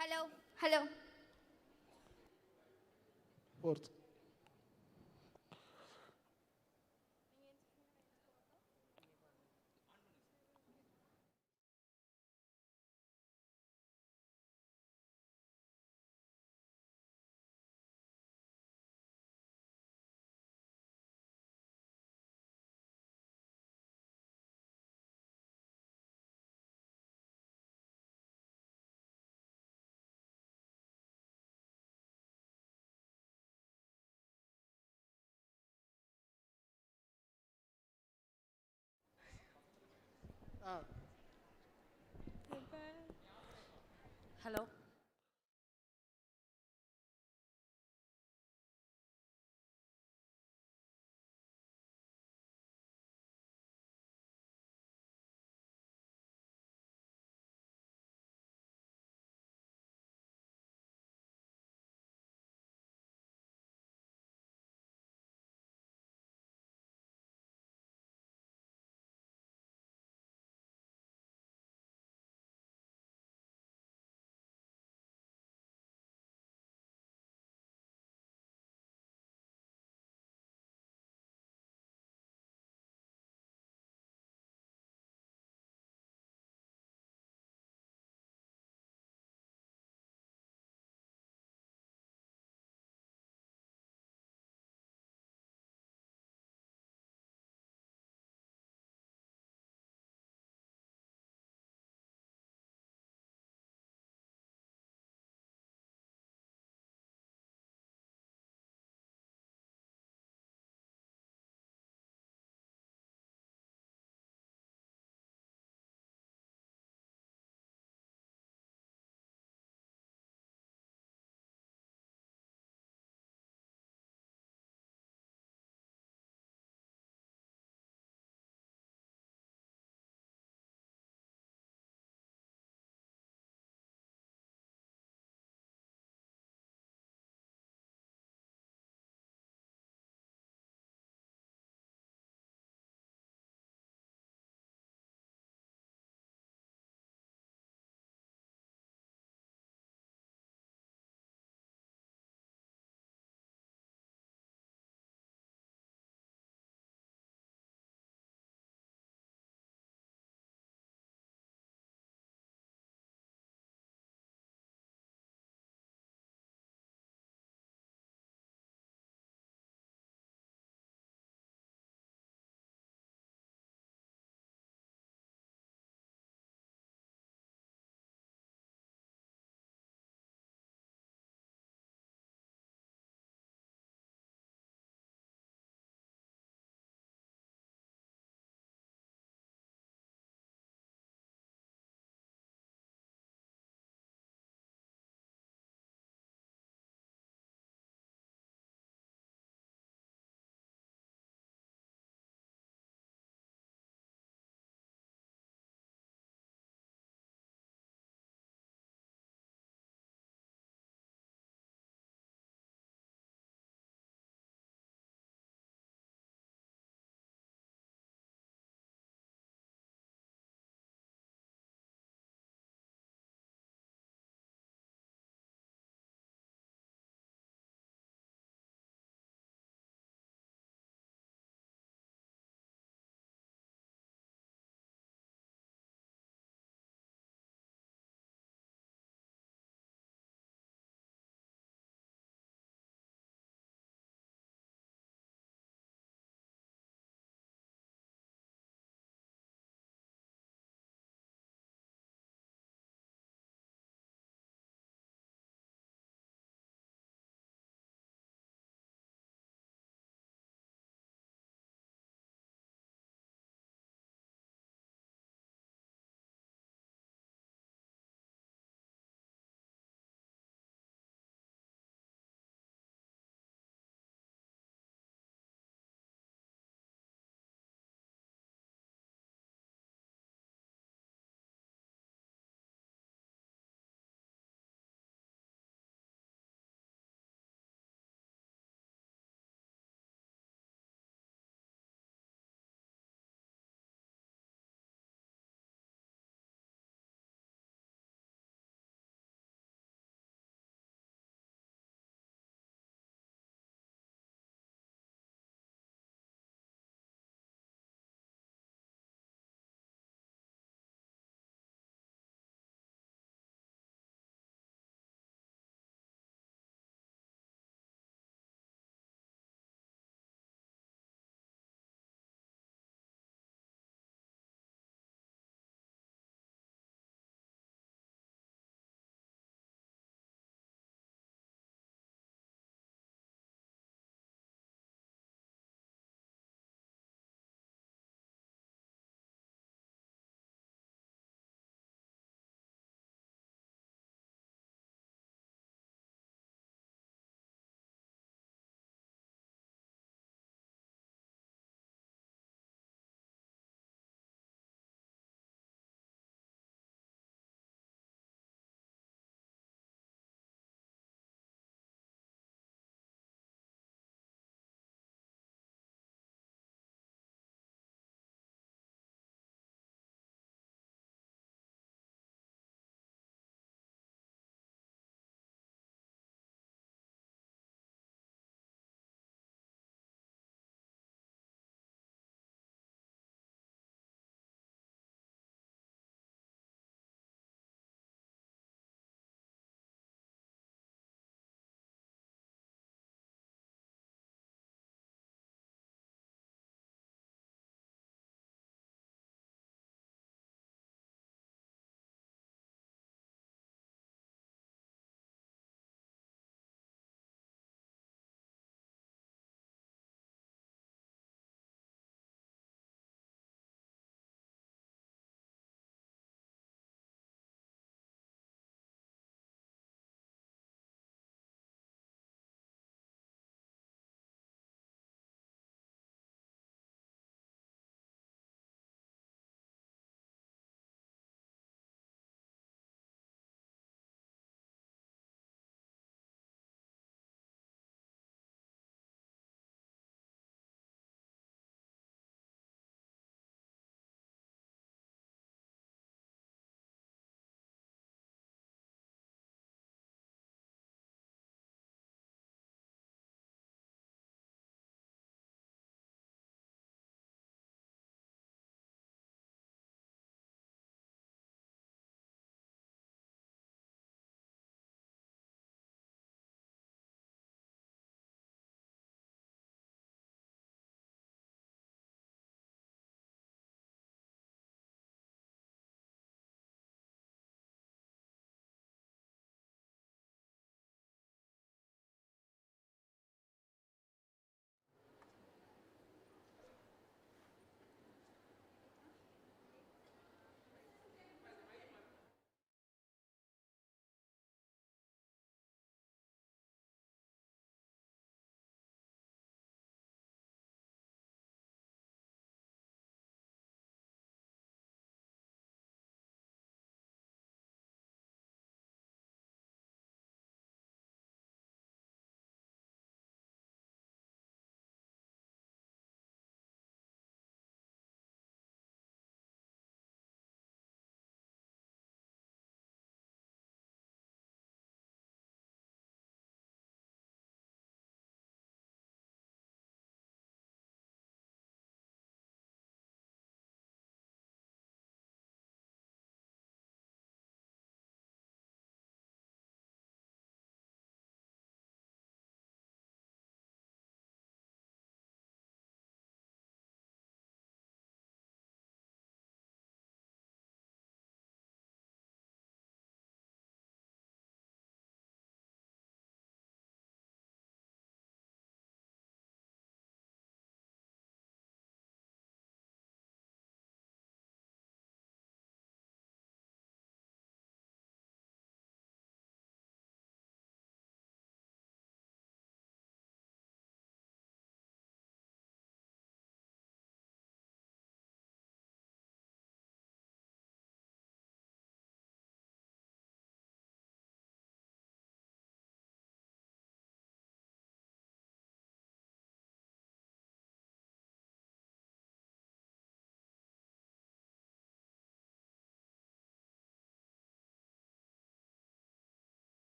Hello, hello. Fourth. Hello.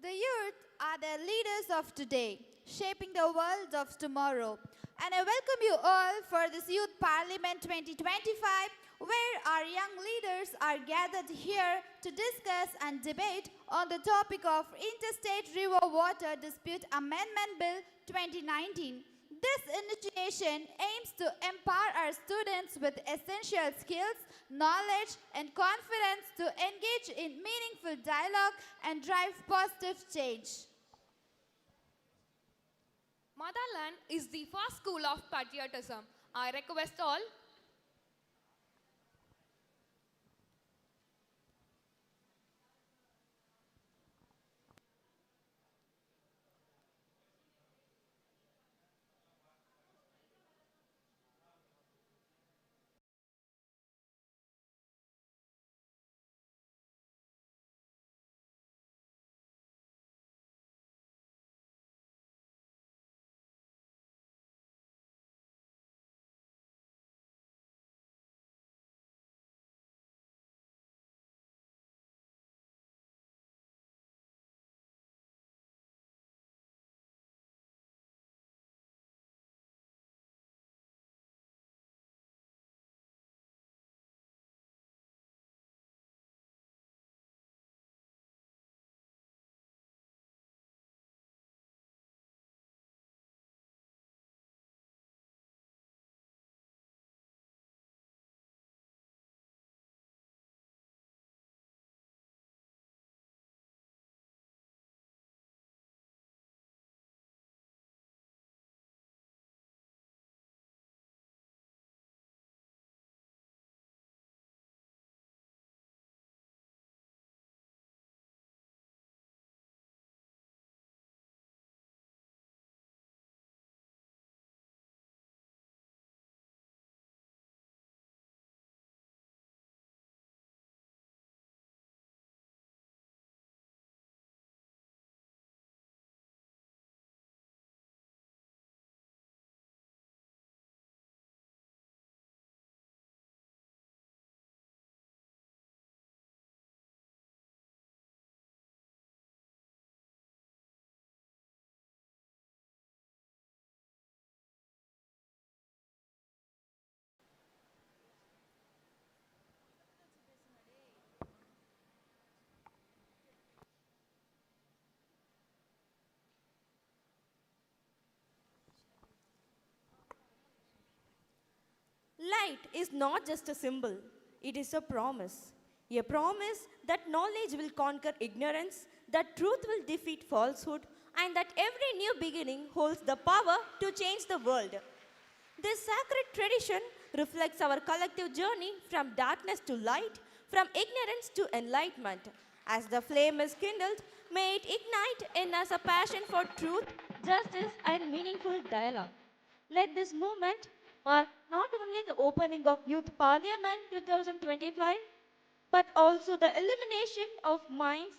The youth are the leaders of today, shaping the world of tomorrow. And I welcome you all for this Youth Parliament 2025, where our young leaders are gathered here to discuss and debate on the topic of Interstate River Water Dispute Amendment Bill 2019. This initiation aims to empower our students with essential skills, knowledge, and confidence to engage in meaningful dialogue and drive positive change. Motherland is the first school of patriotism. I request all. Light is not just a symbol, it is a promise. A promise that knowledge will conquer ignorance, that truth will defeat falsehood, and that every new beginning holds the power to change the world. This sacred tradition reflects our collective journey from darkness to light, from ignorance to enlightenment. As the flame is kindled, may it ignite in us a passion for truth, justice, and meaningful dialogue. Let this movement mark not only the opening of Youth Parliament 2025, but also the illumination of minds.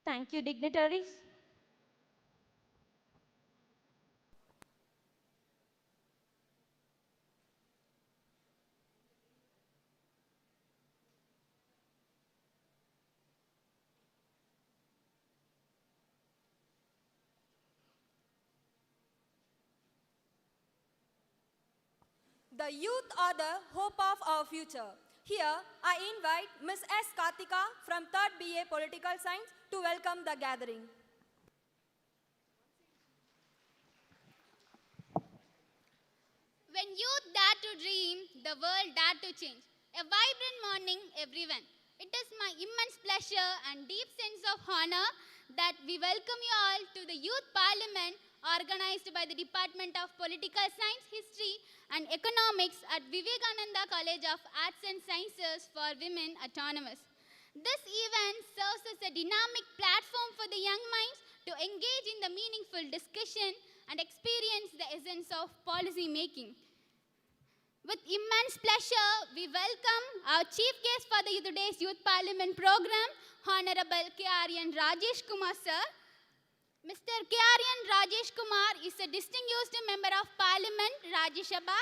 Thank you, dignitaries. The youth are the hope of our future. Here, I invite Ms. S. Kartika from 3rd BA Political Science to welcome the gathering. When youth dare to dream, the world dare to change. A vibrant morning, everyone. It is my immense pleasure and deep sense of honor that we welcome you all to the Youth Parliament organized by the Department of Political Science, History and Economics at Vivekananda College of Arts and Sciences for Women Autonomous. This event serves as a dynamic platform for the young minds to engage in the meaningful discussion and experience the essence of policy making. With immense pleasure, we welcome our chief guest for today's Youth Parliament program, Hon'ble KRN RAJESHKUMAR sir. Mr. KRN RAJESHKUMAR is a distinguished member of Parliament, Rajya Sabha,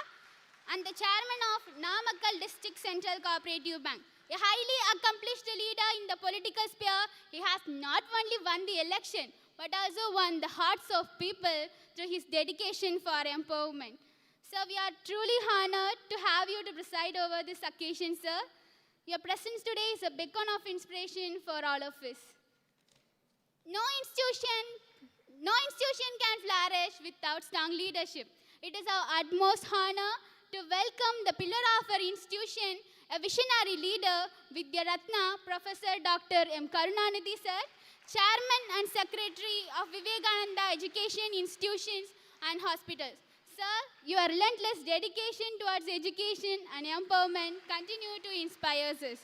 and the chairman of Namakkal District Central Cooperative Bank. A highly accomplished leader in the political sphere, he has not only won the election, but also won the hearts of people through his dedication for empowerment. Sir, we are truly honored to have you to preside over this occasion, sir. Your presence today is a beacon of inspiration for all of us. No institution can flourish without strong leadership. It is our utmost honor to welcome the pillar of our institution, a visionary leader, Vidya Ratna, Professor Dr. M. KARUNANITHL sir, Chairman and Secretary of Vivekananda Education Institutions and Hospitals. Sir, your relentless dedication towards education and empowerment continue to inspire us.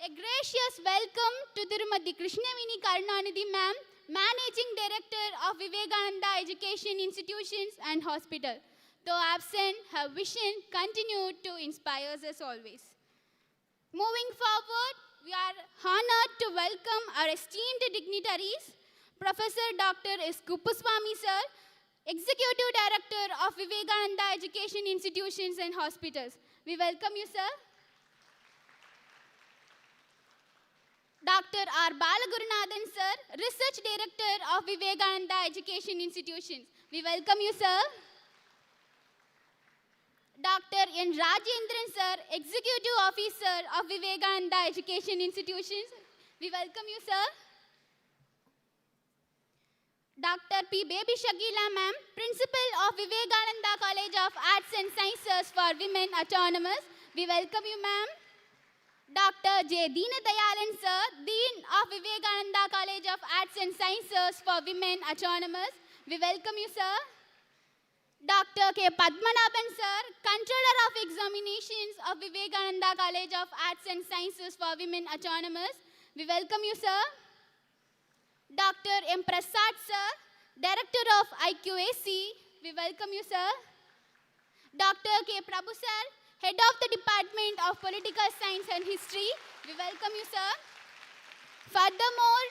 A gracious welcome to Tirumati Krishnavini Karunanidhi ma'am, Managing Director of Vivekananda Education Institutions and Hospital. Though absent, her vision continued to inspire us always. Moving forward, we are honored to welcome our esteemed dignitaries, Professor Dr. S. Kuppuswamy sir, Executive Director of Vivekananda Education Institutions and Hospitals. We welcome you, sir. Dr. R. Balagurunathan, sir, Research Director of Vivekananda Education Institutions. We welcome you, sir. Dr. N. Rajendran, sir, Executive Officer of Vivekananda Education Institutions. We welcome you, sir. Dr. P. Baby Shakila ma'am, Principal of Vivekananda College of Arts and Sciences for Women Autonomous. We welcome you, ma'am. Dr. J. Deenadayalan sir, Dean of Vivekananda College of Arts and Sciences for Women Autonomous. We welcome you, sir. Dr. K. Padmanabhan sir, Controller of Examinations of Vivekananda College of Arts and Sciences for Women Autonomous. We welcome you, sir. Dr. M. Preside sir, Director of IQAC. We welcome you, sir. Dr. K. Prabhu sir, Head of the Department of Political Science and History. We welcome you, sir. Furthermore,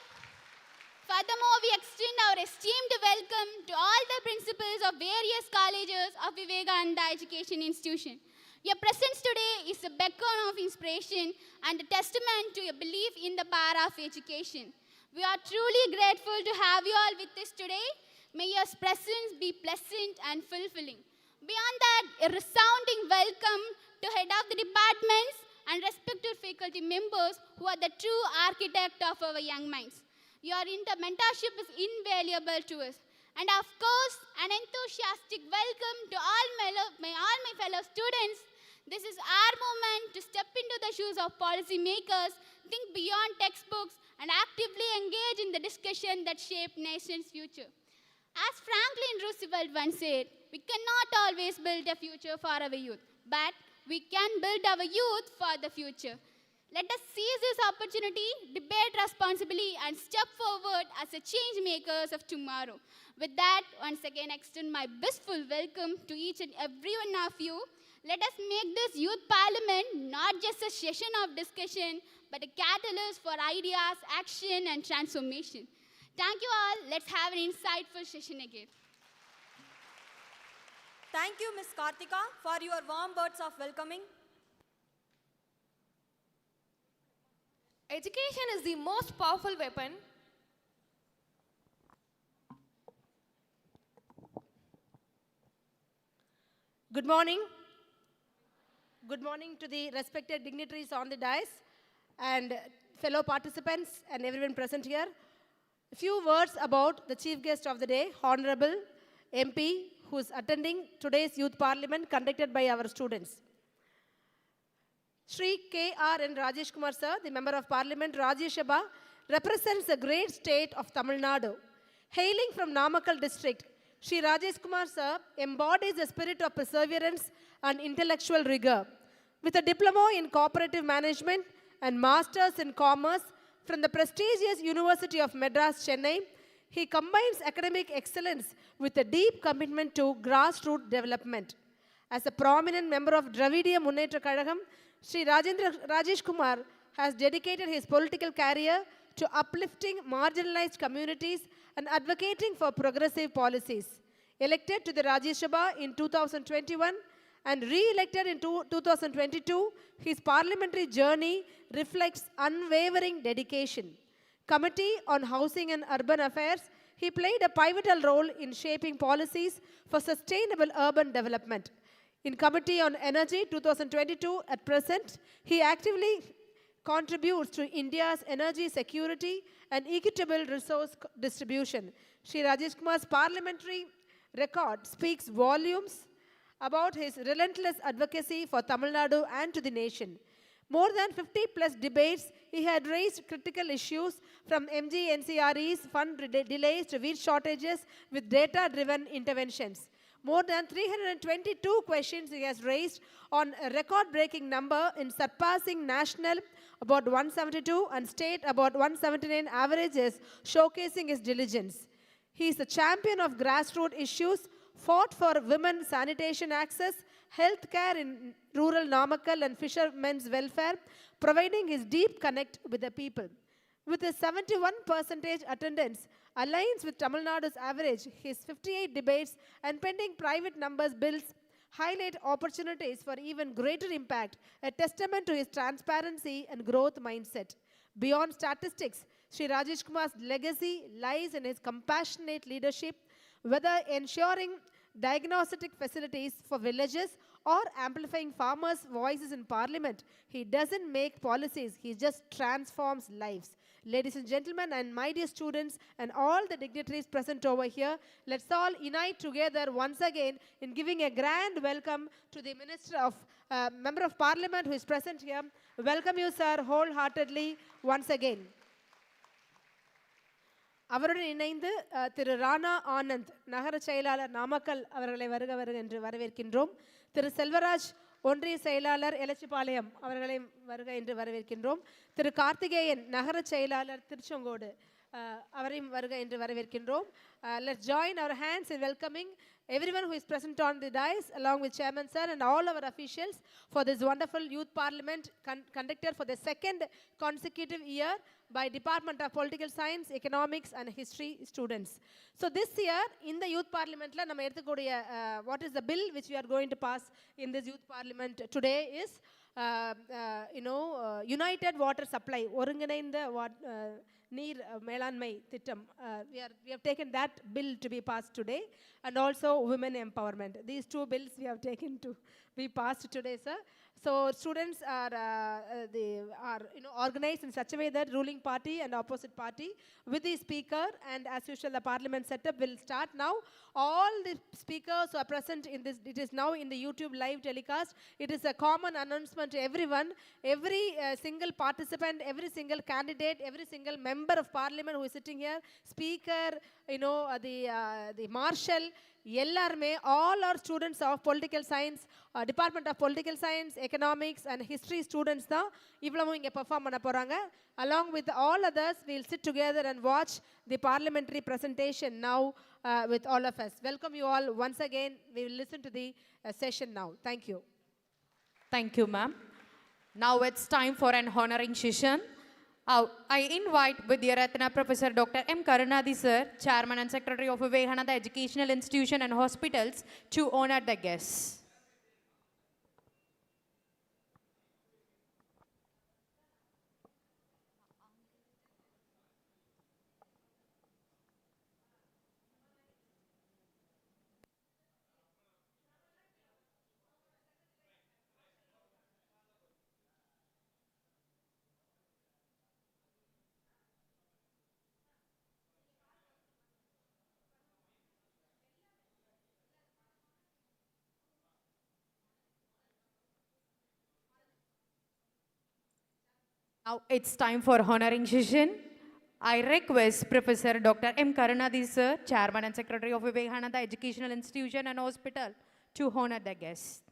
we extend our esteemed welcome to all the principals of various colleges of Vivekananda Education Institution. Your presence today is a beacon of inspiration and a testament to your belief in the power of education. We are truly grateful to have you all with us today. May your presence be pleasant and fulfilling. Beyond that, a resounding welcome to head of the departments and respected faculty members who are the true architect of our young minds. Your mentorship is invaluable to us. And of course, an enthusiastic welcome to all my fellow students. This is our moment to step into the shoes of policymakers, think beyond textbooks, and actively engage in the discussion that shape nation's future. As Franklin Roosevelt once said, we cannot always build a future for our youth, but we can build our youth for the future. Let us seize this opportunity, debate responsibly, and step forward as the change makers of tomorrow. With that, once again, I extend my blissful welcome to each and every one of you. Let us make this youth parliament not just a session of discussion, but a catalyst for ideas, action, and transformation. Thank you all. Let's have an insightful session again. Thank you, Ms. Karthika, for your warm words of welcoming. Education is the most powerful weapon. Good morning. Good morning to the respected dignitaries on the dais and fellow participants and everyone present here. A few words about the chief guest of the day, Honorable MP, who is attending today's Youth Parliament conducted by our students. Shri KRN RAJESHKUMAR sir, the Member of Parliament, Rajya Sabha, represents the great state of Tamil Nadu. Hailing from Namakkal district, Shri Rajeshkumar sir embodies the spirit of perseverance and intellectual rigor. With a diploma in cooperative management and masters in commerce from the prestigious University of Madras, Chennai, he combines academic excellence with a deep commitment to grassroots development. As a prominent member of Dravidiya Munnetra Kazhagam, Shri Rajesh Kumar has dedicated his political career to uplifting marginalized communities and advocating for progressive policies. Elected to the Rajya Sabha in 2021 and re-elected in 2022, his parliamentary journey reflects unwavering dedication. Committee on Housing and Urban Affairs, he played a pivotal role in shaping policies for sustainable urban development. In Committee on Energy 2022 at present, he actively contributes to India's energy security and equitable resource distribution. Shri Rajesh Kumar's parliamentary record speaks volumes about his relentless advocacy for Tamil Nadu and to the nation. More than 50 plus debates, he had raised critical issues from MG-NCRE's fund delays to wheat shortages with data-driven interventions. More than 322 questions he has raised on a record-breaking number in surpassing national about 172 and state about 179 averages, showcasing his diligence. He is a champion of grassroots issues, fought for women sanitation access, healthcare in rural Namakkal and fishermen's welfare, providing his deep connect with the people. With his 71% attendance, aligns with Tamil Nadu's average, his 58 debates and pending private numbers bills highlight opportunities for even greater impact, a testament to his transparency and growth mindset. Beyond statistics, Shri Rajesh Kumar's legacy lies in his compassionate leadership, whether ensuring diagnostic facilities for villages or amplifying farmers' voices in parliament. He doesn't make policies, he just transforms lives. Ladies and gentlemen, and my dear students, and all the dignitaries present over here, let's all unite together once again in giving a grand welcome to the Member of Parliament who is present here. Welcome you, sir, wholeheartedly once again. அவருடன் இணைந்து திரு ராணா ஆனந்த் நகர செயலாளர் நாமக்கல் அவர்களை வருக வருக என்று வரவேற்கின்றோம். திரு செல்வராஜ் ஒன்றிய செயலாளர் எலச்சிபாளையம் அவர்களை வருக என்று வரவேற்கின்றோம். திரு கார்த்திகேயன் நகர செயலாளர் திருச்செங்கோடு அவரையும் வருக என்று வரவேற்கின்றோம். Let's join our hands in welcoming everyone who is present on the dais along with Chairman sir and all our officials for this wonderful youth parliament conducted for the second consecutive year by Department of Political Science, Economics and History students. So this year in the youth parliament la nama eduthukoodiya what is the bill which we are going to pass in this youth parliament today is United Water Supply ஒருங்கிணைந்த நீர் மேலாண்மை திட்டம். We have taken that bill to be passed today, and also women empowerment. These two bills we have taken to be passed today, sir. So students are organized in such a way that ruling party and opposite party with the speaker, and as usual the parliament setup will start now. All the speakers who are present in this, it is now in the YouTube live telecast. It is a common announcement to everyone, every single participant, every single candidate, every single member of parliament who is sitting here, speaker, the marshal, எல்லாருமே all our students of political science, Department of Political Science, Economics and History students தான் இவ்வளவும் இங்கே perform பண்ண போறாங்க. Along with all others, we'll sit together and watch the parliamentary presentation now with all of us. Welcome you all once again. We will listen to the session now. Thank you. Thank you, ma'am. Now it's time for an honoring session. I invite Vidya Ratna Professor Dr. M. Karunanithl sir, Chairman and Secretary of Vivekanandha Educational Institution and Hospitals, to honor the guests. Now it's time for honoring session. I request Professor Dr. M. Karunanithl sir, Chairman and Secretary of Vivekananda Educational Institution and Hospital, to honor the guests.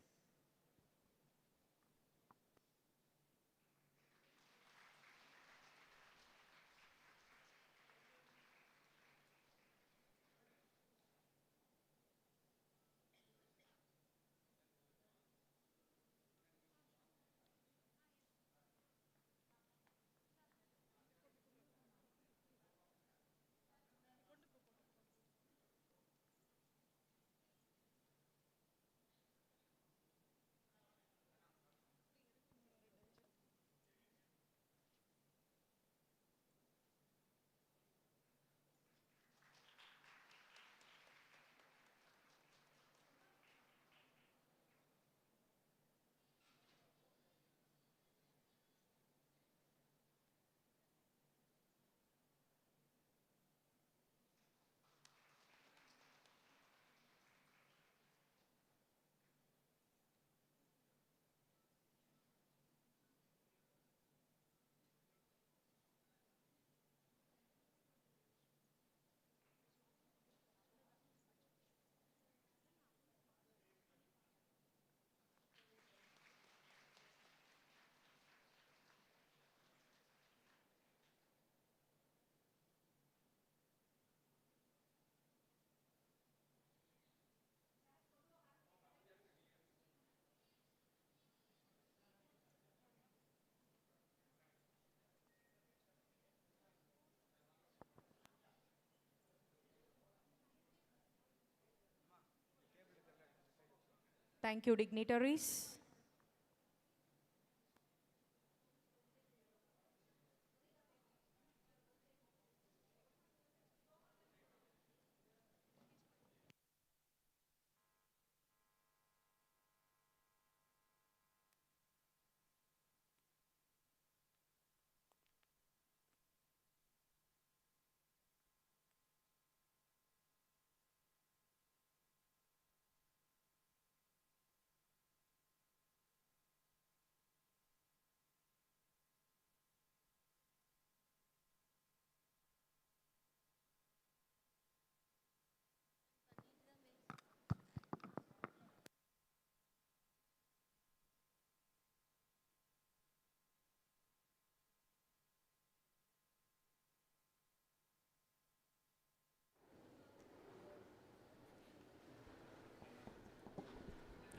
Thank you, dignitaries.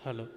Hello.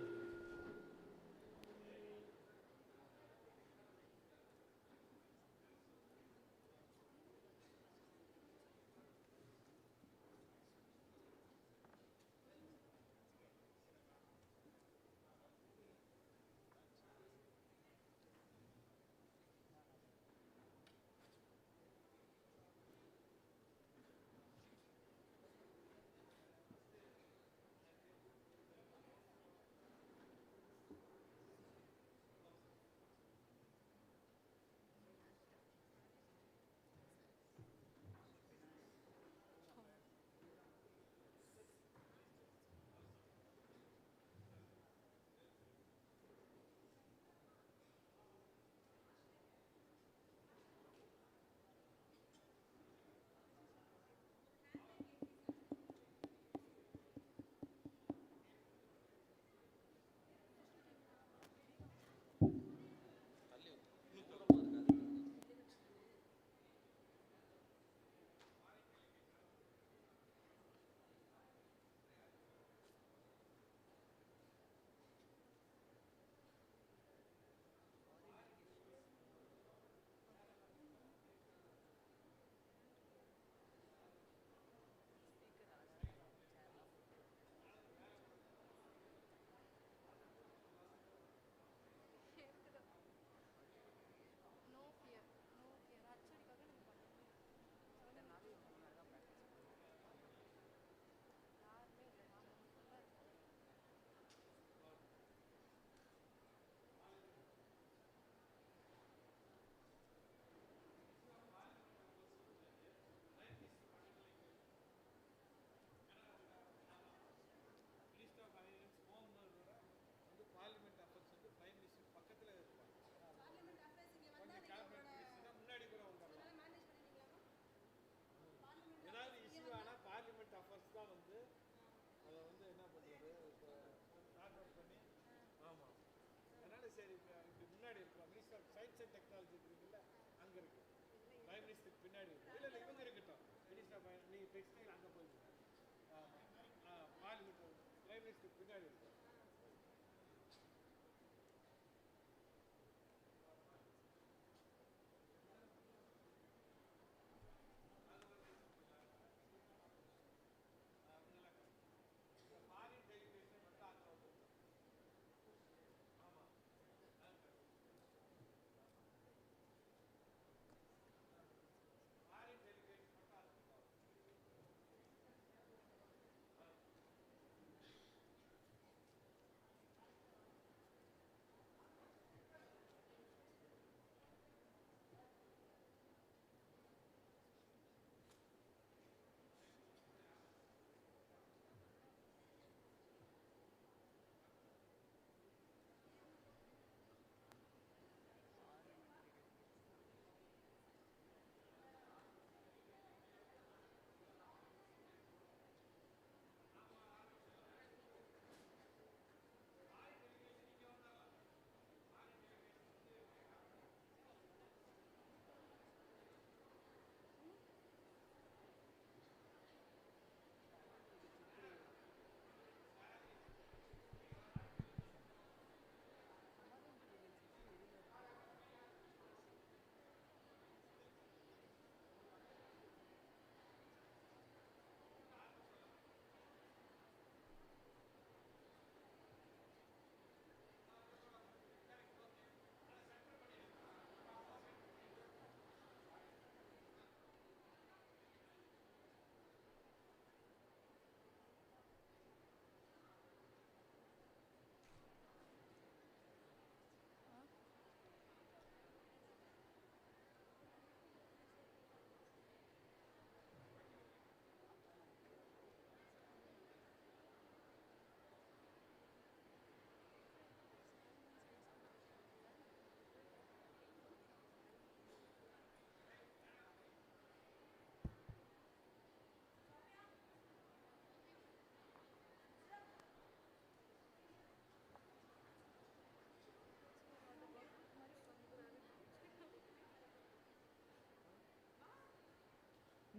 Pondicherry இப்படி முன்னாடி இருக்கும் minister of science and technology இருக்குல்ல அங்கே இருக்கு prime மினிஸ்டருக்கு பின்னாடி இருக்கு இல்லை இல்லை இவங்க இருக்கட்டும் மினிஸ்டர் ஆஃப் நீ டெக்ஸ்டைல் அங்கே போயிருக்கு பார்லிமெண்ட் பிரைம் மினிஸ்டருக்கு பின்னாடி இருக்கு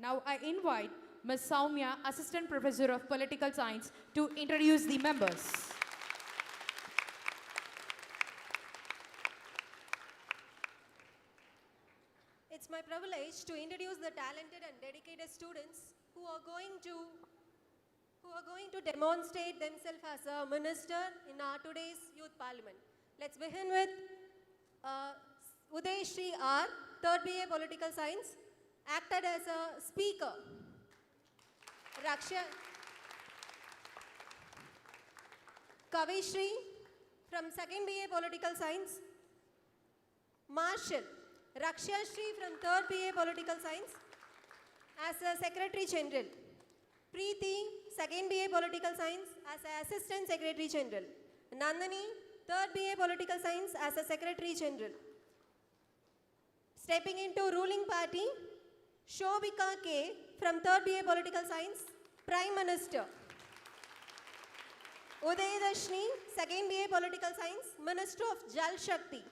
Now I invite Ms. Soumya, Assistant Professor of Political Science, to introduce the members. It's my privilege to introduce the talented and dedicated students who are going to demonstrate themselves as a minister in our today's youth parliament. Let's begin with Uday Shri R, 3rd BA Political Science, acted as a speaker. Rajya Kavishri from 2nd BA Political Science. Marshall Rajya Shri from 3rd BA Political Science as a Secretary General. Preeti 2nd BA Political Science as a Assistant Secretary General. Nandini 3rd BA Political Science as a Secretary General. Stepping into ruling party, Shobika K from 3rd BA Political Science, Prime Minister. Udayadashni, 2nd BA Political Science, Minister of Jal Shakti.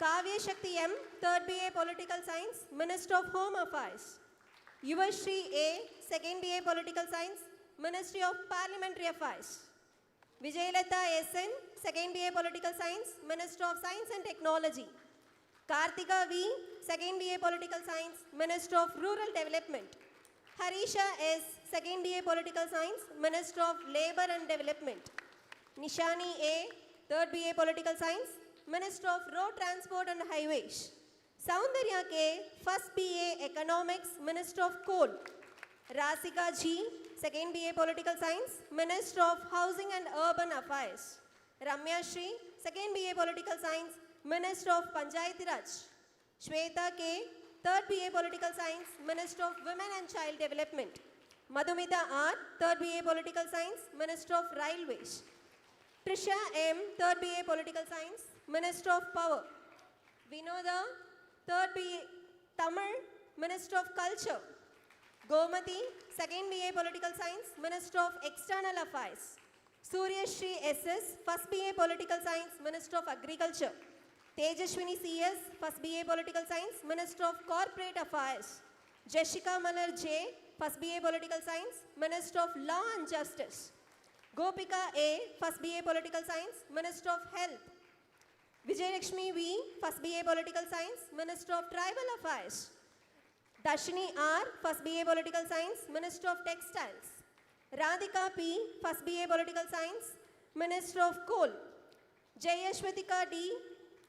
Kavya Shakti M, 3rd BA Political Science, Minister of Home Affairs. Yuvashri A, 2nd BA Political Science, Ministry of Parliamentary Affairs. Vijayalata SN, 2nd BA Political Science, Minister of Science and Technology. Kartika V, 2nd BA Political Science, Minister of Rural Development. Harisha S, 2nd BA Political Science, Minister of Labour and Development. Nishani A, 3rd BA Political Science, Minister of Road Transport and Highways. Soundarya K, 1st BA Economics, Minister of Coal. Rasika G, 2nd BA Political Science, Minister of Housing and Urban Affairs. Ramya Shri, 2nd BA Political Science, Minister of Panchayati Raj. Shweta K, 3rd BA Political Science, Minister of Women and Child Development. Madhumita R, 3rd BA Political Science, Minister of Railways. Trisha M, 3rd BA Political Science, Minister of Power. Vinoda, 3rd BA Tamil, Minister of Culture. Gomati, 2nd BA Political Science, Minister of External Affairs. Surya Shri SS, First BA Political Science, Minister of Agriculture. Tejashwini CS, First BA Political Science, Minister of Corporate Affairs. Jessica Malar J, First BA Political Science, Minister of Law and Justice. Gopika A, First BA Political Science, Minister of Health. Vijay Lakshmi V, First BA Political Science, Minister of Tribal Affairs. Dashini R, First BA Political Science, Minister of Textiles. Radhika P, First BA Political Science, Minister of Coal. Jayashwatika D,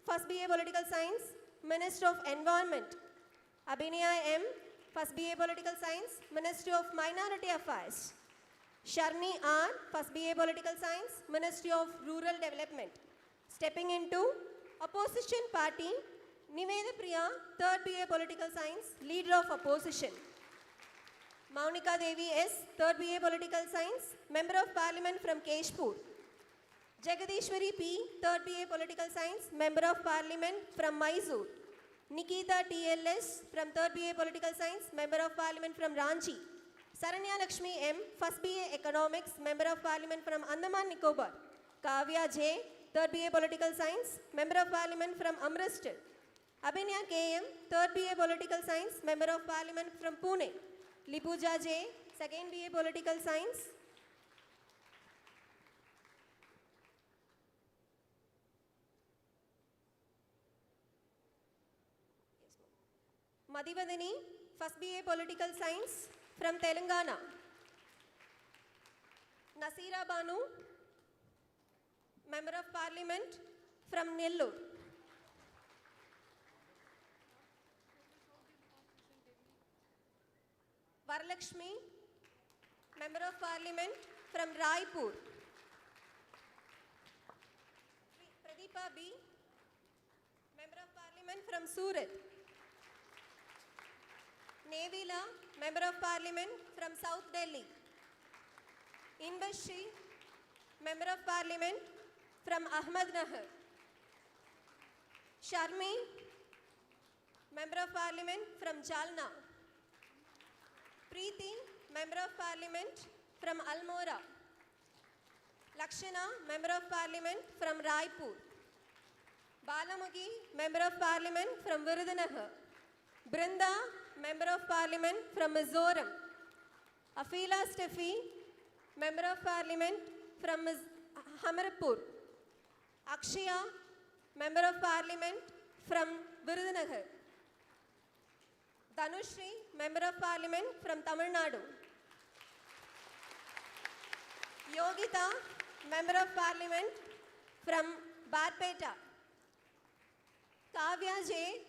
First BA Political Science, Minister of Environment. Abhinaya M, First BA Political Science, Ministry of Minority Affairs. Sharni R, First BA Political Science, Ministry of Rural Development. Stepping into Opposition Party, Niveda Priya, 3rd BA Political Science, Leader of Opposition. Maunika Devi S, 3rd BA Political Science, Member of Parliament from Keshpur. Jagadishwari P, 3rd BA Political Science, Member of Parliament from Mysore. Nikita TLS from 3rd BA Political Science, Member of Parliament from Ranchi. Saranya Lakshmi M, 1st BA Economics, Member of Parliament from Andaman Nicobar. Kavya J, 3rd BA Political Science, Member of Parliament from Amritsar. Abhinya KM, 3rd BA Political Science, Member of Parliament from Pune. Lipuja J, 2nd BA Political Science. Madhivadini, 1st BA Political Science from Telangana. Nasira Banu, Member of Parliament from Nellore. Varalakshmi, Member of Parliament from Raipur. Pradeepa B, Member of Parliament from Surat. Nevila, Member of Parliament from South Delhi. Inbashri, Member of Parliament from Ahmednagar. Sharmi, Member of Parliament from Jalna. Preeti, Member of Parliament from Almora. Lakshana, Member of Parliament from Raipur. Balamugi, Member of Parliament from Virudhunagar. Brinda, Member of Parliament from Mizoram. Afila Steffi, Member of Parliament from Hamirpur. Akshaya, Member of Parliament from Virudhunagar. Dhanushri, Member of Parliament from Tamil Nadu. Yogita, Member of Parliament from Barpeta. Kavya J,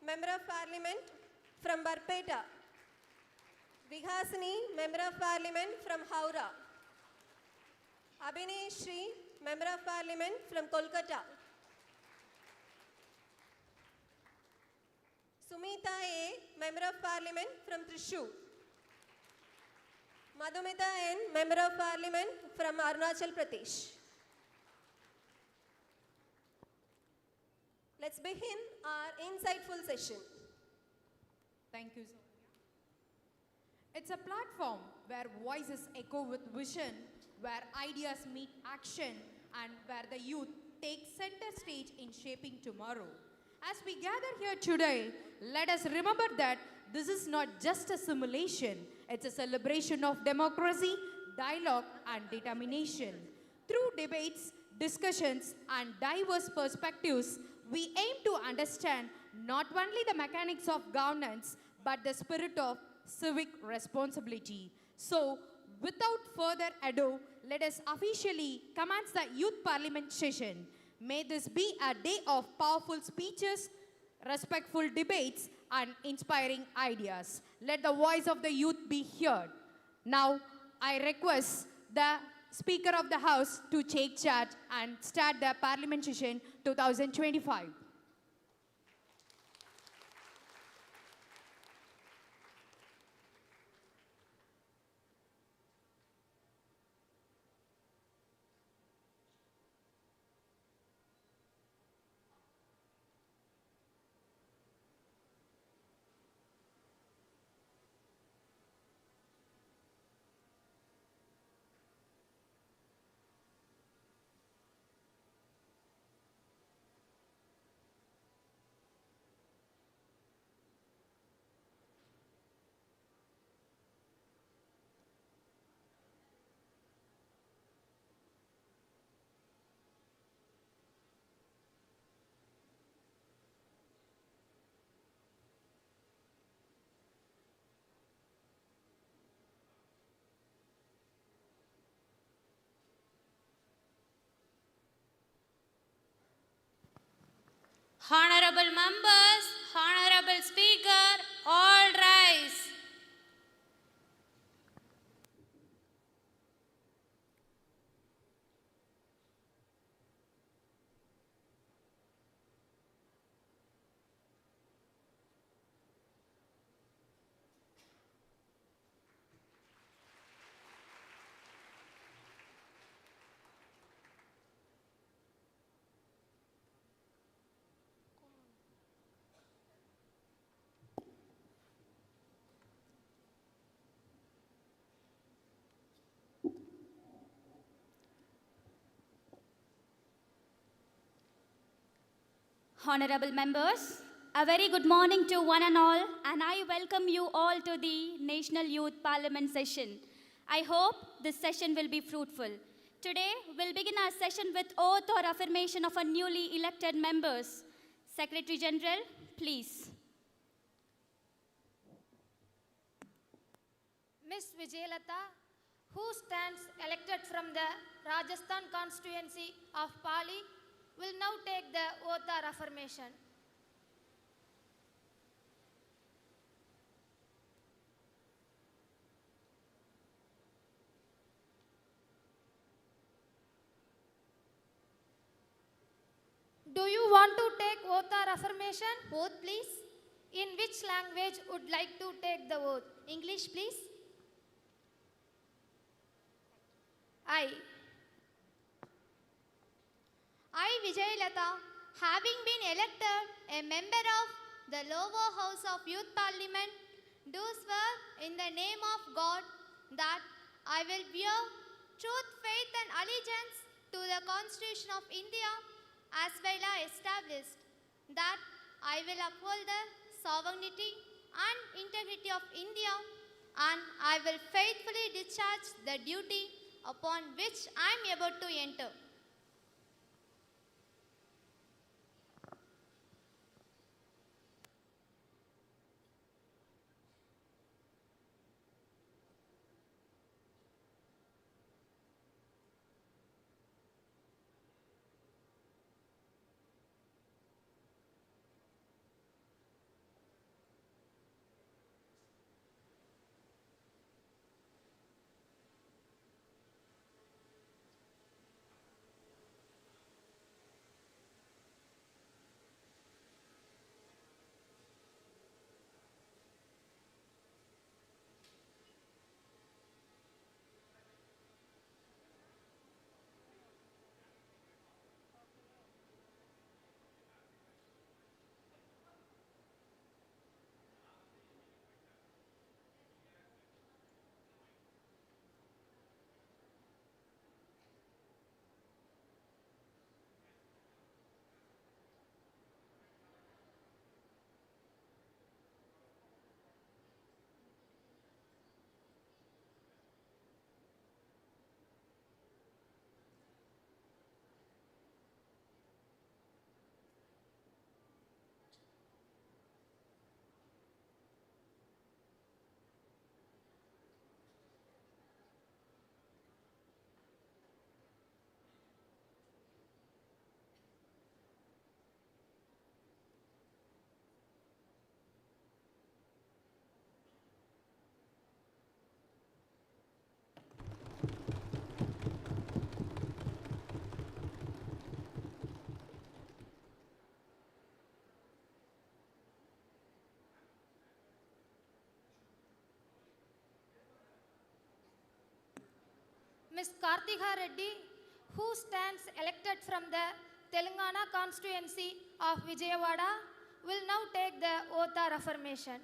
Member of Parliament from Barpeta. Vihasini, Member of Parliament from Howrah. Abhinay Shri, Member of Parliament from Kolkata. Sumita A, Member of Parliament from Thrissur. Madhumita N, Member of Parliament from Arunachal Pradesh. Let's begin our insightful session. Thank you, Sonia. It's a platform where voices echo with vision, where ideas meet action, and where the youth take center stage in shaping tomorrow. As we gather here today, let us remember that this is not just a simulation, it's a celebration of democracy, dialogue, and determination. Through debates, discussions, and diverse perspectives, we aim to understand not only the mechanics of governance, but the spirit of civic responsibility. So, without further ado, let us officially commence the Youth Parliament session. May this be a day of powerful speeches, respectful debates, and inspiring ideas. Let the voice of the youth be heard. Now, I request the Speaker of the House to take charge and start the Parliament session 2025. Honorable members, Honorable Speaker, all rise. Honorable members, a very good morning to one and all, and I welcome you all to the National Youth Parliament session. I hope this session will be fruitful. Today, we'll begin our session with oath or affirmation of our newly elected members. Secretary General, please. Miss Vijayalatha, who stands elected from the Rajasthan constituency of Pali, will now take the oath or affirmation. Do you want to take oath or affirmation? Oath, please. In which language would like to take the oath? English, please. I, Vijayalatha, having been elected a member of the lower house of Youth Parliament, do swear in the name of God that I will bear truth, faith and allegiance to the Constitution of India as well as established, that I will uphold the sovereignty and integrity of India, and I will faithfully discharge the duty upon which I am about to enter. Ms. Kartika Reddy, who stands elected from the Telangana constituency of Vijayawada, will now take the oath or affirmation.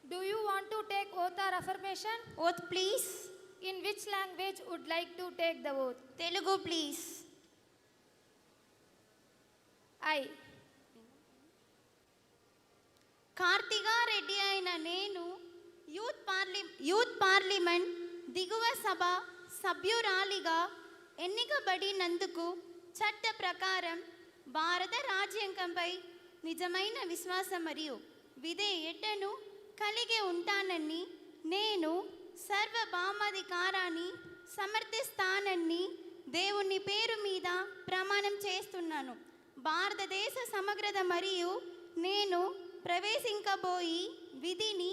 Do you want to take oath or affirmation? Oath, please. In which language would like to take the oath? Telugu, please. I. కార్తిగా Reddy అయిన నేను youth parliament దిగువ సభ సభ్యురాలిగా ఎన్నికబడినందుకు చట్ట ప్రకారం భారత రాజ్యాంగంపై నిజమైన విశ్వాసం మరియు విధేయతను కలిగి ఉంటానని నేను సర్వభౌమాధికారాన్ని సమర్థిస్తానని దేవుని పేరు మీద ప్రమాణం చేస్తున్నాను. భారతదేశ సమగ్రత మరియు నేను ప్రవేశించబోయి విధిని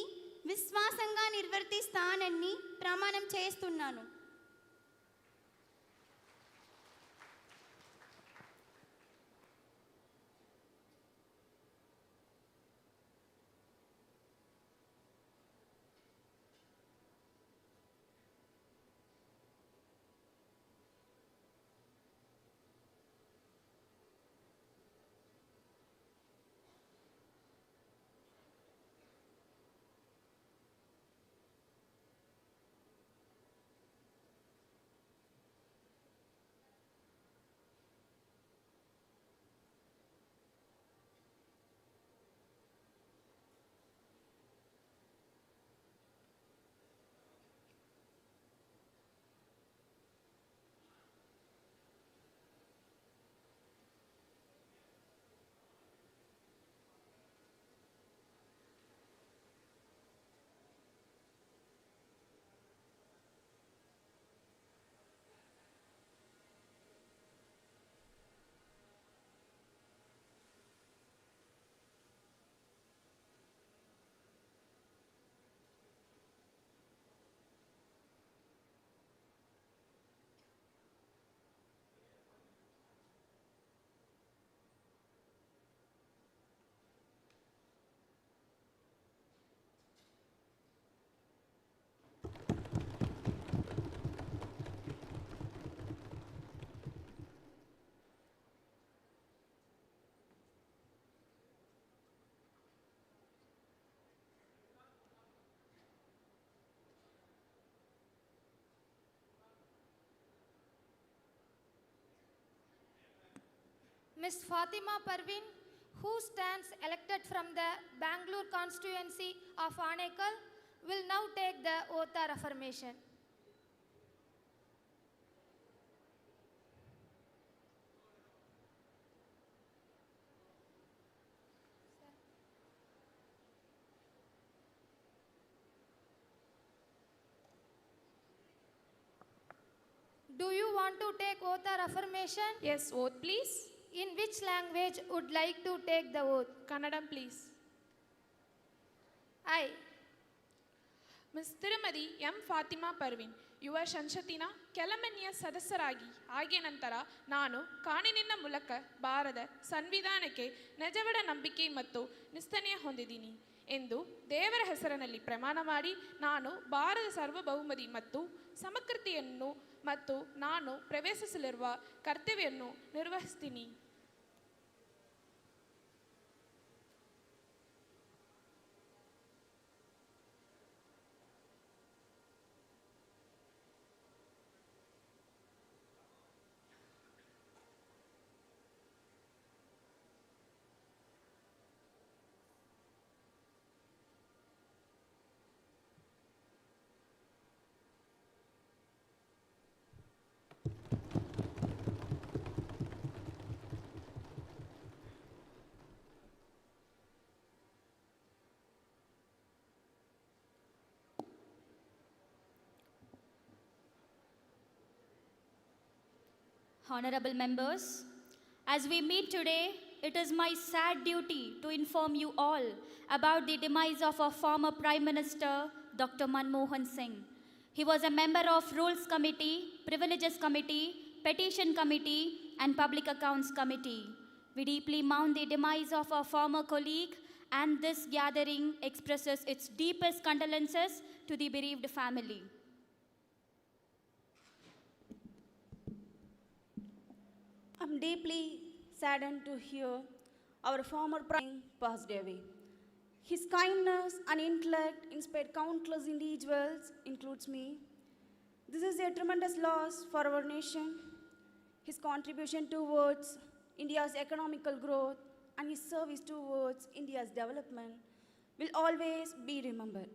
విశ్వాసంగా నిర్వర్తిస్తానని ప్రమాణం చేస్తున్నాను. Ms. Fatima Parveen, who stands elected from the Bangalore constituency of Namakkal, will now take the oath of affirmation. Do you want to take oath or affirmation? Yes, oath please. In which language would like to take the oath? Kannadam please. I. Ms. Tirumadi M. Fatima Parveen, ಯುವ ಸಂಸತ್ತಿನ ಕೆಲಮನೆಯ ಸದಸ್ಯರಾಗಿ ಆಗಿ ನಂತರ ನಾನು ಕಾನೂನಿನ ಮೂಲಕ ಭಾರತ ಸಂವಿಧಾನಕ್ಕೆ ನಿಜವಾದ ನಂಬಿಕೆ ಮತ್ತು ನಿಷ್ಠೆಯನ್ನು ಹೊಂದಿದ್ದೀನಿ ಎಂದು ದೇವರ ಹೆಸರಿನಲ್ಲಿ ಪ್ರಮಾಣ ಮಾಡಿ ನಾನು ಭಾರತ ಸಾರ್ವಭೌಮತೆ ಮತ್ತು ಸಮಗ್ರತೆಯನ್ನು ಮತ್ತು ನಾನು ಪ್ರವೇಶಿಸಲಿರುವ ಕರ್ತವ್ಯವನ್ನು ನಿರ್ವಹಿಸ್ತೀನಿ. Honorable members, as we meet today, it is my sad duty to inform you all about the demise of our former Prime Minister, Dr. Manmohan Singh. He was a member of Rules Committee, Privileges Committee, Petition Committee, and Public Accounts Committee. We deeply mourn the demise of our former colleague, and this gathering expresses its deepest condolences to the bereaved family. I'm deeply saddened to hear our former prime passed away. His kindness and intellect inspired countless individuals, includes me. This is a tremendous loss for our nation. His contribution towards India's economical growth and his service towards India's development will always be remembered.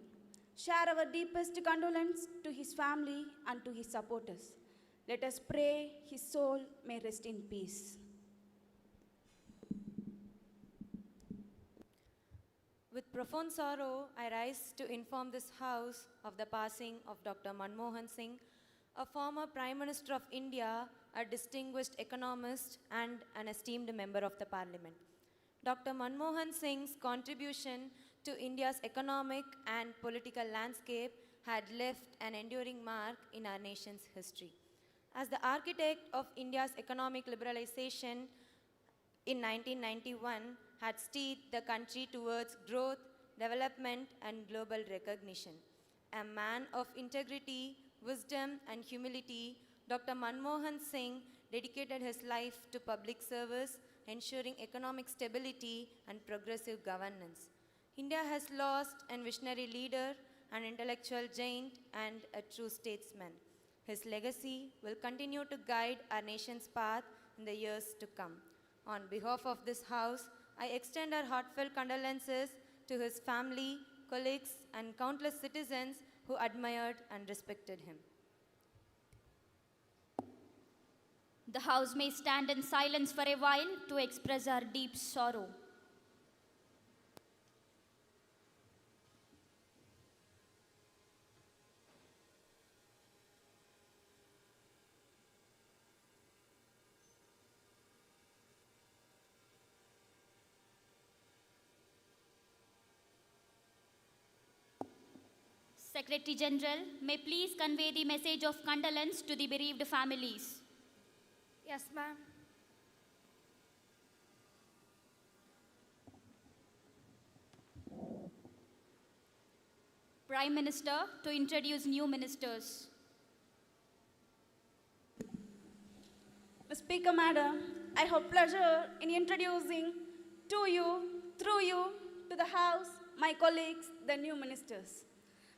share our deepest condolence to his family and to his supporters. Let us pray his soul may rest in peace. With profound sorrow, I rise to inform this House of the passing of Dr. Manmohan Singh, a former Prime Minister of India, a distinguished economist, and an esteemed member of the Parliament. Dr. Manmohan Singh's contribution to India's economic and political landscape had left an enduring mark in our nation's history. As the architect of India's economic liberalization in 1991, had steered the country towards growth, development, and global recognition. A man of integrity, wisdom, and humility, Dr. Manmohan Singh dedicated his life to public service, ensuring economic stability and progressive governance. India has lost a visionary leader, an intellectual giant, and a true statesman. His legacy will continue to guide our nation's path in the years to come. On behalf of this House, I extend our heartfelt condolences to his family, colleagues, and countless citizens who admired and respected him. The House may stand in silence for a while to express our deep sorrow. Secretary General, may please convey the message of condolence to the bereaved families. Yes, ma'am. Prime Minister to introduce new ministers. Ms. Speaker, Madam, I have pleasure in introducing to you, through you, to the House, my colleagues, the new ministers.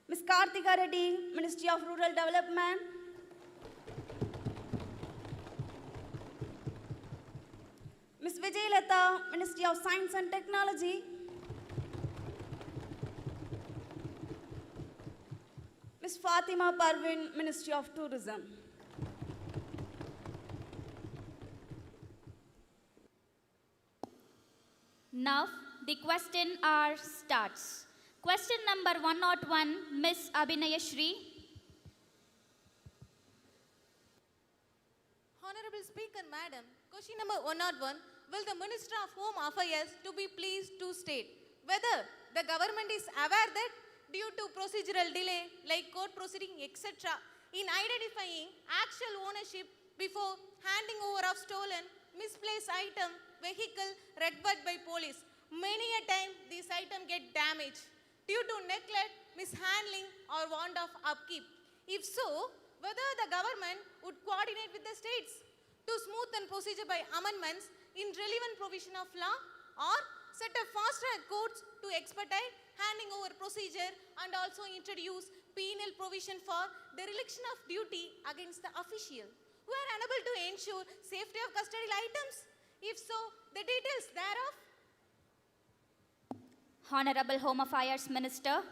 Ms. Kartika Reddy, Ministry of Rural Development. Ms. Vijayalata, Ministry of Science and Technology. Ms. Fatima Parvin, Ministry of Tourism. Now, the question hour starts. Question number 101, Ms. Abhinayashri. Honorable Speaker, Madam, question number 101, will the Minister of Home Affairs to be pleased to state whether the government is aware that due to procedural delay like court proceeding etc. in identifying actual ownership before handing over of stolen, misplaced item, vehicle recovered by police, many a time these items get damaged due to neglect, mishandling or want of upkeep. If so, whether the government would coordinate with the states to smoothen procedure by amendments in relevant provision of law or set up fast-track courts to expedite handing over procedure and also introduce penal provision for dereliction of duty against the official who are unable to ensure safety of custodial items. If so, the details thereof. Honorable Home Affairs Minister.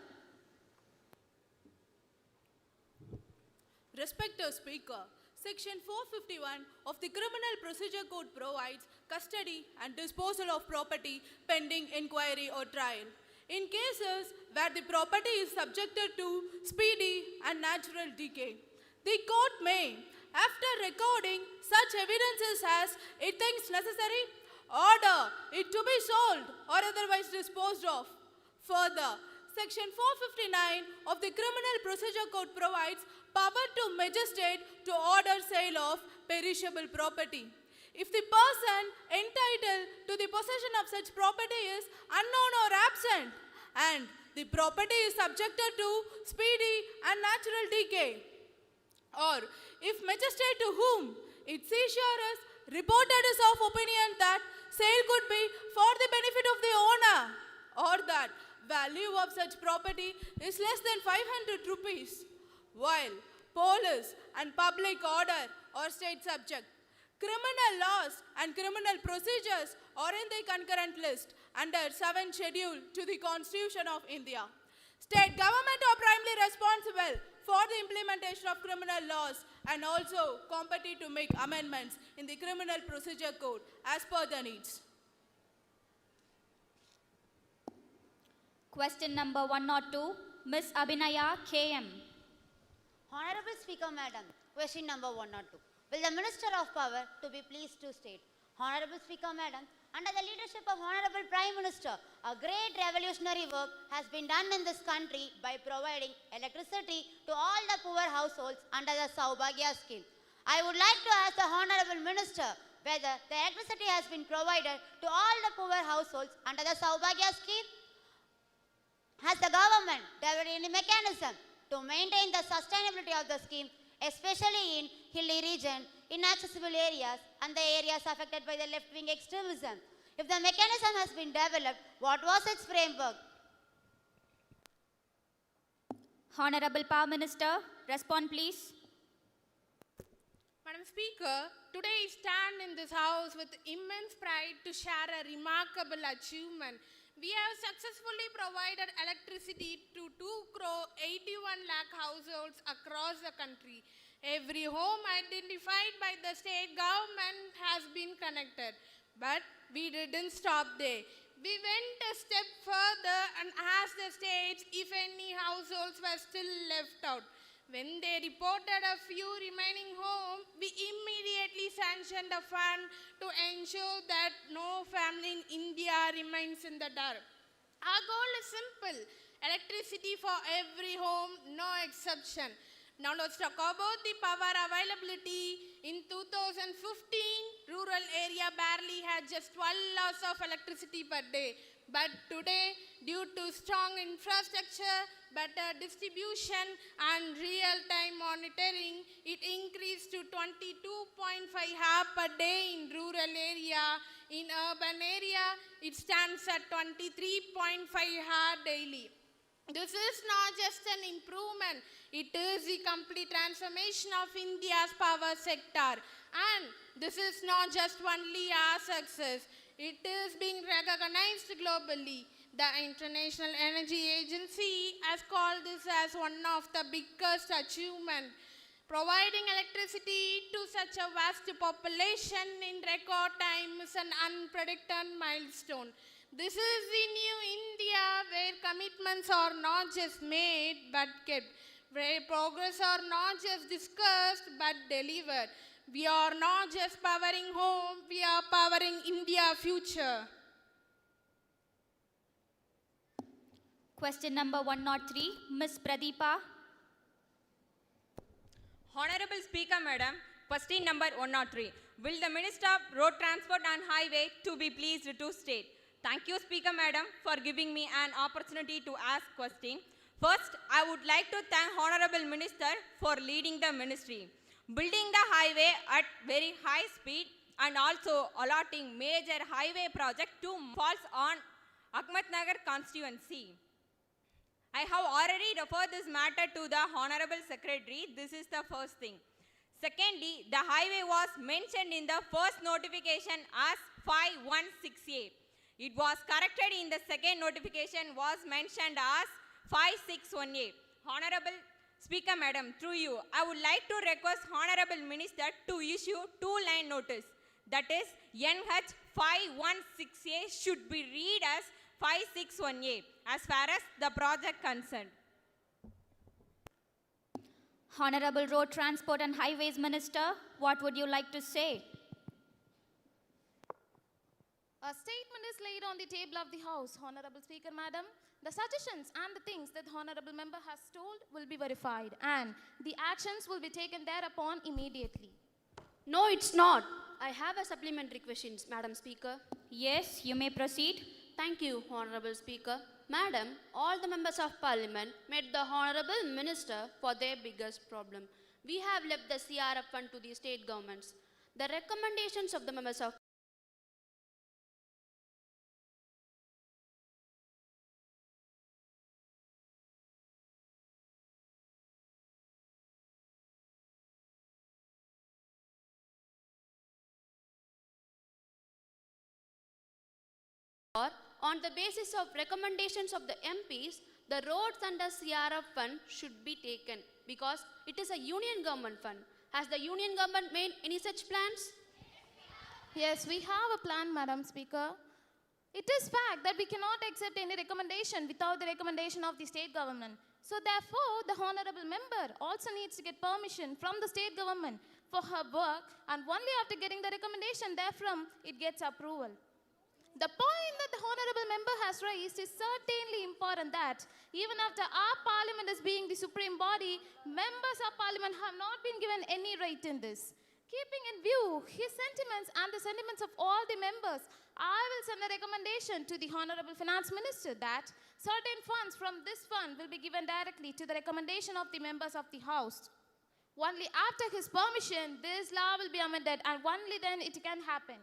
Respected Speaker, Section 451 of the Criminal Procedure Code provides custody and disposal of property pending inquiry or trial. In cases where the property is subjected to speedy and natural decay, the court may, after recording such evidences as it thinks necessary, order it to be sold or otherwise disposed of. Further, Section 459 of the Criminal Procedure Code provides power to magistrate to order sale of perishable property. If the person entitled to the possession of such property is unknown or absent, and the property is subjected to speedy and natural decay, or if magistrate to whom its seizure is reported is of opinion that sale could be for the benefit of the owner, or that value of such property is less than 500 rupees, while police and public order are state subject. Criminal laws and criminal procedures are in the concurrent list under 7th schedule to the Constitution of India. State government or Prime criminal laws and also compete to make amendments in the Criminal Procedure Code as per the needs. Question number 102, Ms. Abhinaya KM. Honorable Speaker Madam, question number 102. Will the Minister of Power to be pleased to state? Honorable Speaker Madam, under the leadership of Honorable Prime Minister, a great revolutionary work has been done in this country by providing electricity to all the poor households under the Saubhagya scheme. I would like to ask the Honorable Minister whether the electricity has been provided to all the poor households under the Saubhagya scheme. Has the government developed any mechanism to maintain the sustainability of the scheme, especially in hilly region, inaccessible areas, and the areas affected by the left-wing extremism? If the mechanism has been developed, what was its framework? Honorable Prime Minister, respond please. Madam Speaker, today I stand in this house with immense pride to share a remarkable achievement. We have successfully provided electricity to 2,81 lakh households across the country. Every home identified by the state government has been connected. But we didn't stop there. We went a step further and asked the states if any households were still left out. When they reported a few remaining home, we immediately sanctioned a fund to ensure that no family in India remains in the dark. Our goal is simple: electricity for every home, no exception. Now let's talk about the power availability. In 2015, rural area barely had just 12 hours of electricity per day. But today, due to strong infrastructure, better distribution and real-time monitoring, it increased to 22.5 hours per day in rural area. In urban area, it stands at 23.5 hours daily. This is not just an improvement, it is the complete transformation of India's power sector. And this is not just only our success, it is being recognized globally. The International Energy Agency has called this as one of the biggest achievements. Providing electricity to such a vast population in record time is an unpredicted milestone. This is the new India where commitments are not just made but kept, where progress are not just discussed but delivered. We are not just powering home, we are powering India future. Question number 103, Ms. Pradeepa. Honorable Speaker Madam, question number 103. Will the Minister of Road Transport and Highway to be pleased to state? Thank you, Speaker Madam, for giving me an opportunity to ask question. First, I would like to thank Honorable Minister for leading the ministry. Building the highway at very high speed and also allotting major highway project to falls on Ahmednagar constituency. I have already referred this matter to the Honorable Secretary. This is the first thing. Secondly, the highway was mentioned in the first notification as 516A. It was corrected in the second notification was mentioned as 561A. Honorable Speaker Madam, through you, I would like to request Honorable Minister to issue two-line notice. That is, NH 516A should be read as 561A as far as the project concerned. Honorable Road Transport and Highways Minister, what would you like to say? A statement is laid on the table of the House, Honorable Speaker Madam. The suggestions and the things that Honorable Member has told will be verified and the actions will be taken thereupon immediately. No, it's not. I have a supplementary question, Madam Speaker. Yes, you may proceed. Thank you, Honorable Speaker. Madam, all the members of Parliament met the Honorable Minister for their biggest problem. We have left the CRF fund to the state governments. The recommendations of the members of on the basis of recommendations of the MPs, the roads under CRF fund should be taken because it is a union government fund. Has the union government made any such plans? Yes, we have a plan, Madam Speaker. It is fact that we cannot accept any recommendation without the recommendation of the state government. So therefore, the honorable member also needs to get permission from the state government for her work, and only after getting the recommendation therefrom, it gets approval. The point that the honorable member has raised is certainly important that even after our parliament is being the supreme body, members of parliament have not been given any right in this. Keeping in view his sentiments and the sentiments of all the members, I will send a recommendation to the Honorable Finance Minister that certain funds from this fund will be given directly to the recommendation of the members of the House. Only after his permission, this law will be amended, and only then it can happen.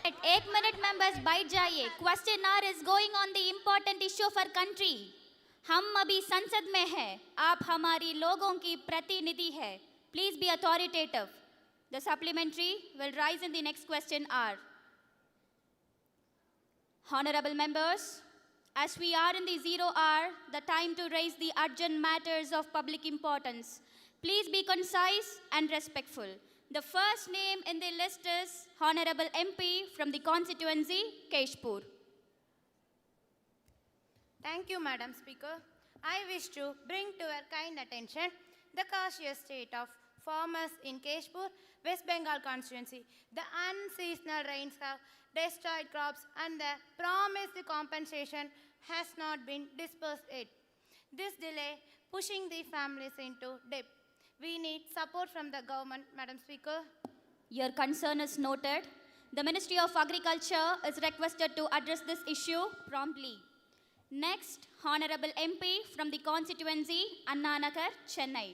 At 8 minute members बैठ जाइए. Question hour is going on the important issue for country. हम अभी संसद में हैं. आप हमारी लोगों की प्रतिनिधि हैं. Please be authoritative. The supplementary will rise in the next question hour. Honorable members, as we are in the 0 hour, the time to raise the urgent matters of public importance, please be concise and respectful. The first name in the list is Honorable MP from the constituency, Keshpur. Thank you, Madam Speaker. I wish to bring to your kind attention the cautious state of farmers in Keshpur, West Bengal constituency. The unseasonal rains have destroyed crops and the promised compensation has not been dispersed yet. This delay pushing the families into debt. We need support from the government, Madam Speaker. Your concern is noted. The Ministry of Agriculture is requested to address this issue promptly. Next, Honorable MP from the constituency, Anna Nagar, Chennai.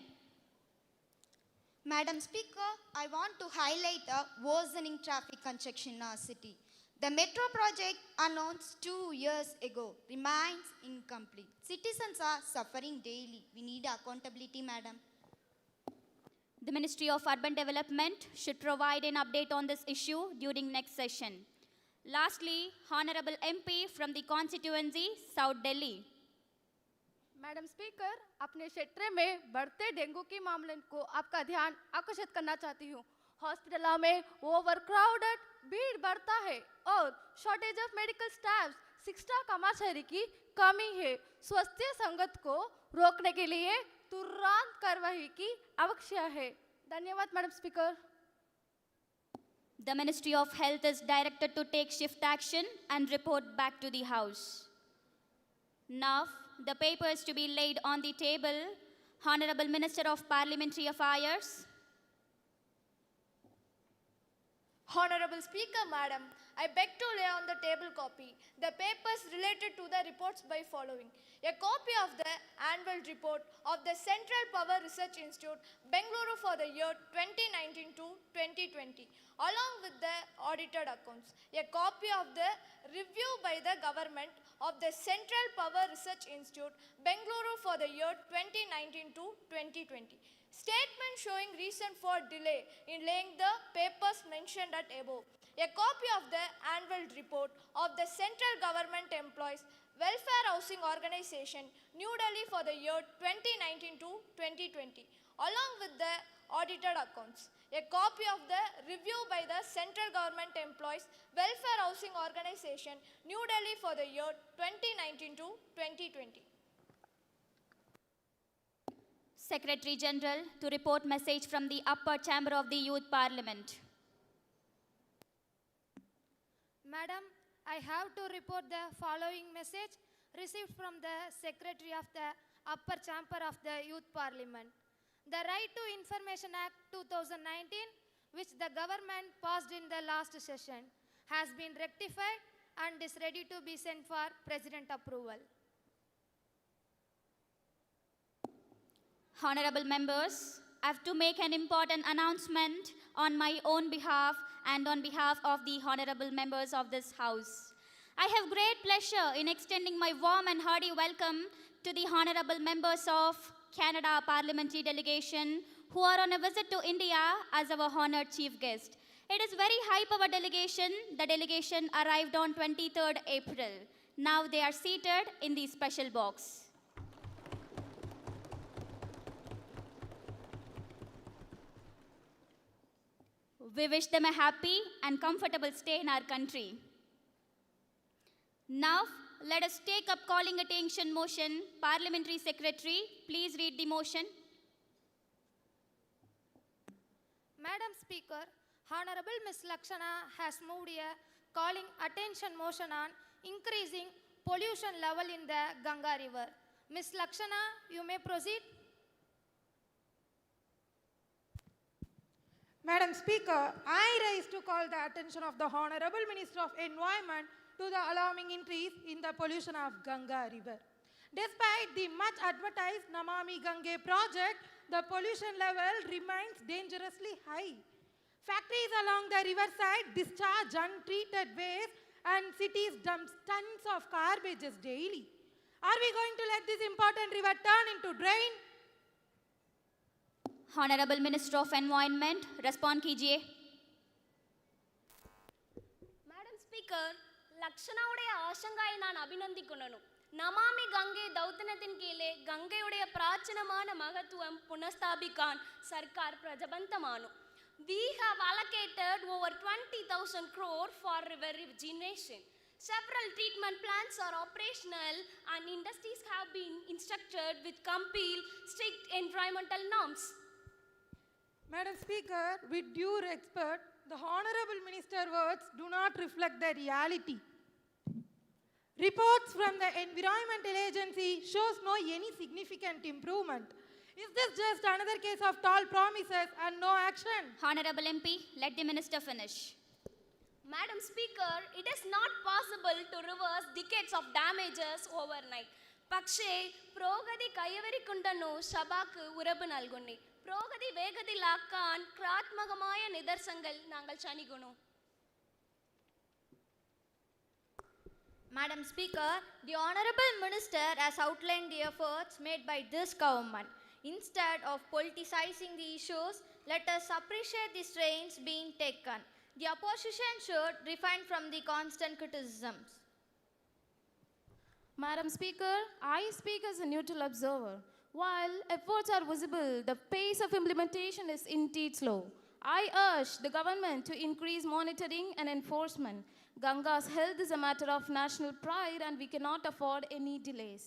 Madam Speaker, I want to highlight a worsening traffic congestion in our city. The metro project announced 2 years ago remains incomplete. Citizens are suffering daily. We need accountability, Madam. The Ministry of Urban Development should provide an update on this issue during next session. Lastly, Honorable MP from the constituency, South Delhi. Madam speaker, अपने क्षेत्र में बढ़ते dengue के मामले को आपका ध्यान आकर्षित करना चाहती हूँ. हॉस्पिटलों में ओवरक्राउडेड भीड़ बढ़ता है और शॉर्टेज ऑफ मेडिकल स्टाफ, शिक्षा कर्मचारी की कमी है. स्वास्थ्य संकट को रोकने के लिए तुरंत कार्रवाई की आवश्यकता है. धन्यवाद madam speaker. The Ministry of Health is directed to take swift action and report back to the House. Now, the papers to be laid on the table. Honorable Minister of Parliamentary Affairs. Honorable Speaker, Madam, I beg to lay on the table copy the papers related to the reports by following. A copy of the annual report of the Central Power Research Institute, Bengaluru for the year 2019 to 2020, along with the audited accounts. A copy of the review by the government of the Central Power Research Institute, Bengaluru for the year 2019 to 2020. Statement showing reason for delay in laying the papers mentioned at above. A copy of the annual report of the Central Government Employees Welfare Housing Organization, New Delhi for the year 2019 to 2020, along with the audited accounts. A copy of the review by the Central Government Employees Welfare Housing Organization, New Delhi for the year 2019 to 2020. Secretary General to report message from the upper chamber of the Youth Parliament. Madam, I have to report the following message received from the Secretary of the upper chamber of the Youth Parliament. The Right to Information Act 2019, which the government passed in the last session, has been rectified and is ready to be sent for President approval. Honorable members, I have to make an important announcement on my own behalf and on behalf of the honorable members of this House. I have great pleasure in extending my warm and hearty welcome to the honorable members of Canada Parliamentary Delegation who are on a visit to India as our honored chief guest. It is very high power delegation. The delegation arrived on 23rd April. Now they are seated in the special box. We wish them a happy and comfortable stay in our country. Now, let us take up calling attention motion. Parliamentary Secretary, please read the motion. Madam Speaker, Honorable Ms. Lakshana has moved a calling attention motion on increasing pollution level in the Ganga River. Ms. Lakshana, you may proceed. Madam Speaker, I rise to call the attention of the Honorable Minister of Environment to the alarming increase in the pollution of Ganga River. Despite the much advertised Namami Gange project, the pollution level remains dangerously high. Factories along the riverside discharge untreated waste and cities dump tons of garbages daily. Are we going to let this important river turn into drain? Honorable Minister of Environment, respond कीजिए. Madam Speaker, லக்ஷனாவுடைய ஆசங்காயை நான் அபிநந்திக்கணும். நமாமி கங்கை தௌத்தனத்தின் கீழே கங்கையுடைய பிராச்சீனமான மகத்துவம் புனஸ்தாபிக்கான் Sarkar பிரஜபந்தமானு. We have allocated over 20,000 crore for river regeneration. Several treatment plants are operational and industries have been instructed with compel strict environmental norms. Madam Speaker, with due respect, the Honorable Minister's words do not reflect the reality. Reports from the Environmental Agency shows no any significant improvement. Is this just another case of tall promises and no action? Honorable MP, let the Minister finish. Madam Speaker, it is not possible to reverse decades of damages overnight. പക്ഷേ പ്രോഗതി കൈവരിക്കൊണ്ടു സഭയ്ക്ക് ഉറപ്പ് നൽകുന്നു. പ്രോഗതി വേഗത്തിലാക്കാൻ ക്രിയാത്മകമായ നിർദ്ദേശങ്ങൾ ഞങ്ങൾ ക്ഷണിക്കുന്നു. Madam Speaker, the Honorable Minister has outlined the efforts made by this government. Instead of politicizing the issues, let us appreciate the strains being taken. The opposition should refrain from the constant criticisms. Madam Speaker, I speak as a neutral observer. While efforts are visible, the pace of implementation is indeed slow. I urge the government to increase monitoring and enforcement. Ganga's health is a matter of national pride and we cannot afford any delays.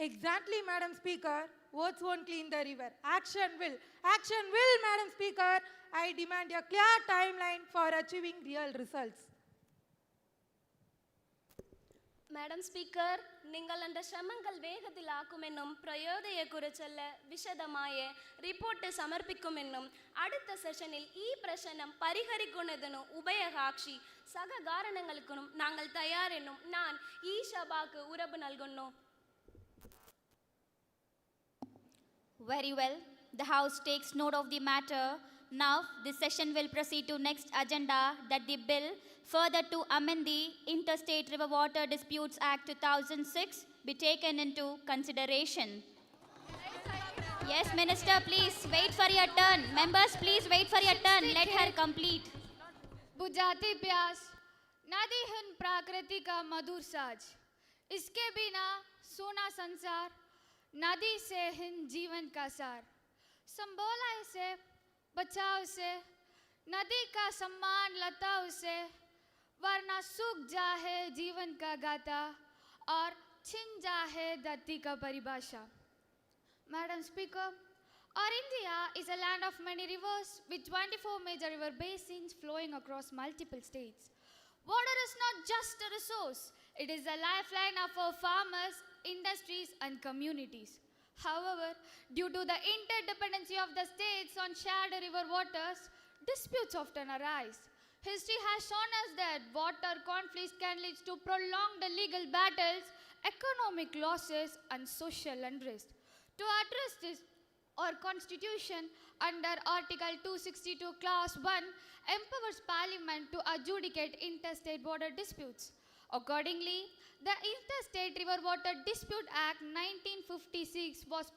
Exactly, Madam Speaker. Words won't clean the river. Action will. Action will, Madam Speaker. I demand a clear timeline for achieving real results. Madam Speaker, നിങ്ങൾ എൻ്റെ ശ്രമങ്ങൾ വേഗത്തിലാക്കുമെന്നും പ്രയോജനത്തെക്കുറിച്ചുള്ള വിശദമായ report സമർപ്പിക്കുമെന്നും അടുത്ത സെഷനിൽ ഈ പ്രശ്നം പരിഹരിക്കുന്നതിന് ഉഭയകക്ഷി സഹകരണങ്ങൾക്കും ഞങ്ങൾ തയ്യാറെന്നും ഞാൻ ഈ സഭയ്ക്ക് ഉറപ്പ് നൽകുന്നു. Very well. The House takes note of the matter. Now, this session will proceed to next agenda, that the bill further to amend the Interstate River Water Disputes Act 2006 be taken into consideration. Yes, Minister, please wait for your turn. Members, please wait for your turn. Let her complete. बुझाती प्यास नदी हिन प्रकृति का मधुर साज, इसके बिना सोना संसार, नदी से हिन जीवन का सार, संबोला इसे बचाओ उसे, नदी का सम्मान लता उसे, वरना सूख जाए जीवन का गाता और छिन जाए धरती का परिभाषा. Madam Speaker, our India is a land of many rivers with 24 major river basins flowing across multiple states. Water is not just a resource, it is the lifeline of our farmers, industries and communities. However, due to the interdependency of the states on shared river waters, disputes often arise. History has shown us that water conflicts can lead to prolonged legal battles, economic losses and social unrest. To address this, our constitution under Article 262 Clause 1 empowers Parliament to adjudicate interstate water disputes. Accordingly, the Interstate River Water Dispute Act 1956 was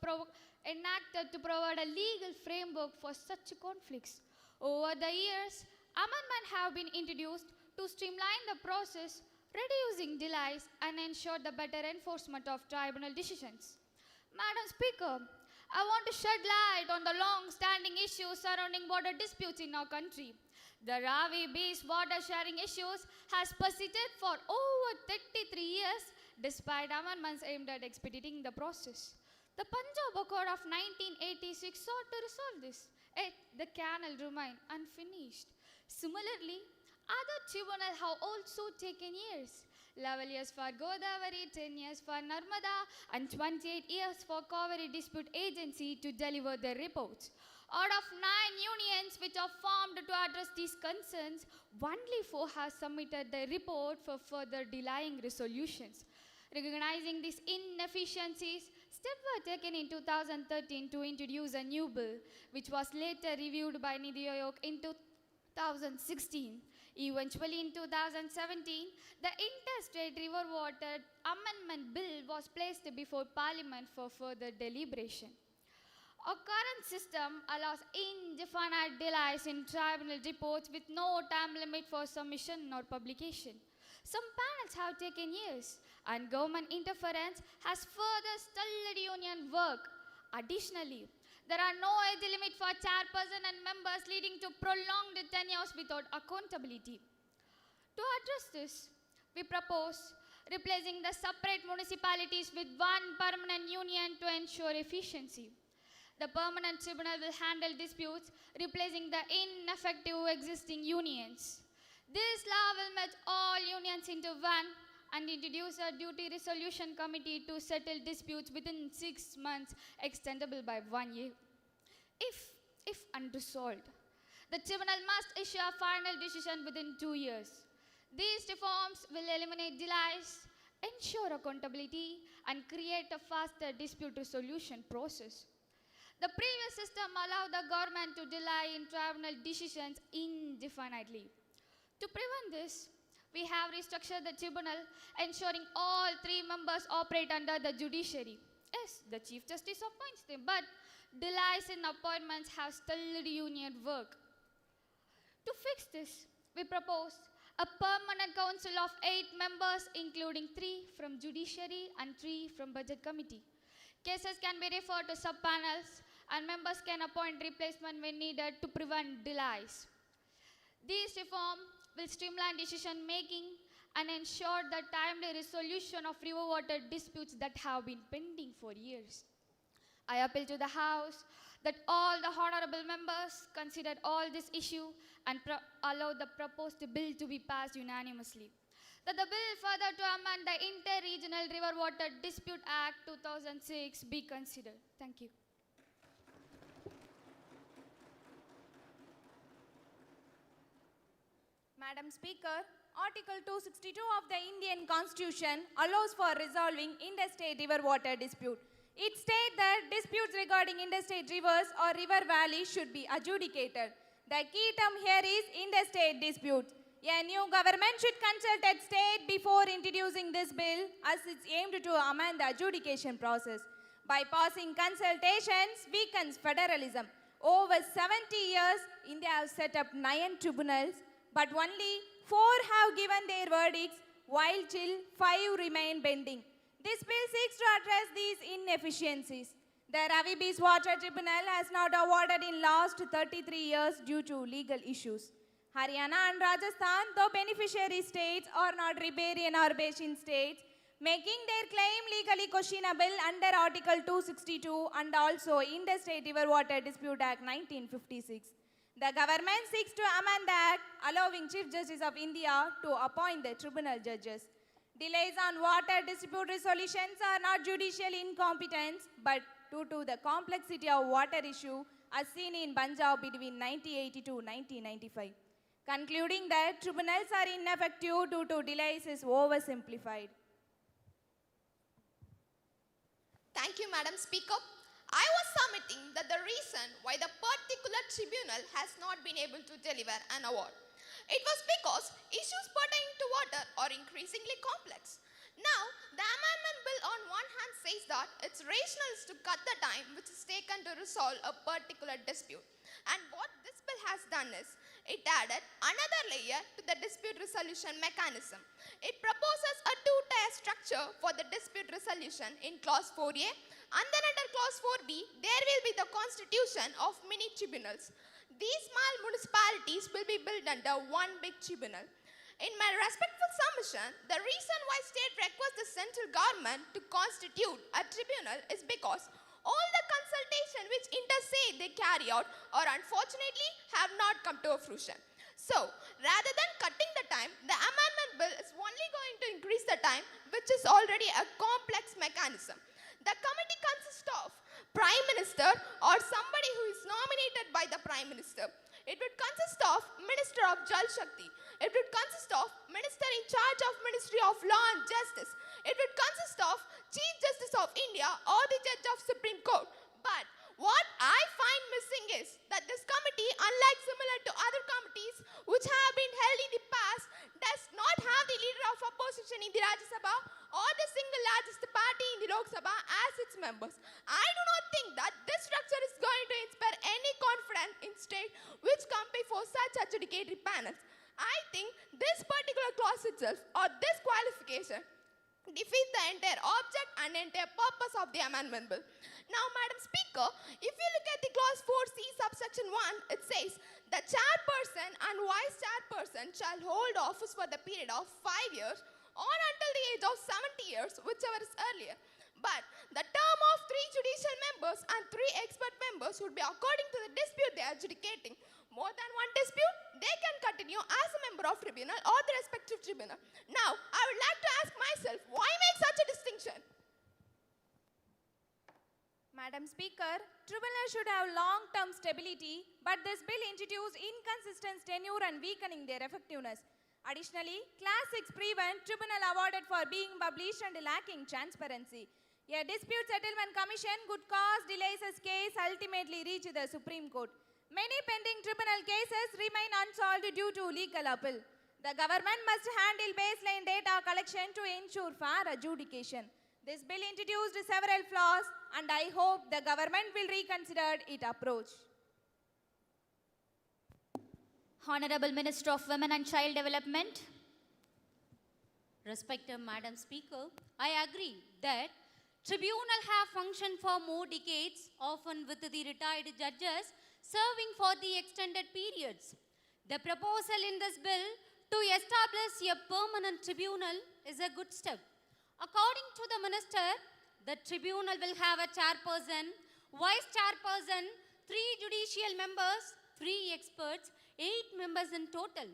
enacted to provide a legal framework for such conflicts. Over the years, amendments have been introduced to streamline the process, reducing delays and ensure the better enforcement of tribunal decisions. Madam Speaker, I want to shed light on the long-standing issues surrounding border disputes in our country. The Ravi-based border sharing issues has persisted for over 33 years despite amendments aimed at expediting the process. The Punjab Accord of 1986 sought to resolve this, yet the canal remained unfinished. Similarly, other tribunals have also taken years. 11 years for Godavari, 10 years for Narmada, and 28 years for Kaveri Dispute Agency to deliver their reports. Out of 9 unions which are formed to address these concerns, only 4 have submitted their report for further delaying resolutions. Recognizing these inefficiencies, steps were taken in 2013 to introduce a new bill, which was later reviewed by Nidhi Aayog in 2016. Eventually, in 2017, the Interstate River Water Amendment Bill was placed before Parliament for further deliberation. Our current system allows indefinite delays in tribunal reports with no time limit for submission or publication. Some panels have taken years, and government interference has further stalled union work. Additionally, there are no age limit for chairperson and members, leading to prolonged tenures without accountability. To address this, we propose replacing the separate municipalities with one permanent union to ensure efficiency. The permanent tribunal will handle disputes, replacing the ineffective existing unions. This law will merge all unions into one and introduce a duty resolution committee to settle disputes within 6 months, extendable by 1 year. If unresolved, the tribunal must issue a final decision within 2 years. These reforms will eliminate delays, ensure accountability, and create a faster dispute resolution process. The previous system allowed the government to delay in tribunal decisions indefinitely. To prevent this, we have restructured the tribunal, ensuring all 3 members operate under the judiciary. Yes, the Chief Justice appoints them, but delays in appointments have stalled union work. To fix this, we propose a permanent council of 8 members, including 3 from judiciary and 3 from budget committee. Cases can be referred to sub-panels, and members can appoint replacement when needed to prevent delays. These reforms will streamline decision-making and ensure the timely resolution of river water disputes that have been pending for years. I appeal to the House that all the honorable members consider all this issue and allow the proposed bill to be passed unanimously. That the bill further to amend the Inter-Regional River Water Dispute Act 2006 be considered. Thank you. Madam Speaker, Article 262 of the Indian Constitution allows for resolving interstate river water dispute. It states that disputes regarding interstate rivers or river valleys should be adjudicated. The key term here is interstate disputes. A new government should consult its state before introducing this bill, as it's aimed to amend the adjudication process. Bypassing consultations weakens federalism. Over 70 years, India has set up 9 tribunals, but only 4 have given their verdicts, while still 5 remain pending. This bill seeks to address these inefficiencies. The Ravi Beach Water Tribunal has not awarded in last 33 years due to legal issues. Haryana and Rajasthan, though beneficiary states, are not riparian or basin states, making their claim legally questionable under Article 262 and also Interstate River Water Dispute Act 1956. The government seeks to amend the Act, allowing Chief Justice of India to appoint the tribunal judges. Delays on water dispute resolutions are not judicial incompetence, but due to the complexity of water issue as seen in Punjab between 1980 to 1995. Concluding that tribunals are ineffective due to delays is oversimplified. Thank you, Madam Speaker. I was submitting that the reason why the particular tribunal has not been able to deliver an award, it was because issues pertaining to water are increasingly complex. Now, the amendment bill on one hand says that its rationale is to cut the time which is taken to resolve a particular dispute. And what this bill has done is, it added another layer to the dispute resolution mechanism. It proposes a two-tier structure for the dispute resolution in clause 4A, and then under clause 4B, there will be the constitution of mini tribunals. These small municipalities will be built under one big tribunal. In my respectful submission, the reason why state requests the central government to constitute a tribunal is because all the consultation which inter say they carry out or unfortunately have not come to a fruition. So, rather than cutting the time, the amendment bill is only going to increase the time, which is already a complex mechanism. The committee consists of Prime Minister or somebody who is nominated by the Prime Minister. It would consist of Minister of Jal Shakti. It would consist of Minister in charge of Ministry of Law and Justice. It would consist of Chief Justice of India or the Judge of Supreme Court. But what I find missing is that this committee, unlike similar to other committees which have been held in the past, does not have the leader of opposition in the Rajya Sabha or the single largest party in the Lok Sabha as its members. I do not think that this structure is going to inspire any confidence in state which come before such adjudicatory panels. I think this particular clause itself or this qualification defeat the entire object and entire purpose of the amendment bill. Now, Madam Speaker, if you look at the clause 4C subsection 1, it says the chairperson and vice chairperson shall hold office for the period of 5 years or until the age of 70 years, whichever is earlier. But the term of 3 judicial members and 3 expert members would be according to the dispute they are adjudicating. More than one dispute, they can continue as a member of tribunal or the respective tribunal. Now, I would like to ask myself, why make such a distinction? Madam Speaker, tribunal should have long-term stability, but this bill introduced inconsistent tenure and weakening their effectiveness. Additionally, Class 6 prevent tribunal awarded for being published and lacking transparency. A dispute settlement commission could cause delays as case ultimately reach the Supreme Court. Many pending tribunal cases remain unsolved due to legal appeal. The government must handle baseline data collection to ensure fair adjudication. This bill introduced several flaws, and I hope the government will reconsider its approach. Honorable Minister of Women and Child Development. Respected Madam Speaker, I agree that tribunal have functioned for more decades, often with the retired judges serving for the extended periods. The proposal in this bill to establish a permanent tribunal is a good step. According to the minister, the tribunal will have a chairperson, vice chairperson, 3 judicial members, 3 experts, 8 members in total.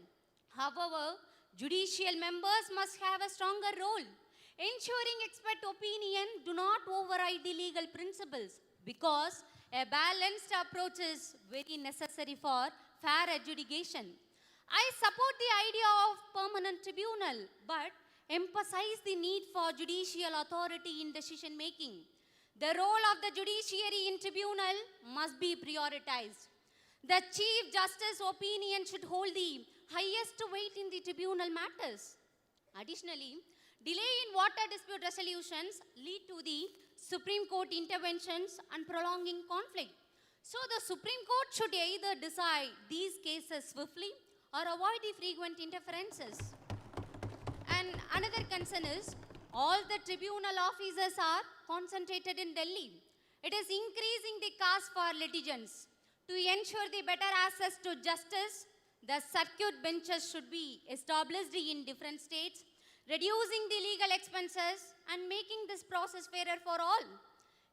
However, judicial members must have a stronger role, ensuring expert opinion do not override the legal principles, because a balanced approach is very necessary for fair adjudication. I support the idea of permanent tribunal, but emphasize the need for judicial authority in decision making. The role of the judiciary in tribunal must be prioritized. The Chief Justice opinion should hold the highest weight in the tribunal matters. Additionally, delay in water dispute resolutions lead to the Supreme Court interventions and prolonging conflict. So the Supreme Court should either decide these cases swiftly or avoid the frequent interferences. And another concern is, all the tribunal officers are concentrated in Delhi. It is increasing the cost for litigants. To ensure the better access to justice, the circuit benches should be established in different states, reducing the legal expenses and making this process fairer for all.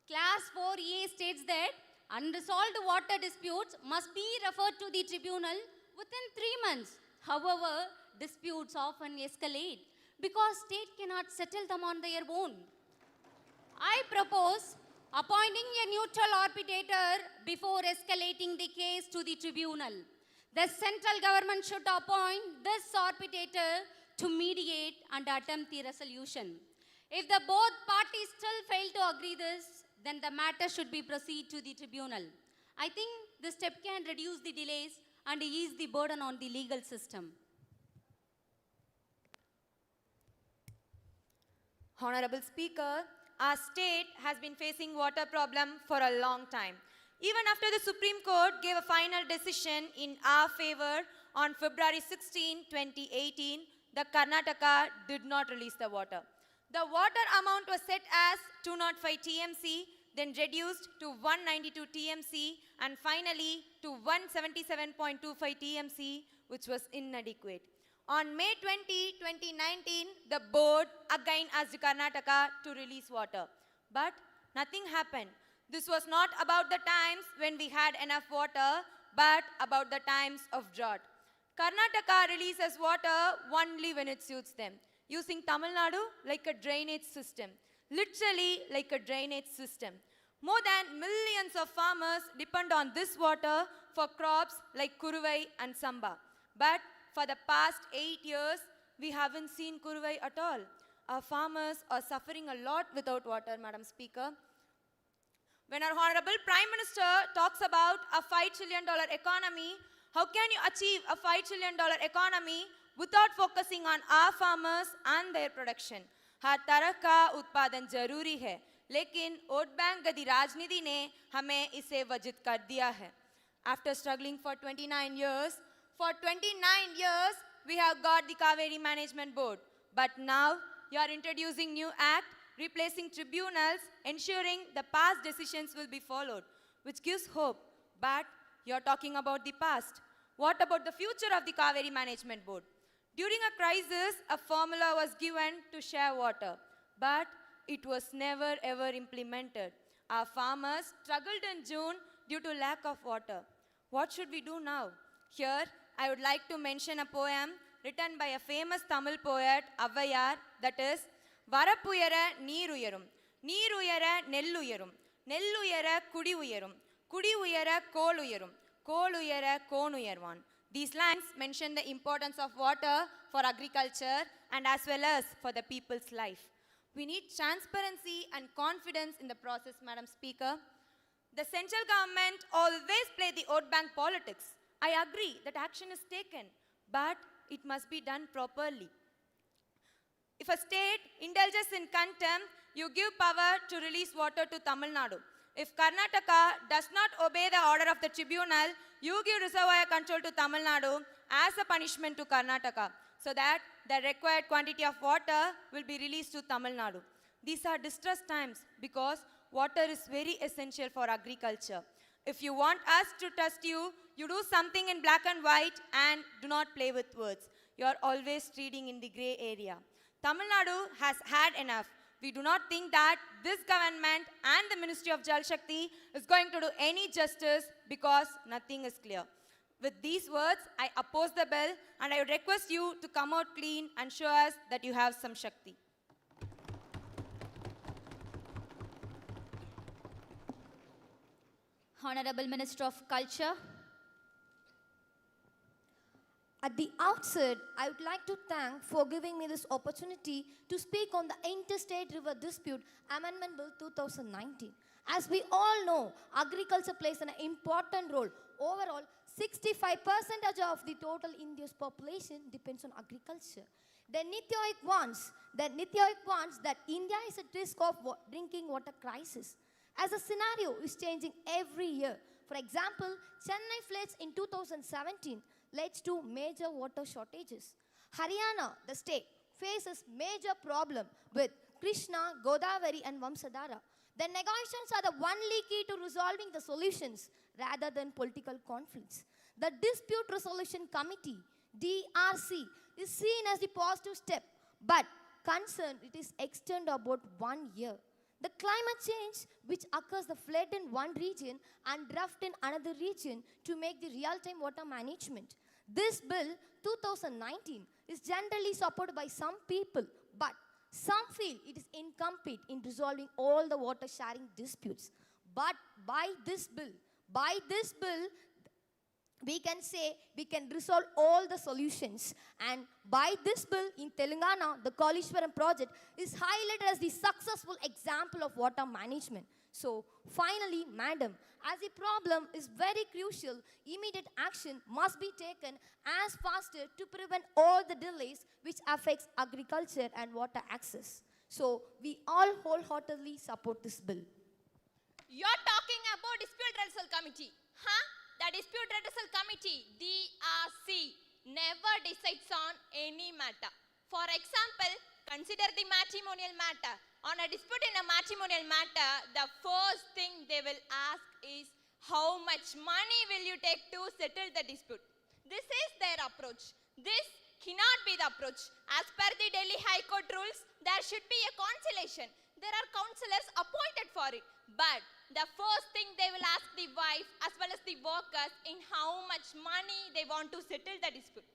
Class 4A states that unresolved water disputes must be referred to the tribunal within 3 months. However, disputes often escalate because state cannot settle them on their own. I propose appointing a neutral arbitrator before escalating the case to the tribunal. The central government should appoint this arbitrator to mediate and attempt the resolution. If the both parties still fail to agree this, then the matter should be proceeded to the tribunal. I think this step can reduce the delays and ease the burden on the legal system. Honorable Speaker, our state has been facing water problem for a long time. Even after the Supreme Court gave a final decision in our favor on February 16, 2018, the Karnataka did not release the water. The water amount was set as 205 TMC, then reduced to 192 TMC, and finally to 177.25 TMC, which was inadequate. On May 20, 2019, the board again asked Karnataka to release water. But nothing happened. This was not about the times when we had enough water, but about the times of drought. Karnataka releases water only when it suits them, using Tamil Nadu like a drainage system, literally like a drainage system. More than millions of farmers depend on this water for crops like kuruvai and samba. But for the past 8 years, we haven't seen kuruvai at all. Our farmers are suffering a lot without water, Madam Speaker. When our Honorable Prime Minister talks about a $5 trillion economy, how can you achieve a $5 trillion economy without focusing on our farmers and their production? हर तरह का उत्पादन जरूरी है, लेकिन vote bank गदी राजनीति ने हमें इसे वजित कर दिया है. After struggling for 29 years, we have got the Kaveri Management Board. But now you are introducing new act, replacing tribunals, ensuring the past decisions will be followed, which gives hope. But you are talking about the past. What about the future of the Kaveri Management Board? During a crisis, a formula was given to share water, but it was never ever implemented. Our farmers struggled in June due to lack of water. What should we do now? Here, I would like to mention a poem written by a famous Tamil poet, Avvaiyar, that is, Varapuyara Neeruyarum, Neeruyara Nelluyarum, Nelluyara Kudiuyarum, Kudiuyara Koluyarum, Koluyara Konuyarvan. These lines mention the importance of water for agriculture and as well as for the people's life. We need transparency and confidence in the process, Madam Speaker. The central government always play the vote bank politics. I agree that action is taken, but it must be done properly. If a state indulges in contempt, you give power to release water to Tamil Nadu. If Karnataka does not obey the order of the tribunal, you give reservoir control to Tamil Nadu as a punishment to Karnataka, so that the required quantity of water will be released to Tamil Nadu. These are distress times because water is very essential for agriculture. If you want us to trust you, you do something in black and white and do not play with words. You are always treading in the grey area. Tamil Nadu has had enough. We do not think that this government and the Ministry of Jal Shakti is going to do any justice because nothing is clear. With these words, I oppose the bill and I would request you to come out clean and show us that you have some Shakti. Honorable Minister of Culture. At the outset, I would like to thank for giving me this opportunity to speak on the Interstate River Dispute Amendment Bill 2019. As we all know, agriculture plays an important role. Overall, 65% of the total India's population depends on agriculture. The Nityoic wants that India is at risk of drinking water crisis, as the scenario is changing every year. For example, Chennai floods in 2017 led to major water shortages. Haryana, the state, faces major problem with Krishna, Godavari and Vamsadhara. The negotiations are the only key to resolving the solutions rather than political conflicts. The Dispute Resolution Committee, DRC, is seen as the positive step, but concerned it is extended about 1 year. The climate change, which occurs the flood in one region and drought in another region to make the real-time water management. This bill, 2019, is generally supported by some people, but some feel it is incomplete in resolving all the water sharing disputes. But by this bill, we can say we can resolve all the solutions. And by this bill in Telangana, the Kalishwaram project is highlighted as the successful example of water management. So finally, madam, as the problem is very crucial, immediate action must be taken as faster to prevent all the delays which affects agriculture and water access. So we all wholeheartedly support this bill. You're talking about Dispute Redressal Committee, huh? The Dispute Redressal Committee, DRC. never decides on any matter. For example, consider the matrimonial matter. On a dispute in a matrimonial matter, the first thing they will ask is, how much money will you take to settle the dispute? This is their approach. This cannot be the approach. As per the Delhi High Court rules, there should be a conciliation. There are counselors appointed for it. But the first thing they will ask the wife as well as the workers in how much money they want to settle the dispute.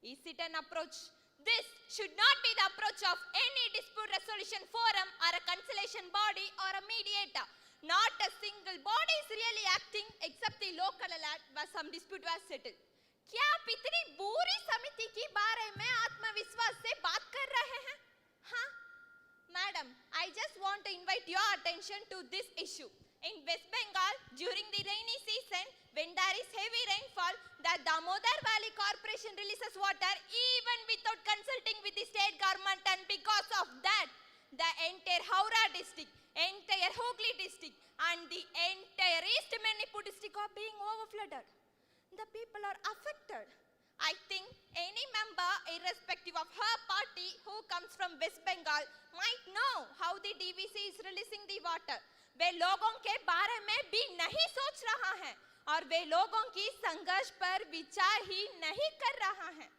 Is it an approach? This should not be the approach of any dispute resolution forum or a conciliation body or a mediator. Not a single body is really acting except the local alert where some dispute was settled. क्या आप इतनी बुरी समिति के बारे में आत्मविश्वास से बात कर रहे हैं? हाँ? Madam, I just want to invite your attention to this issue. In West Bengal, during the rainy season, when there is heavy rainfall, the Damodar Valley Corporation releases water even without consulting with the state government, and because of that, the entire Howrah district, entire Hooghly district, and the entire East Manipur district are being overflooded. The people are affected. I think any member, irrespective of her party, who comes from West Bengal, might know how the DVC is releasing the water. वे लोगों के बारे में भी नहीं सोच रहा है और वे लोगों की संघर्ष पर विचार ही नहीं कर रहा है.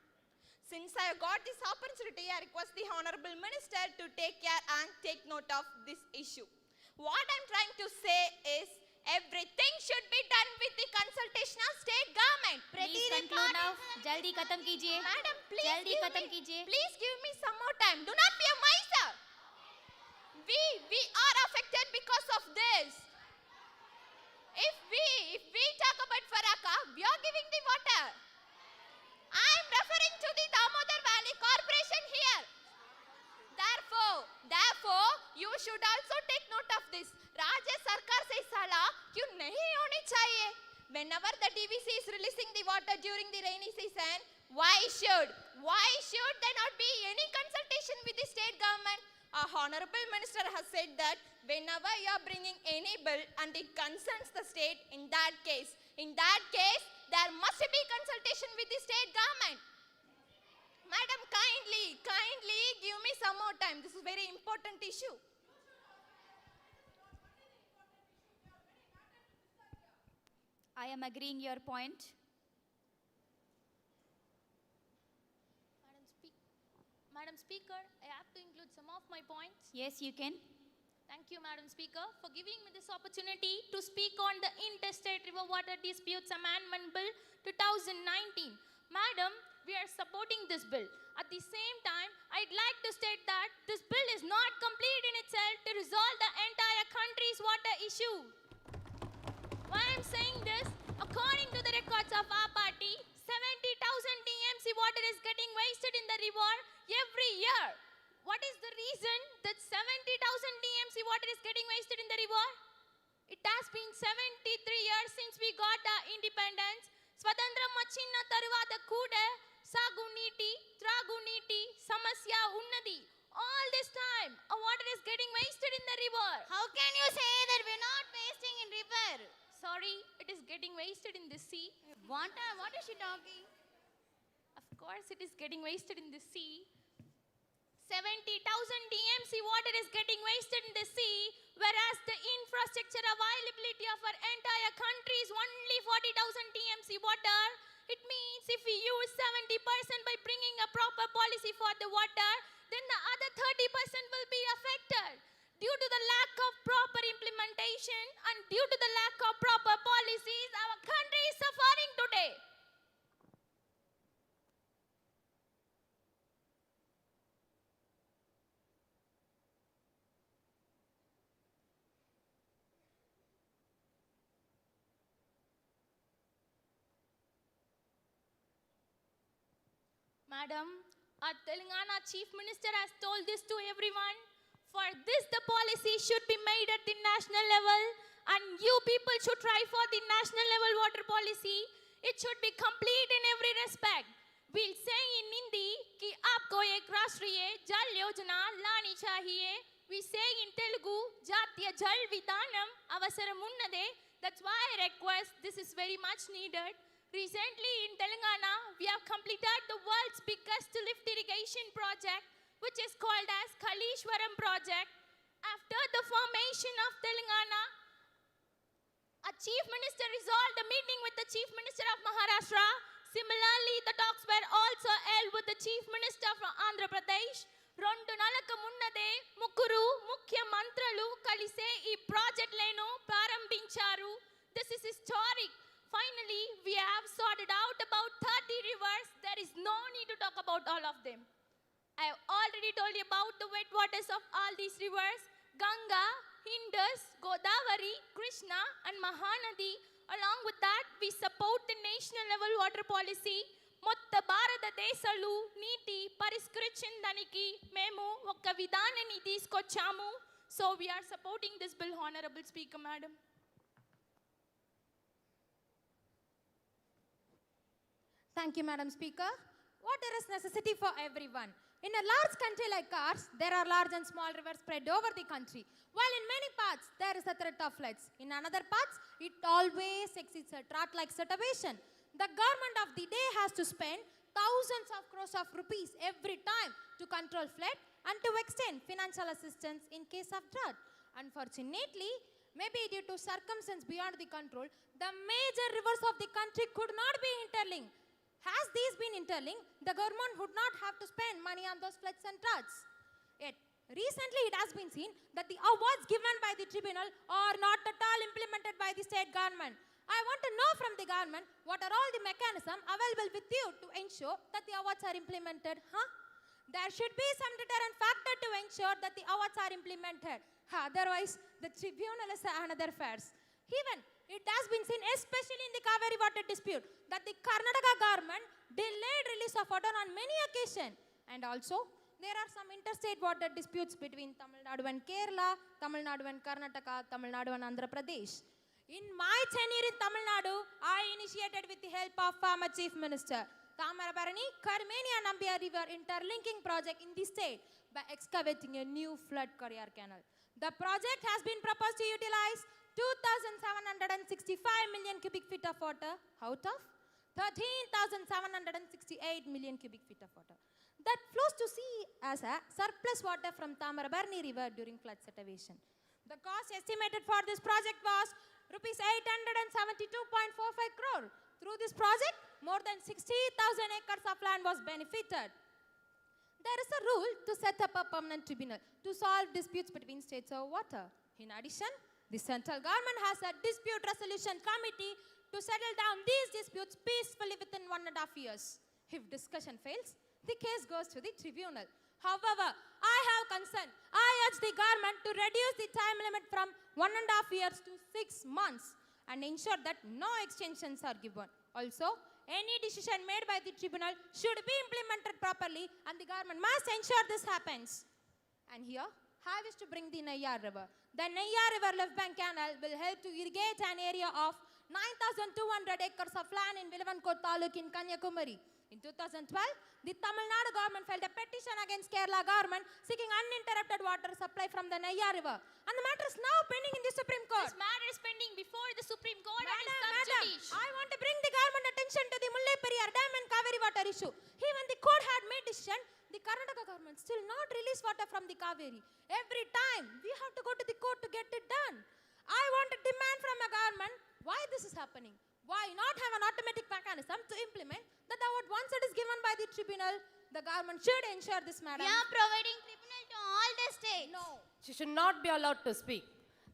Since I got this opportunity, I request the Honorable Minister to take care and take note of this issue. What I'm trying to say is, everything should be done with the consultation of state government. Please conclude now. Jaldi khatam kijiye. Madam, please give me some more time. Do not be a miser. We are affected because of this. If we talk about Faraka, we are giving the water. I am referring to the Damodar Valley Corporation here. Therefore, you should also take note of this. Rajya Sarkar se sala kyun nahi honi chahiye? Whenever the DVC is releasing the water during the rainy season, why should there not be any consultation with the state government? Our Honorable Minister has said that whenever you are bringing any bill and it concerns the state, in that case, there must be consultation with the state government. Madam, kindly give me some more time. This is a very important issue. I am agreeing your point. Madam Speaker, I have to include some of my points. Yes, you can. Thank you, Madam Speaker, for giving me this opportunity to speak on the Interstate River Water Disputes Amendment Bill 2019. Madam, we are supporting this bill. At the same time, I'd like to state that this bill is not complete in itself to resolve the entire country's water issue. Why I'm saying this? According to the records of our party, 70,000 TMC water is getting wasted in the river every year. What is the reason that 70,000 TMC water is getting wasted in the river? It has been 73 years since we got our independence. Swadandram vachinna taruvata kuda saguniti, traguniti, samasya unnadi. All this time, our water is getting wasted in the river. How can you say that we're not wasting in river? Sorry, it is getting wasted in the sea. What is she talking? Of course, it is getting wasted in the sea. 70,000 TMC water is getting wasted in the sea, whereas the infrastructure availability of our entire country is only 40,000 TMC water. It means if we use 70% by bringing a proper policy for the water, then the other 30% will be affected. Due to the lack of proper implementation and due to the lack of proper policies, our country is suffering today. Madam, our Telangana Chief Minister has told this to everyone. For this, the policy should be made at the national level, and you people should try for the national level water policy. It should be complete in every respect. We'll say in Hindi कि आपको एक राष्ट्रीय जल योजना लानी चाहिए. We say in Telugu जातीय जल विधानम अवसरम उन्नदे. That's why I request, this is very much needed. Recently in Telangana, we have completed the world's biggest lift irrigation project, which is called as Kalishwaram project. After the formation of Telangana, a chief minister resolved a meeting with the chief minister of Maharashtra. Similarly, the talks were also held with the chief minister from Andhra Pradesh. 2 నెలలకు మున్నదే ముగ్గురు ముఖ్య మంత్రులు కలిసే ఈ ప్రాజెక్టులను ప్రారంభించారు. This is historic. Finally, we have sorted out about 30 rivers. There is no need to talk about all of them. I have already told you about the wet waters of all these rivers: Ganga, Indus, Godavari, Krishna and Mahanadi. Along with that, we support the national level water policy. మొత్త భారతదేశాలు నీటి పరిష్కరించడానికి మేము ఒక విధానాన్ని తీసుకొచ్చాము. So we are supporting this bill, Honorable Speaker, Madam. Thank you, Madam Speaker. Water is necessity for everyone. In a large country like ours, there are large and small rivers spread over the country. While in many parts, there is a threat of floods. In another parts, it always exceeds a drought-like situation. The government of the day has to spend thousands of crores of rupees every time to control flood and to extend financial assistance in case of drought. Unfortunately, maybe due to circumstances beyond the control, the major rivers of the country could not be interlinked. Has these been interlinked, the government would not have to spend money on those floods and droughts. Yet, recently it has been seen that the awards given by the tribunal are not at all implemented by the state government. I want to know from the government what are all the mechanisms available with you to ensure that the awards are implemented. There should be some deterrent factor to ensure that the awards are implemented. Otherwise, the tribunal is another farce. Even it has been seen, especially in the Kaveri water dispute, that the Karnataka government delayed release of water on many occasions. And also, there are some interstate water disputes between Tamil Nadu and Kerala, Tamil Nadu and Karnataka, Tamil Nadu and Andhra Pradesh. In my tenure in Tamil Nadu, I initiated with the help of former Chief Minister Thamarabarani Karmeni and Nambiya River interlinking project in the state by excavating a new flood corridor canal. The project has been proposed to utilize 2,765 million cubic feet of water out of 13,768 million cubic feet of water that flows to sea as a surplus water from Thamarabarani River during flood situation. The cost estimated for this project was rupees 872.45 crore. Through this project, more than 60,000 acres of land was benefited. There is a rule to set up a permanent tribunal to solve disputes between states over water. In addition, the central government has a dispute resolution committee to settle down these disputes peacefully within 1.5 years. If discussion fails, the case goes to the tribunal. However, I have concern. I urge the government to reduce the time limit from 1.5 years to 6 months and ensure that no extensions are given. Also, any decision made by the tribunal should be implemented properly and the government must ensure this happens. And here, I wish to bring the Neyyar River. The Neyyar River left bank canal will help to irrigate an area of 9,200 acres of land in Vivekanandha Taluk in Kanyakumari. In 2012, the Tamil Nadu government filed a petition against Kerala government seeking uninterrupted water supply from the Neyyar River. And the matter is now pending in the Supreme Court. This matter is pending before the Supreme Court Madam, and is sub-judice. I want to bring the government attention to the Mullai Periyar Dam and Kaveri water issue. Even the court had made decision, the Karnataka government still not release water from the Kaveri. Every time we have to go to the court to get it done. I want a demand from a government why this is happening. Why not have an automatic mechanism to implement that award once it is given by the tribunal? The government should ensure this, madam. We are providing tribunal to all the states. No. She should not be allowed to speak.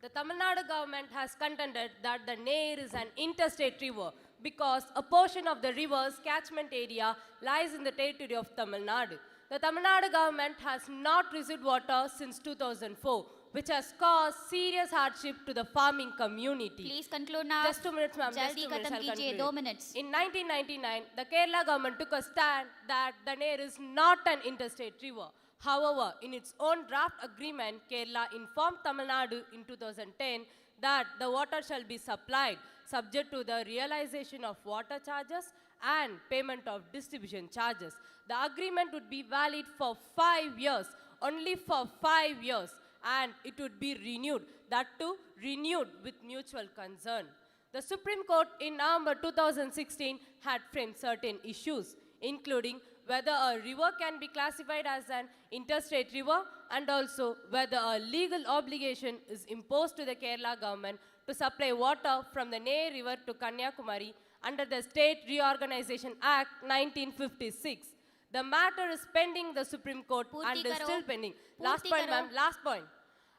The Tamil Nadu government has contended that the Neyyar is an interstate river because a portion of the river's catchment area lies in the territory of Tamil Nadu. The Tamil Nadu government has not received water since 2004, which has caused serious hardship to the farming community. Please conclude now. Just 2 minutes, ma'am. Jaldi khatam kijiye, 2 minutes. In 1999, the Kerala government took a stand that the Neyyar is not an interstate river. However, in its own draft agreement, Kerala informed Tamil Nadu in 2010 that the water shall be supplied subject to the realization of water charges and payment of distribution charges. The agreement would be valid for 5 years, only for 5 years, and it would be renewed, that too renewed with mutual concern. The Supreme Court in November 2016 had framed certain issues, including whether a river can be classified as an interstate river and also whether a legal obligation is imposed to the Kerala government to supply water from the Ney River to Kanyakumari under the State Reorganization Act 1956. The matter is pending the Supreme Court and is still pending. Last point, ma'am, last point.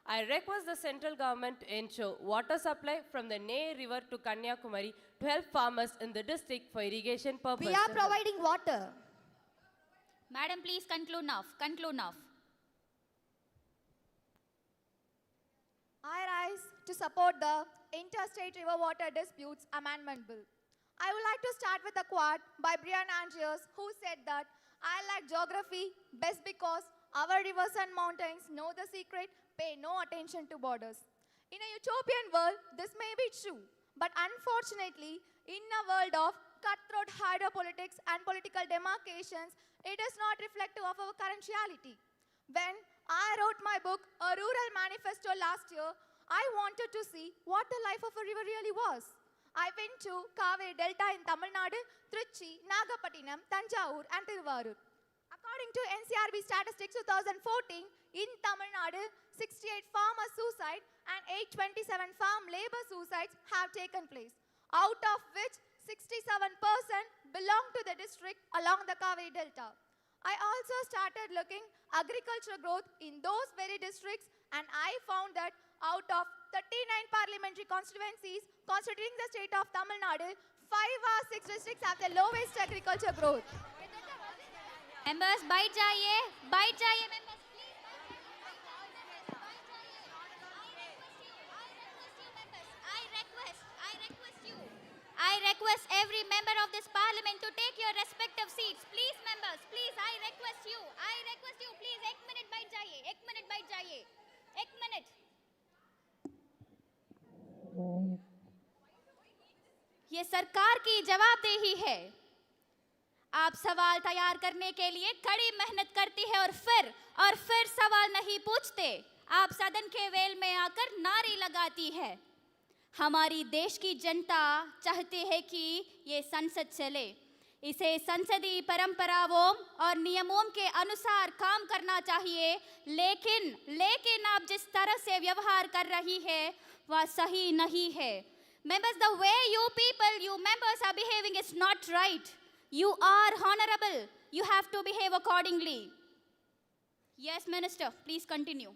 I request the central government to ensure water supply from the Ney River to Kanyakumari to help farmers in the district for irrigation purposes. We are providing water. Madam, please conclude now. Conclude now. I rise to support the Interstate River Water Disputes Amendment Bill. I would like to start with a quote by Brian Andrews, who said that I like geography best because our rivers and mountains know the secret, pay no attention to borders. In a utopian world, this may be true, but unfortunately, in a world of cutthroat hydropolitics and political demarcations, it is not reflective of our current reality. When I wrote my book, A Rural Manifesto last year, I wanted to see what the life of a river really was. I went to Kaveri Delta in Tamil Nadu, Trichy, Nagapattinam, Tanjavur and Tiruvarur. According to NCRB statistics 2014, in Tamil Nadu, 68 farmer suicide and 827 farm labor suicides have taken place, out of which 67% belong to the district along the Kaveri Delta. I also started looking agriculture growth in those very districts, and I found that out of 39 parliamentary constituencies constituting the state of Tamil Nadu, 5 or 6 districts have the lowest agriculture growth. Members, bite jaiye members. I request every member of this parliament to take your respective seats. Please, members, please, I request you, please, ek minute bite jaiye. Ek minute. ये सरकार की जवाबदेही है। आप सवाल तैयार करने के लिए कड़ी मेहनत करती है और फिर सवाल नहीं पूछते। आप सदन के वेल में आकर नारे लगाती है। हमारी देश की जनता चाहती है कि ये संसद चले, इसे संसदीय परंपराओं और नियमों के अनुसार काम करना चाहिए, लेकिन आप जिस तरह से व्यवहार कर रही है वह सही नहीं है। Members, the way you members are behaving is not right. You are honorable. You have to behave accordingly. Yes, Minister, please continue.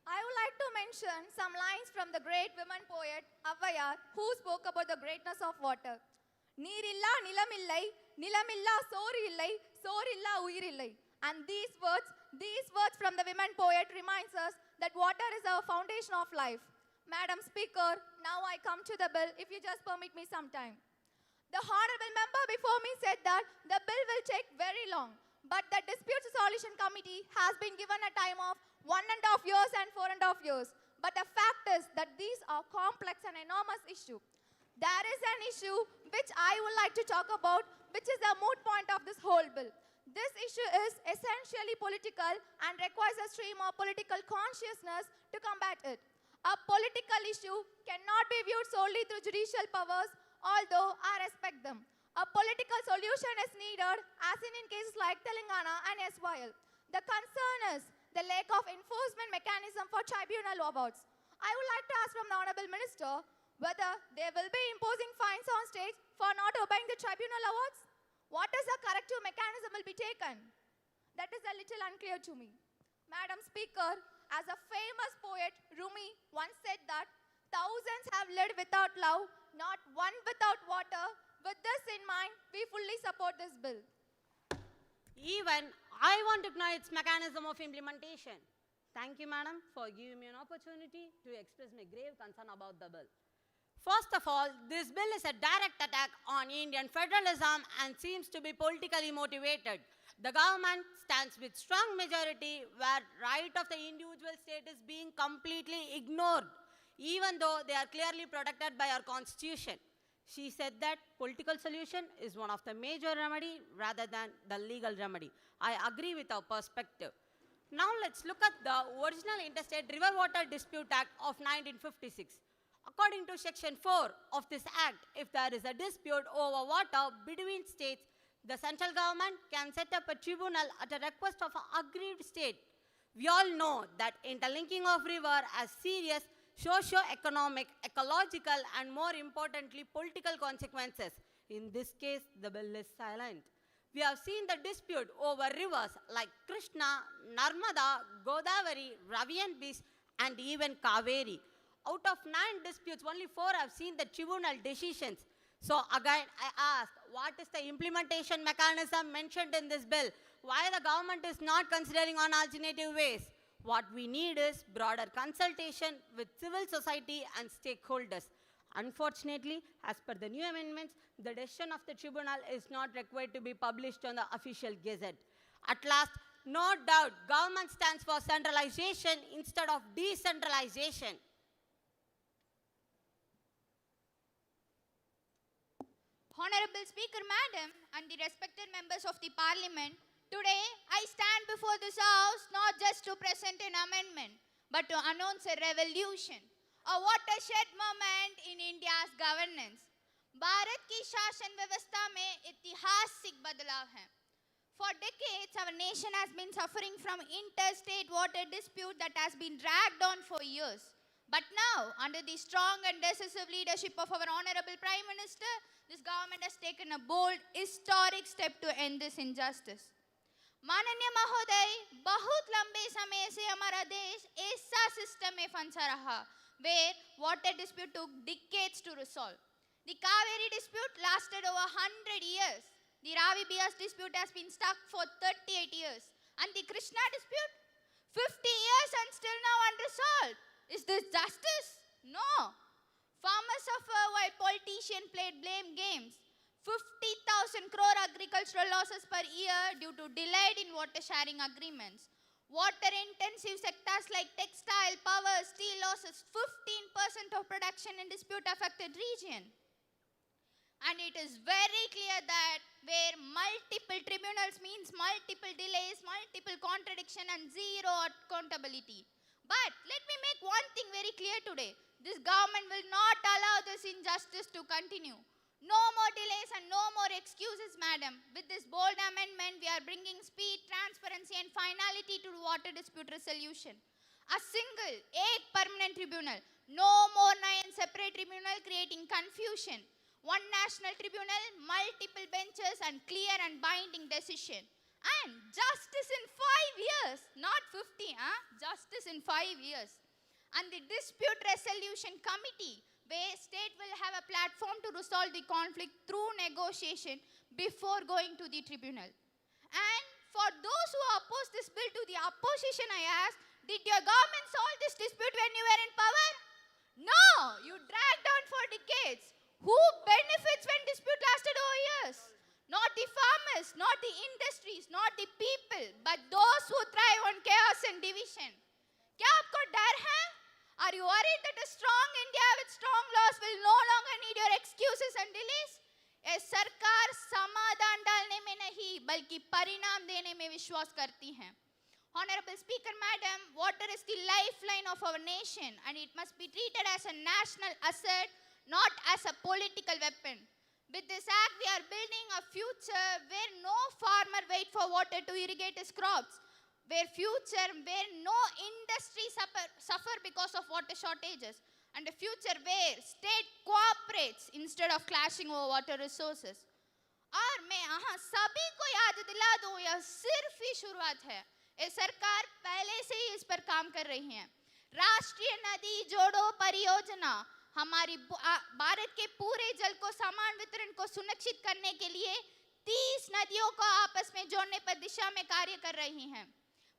I would like to mention some lines from the great women poet Avvayar, who spoke about the greatness of water. Neerilla nilamillai, nilamilla sorillai, sorilla uyirillai. And these words from the women poet reminds us that water is our foundation of life. Madam Speaker, now I come to the bill, if you just permit me some time. The honorable member before me said that the bill will take very long, but the Dispute Resolution Committee has been given a time of 1.5 years and 4.5 years. But the fact is that these are complex and enormous issues. There is an issue which I would like to talk about, which is the moot point of this whole bill. This issue is essentially political and requires a stream of political consciousness to combat it. A political issue cannot be viewed solely through judicial powers, although I respect them. A political solution is needed, as in cases like Telangana and SYL. The concern is the lack of enforcement mechanism for tribunal awards. I would like to ask from the Honorable Minister whether they will be imposing fines on states for not obeying the tribunal awards. What is the corrective mechanism will be taken? That is a little unclear to me. Madam Speaker, as a famous poet, Rumi, once said that thousands have lived without love, not one without water. With this in mind, we fully support this bill. Even I want to know its mechanism of implementation. Thank you, Madam, for giving me an opportunity to express my grave concern about the bill. First of all, this bill is a direct attack on Indian federalism and seems to be politically motivated. The government stands with strong majority where right of the individual state is being completely ignored, even though they are clearly protected by our constitution. She said that political solution is one of the major remedy rather than the legal remedy. I agree with our perspective. Now let's look at the original Interstate River Water Dispute Act of 1956. According to Section 4 of this Act, if there is a dispute over water between states, the central government can set up a tribunal at a request of an aggrieved state. We all know that interlinking of river has serious socio-economic, ecological, and more importantly, political consequences. In this case, the bill is silent. We have seen the dispute over rivers like Krishna, Narmada, Godavari, Ravi and Beach, and even Kaveri. Out of 9 disputes, only 4 have seen the tribunal decisions. So again, I ask, what is the implementation mechanism mentioned in this bill? Why the government is not considering on alternative ways? What we need is broader consultation with civil society and stakeholders. Unfortunately, as per the new amendments, the decision of the tribunal is not required to be published on the official gazette. At last, no doubt, government stands for centralization instead of decentralization. Honorable Speaker, Madam, and the respected members of the Parliament, today I stand before this House not just to present an amendment, but to announce a revolution, a watershed moment in India's governance. Bharat की शासन व्यवस्था में ऐतिहासिक बदलाव है. For decades, our nation has been suffering from interstate water dispute that has been dragged on for years. But now, under the strong and decisive leadership of our Honorable Prime Minister, this government has taken a bold, historic step to end this injustice. माननीय महोदय, बहुत लंबे समय से हमारा देश ऐसा system में फंसा रहा, where water dispute took decades to resolve. The Kaveri dispute lasted over 100 years. The Ravi Bias dispute has been stuck for 38 years. And the Krishna dispute, 50 years and still now unresolved. Is this justice? No. Farmers suffer while politicians play blame games. 50,000 crore agricultural losses per year due to delayed in water sharing agreements. Water-intensive sectors like textile, power, steel losses 15% of production in dispute-affected region. And it is very clear that where multiple tribunals means multiple delays, multiple contradiction and zero accountability. But let me make one thing very clear today. This government will not allow this injustice to continue. No more delays and no more excuses, madam. With this bold amendment, we are bringing speed, transparency and finality to water dispute resolution. A single, एक permanent tribunal. No more 9 separate tribunal creating confusion. One national tribunal, multiple benches and clear and binding decision. And justice in 5 years, not 50, justice in 5 years. And the dispute resolution committee, where state will have a platform to resolve the conflict through negotiation before going to the tribunal. And for those who oppose this bill to the opposition, I ask, did your government solve this dispute when you were in power? No, you dragged on for decades. Who benefits when dispute lasted over years? Not the farmers, not the industries, not the people, but those who thrive on chaos and division. क्या आपको डर है? Are you worried that a strong India with strong laws will no longer need your excuses and delays? ये सरकार समाधान डालने में नहीं, बल्कि परिणाम देने में विश्वास करती है. Honorable Speaker, Madam, water is the lifeline of our nation and it must be treated as a national asset, not as a political weapon. With this act, we are building a future where no farmer waits for water to irrigate his crops, where no industry suffer because of water shortages, and a future where state cooperates instead of clashing over water resources. और मैं सभी को याद दिला दूं, यह सिर्फ ही शुरुआत है. ये सरकार पहले से ही इस पर काम कर रही है. राष्ट्रीय नदी जोड़ो परियोजना हमारी भारत के पूरे जल को समान वितरण को सुनिश्चित करने के लिए 30 नदियों को आपस में जोड़ने पर दिशा में कार्य कर रही हैं.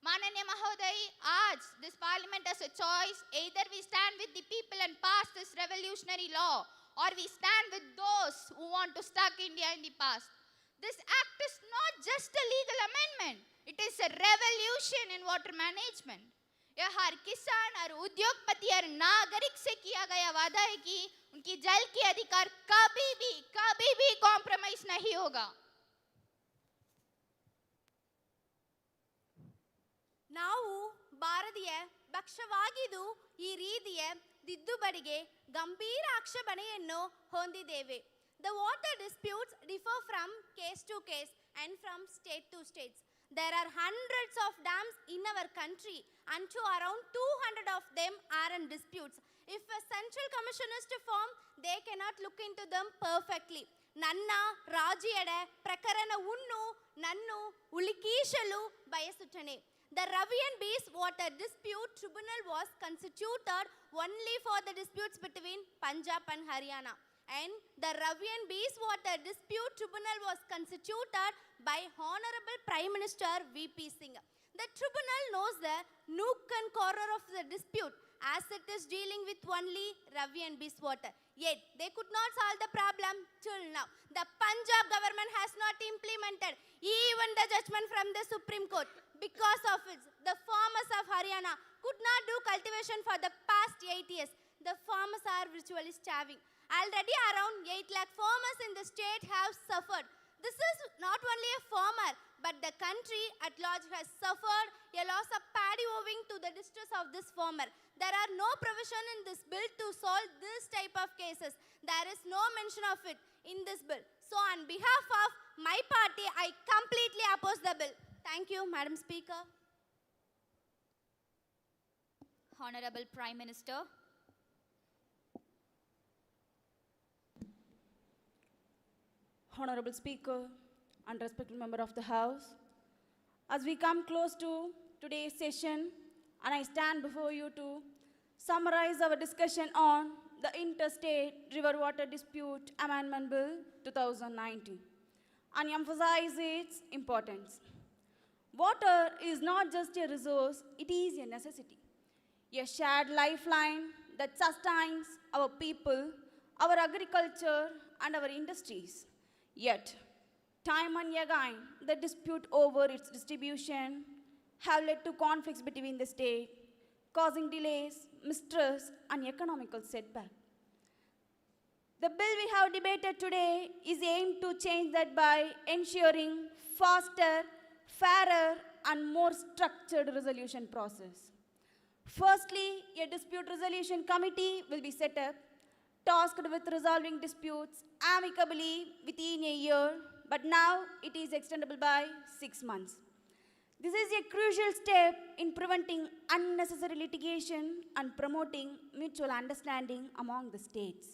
माननीय महोदय, आज this parliament has a choice. Either we stand with the people and pass this revolutionary law, or we stand with those who want to stuck India in the past. This act is not just a legal amendment. It is a revolution in water management. यह हर किसान और उद्योगपति और नागरिक से किया गया वादा है कि उनकी जल के अधिकार कभी भी कॉम्प्रोमाइज नहीं होगा. ನಾವು ಭಾರತೀಯ ಪಕ್ಷವಾಗಿದ್ದು ಈ ರೀತಿಯ ತಿದ್ದುಪಡಿಗೆ ಗಂಭೀರ ಆಕ್ಷೇಪಣೆಯನ್ನು ಹೊಂದಿದ್ದೇವೆ. The water disputes differ from case to case and from state to states. There are hundreds of dams in our country and to around 200 of them are in disputes. If a central commission is to form, they cannot look into them perfectly. ನನ್ನ ರಾಜ್ಯದ ಪ್ರಕರಣವನ್ನು ನಾನು ಉಳಿಕೀಸಲು ಬಯಸುತ್ತೇನೆ. The Ravi and Bees Water Dispute Tribunal was constituted only for the disputes between Punjab and Haryana. And the Ravi and Bees Water Dispute Tribunal was constituted by Honorable Prime Minister V.P. Singh. The tribunal knows the nook and corner of the dispute as it is dealing with only Ravi and Bees Water. Yet, they could not solve the problem till now. The Punjab government has not implemented even the judgment from the Supreme Court. Because of it, the farmers of Haryana could not do cultivation for the past 8 years. The farmers are virtually starving. Already around 8 lakh farmers in the state have suffered. This is not only a farmer, but the country at large has suffered a loss of paddy owing to the distress of this farmer. There are no provision in this bill to solve this type of cases. There is no mention of it in this bill. So on behalf of my party, I completely oppose the bill. Thank you, Madam Speaker. Honorable Prime Minister. Honorable Speaker and respected member of the House, as we come close to today's session, and I stand before you to summarize our discussion on the Interstate River Water Dispute Amendment Bill 2019 and emphasize its importance. Water is not just a resource, it is a necessity, a shared lifeline that sustains our people, our agriculture, and our industries. Yet, time and again, the dispute over its distribution have led to conflicts between the state, causing delays, mistrust, and economical setback. The bill we have debated today is aimed to change that by ensuring faster, fairer, and more structured resolution process. Firstly, a dispute resolution committee will be set up, tasked with resolving disputes amicably within a year, but now it is extendable by 6 months. This is a crucial step in preventing unnecessary litigation and promoting mutual understanding among the states.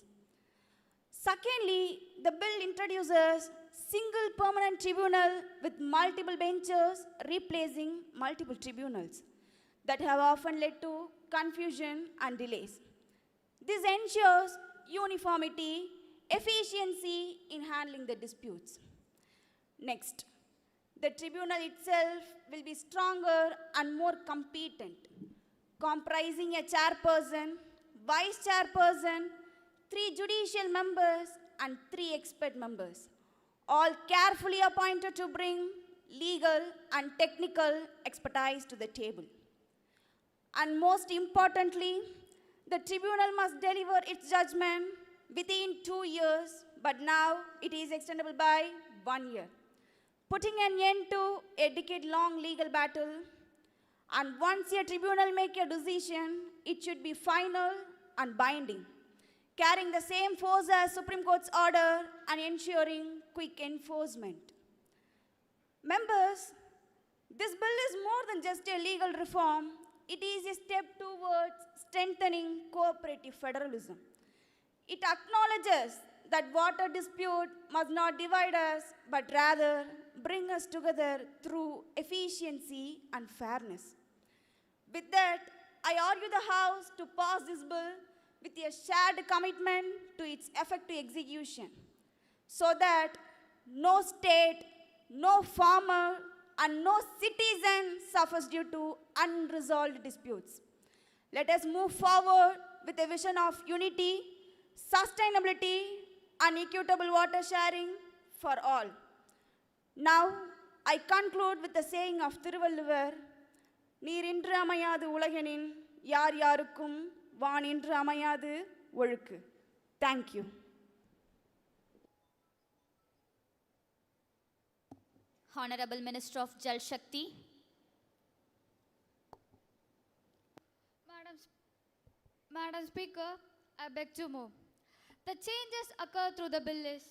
Secondly, the bill introduces single permanent tribunal with multiple benches replacing multiple tribunals that have often led to confusion and delays. This ensures uniformity, efficiency in handling the disputes. Next, the tribunal itself will be stronger and more competent, comprising a chairperson, vice chairperson, 3 judicial members, and 3 expert members, all carefully appointed to bring legal and technical expertise to the table. And most importantly, the tribunal must deliver its judgment within 2 years, but now it is extendable by 1 year, putting an end to a decade-long legal battle. And once a tribunal makes a decision, it should be final and binding, carrying the same force as Supreme Court's order and ensuring quick enforcement. Members, this bill is more than just a legal reform. It is a step towards strengthening cooperative federalism. It acknowledges that water dispute must not divide us, but rather bring us together through efficiency and fairness. With that, I urge the House to pass this bill with a shared commitment to its effective execution, so that no state, no farmer, and no citizen suffers due to unresolved disputes. Let us move forward with a vision of unity, sustainability, and equitable water sharing for all. Now, I conclude with the saying of Tiruvalluvar, நீரின்று அமையாது உலகெனின் யார் யாருக்கும் வானின்று அமையாது ஒழுக்கு. Thank you. Honorable Minister of Jal Shakti. Madam Speaker, I beg to move. The changes occur through the bill is,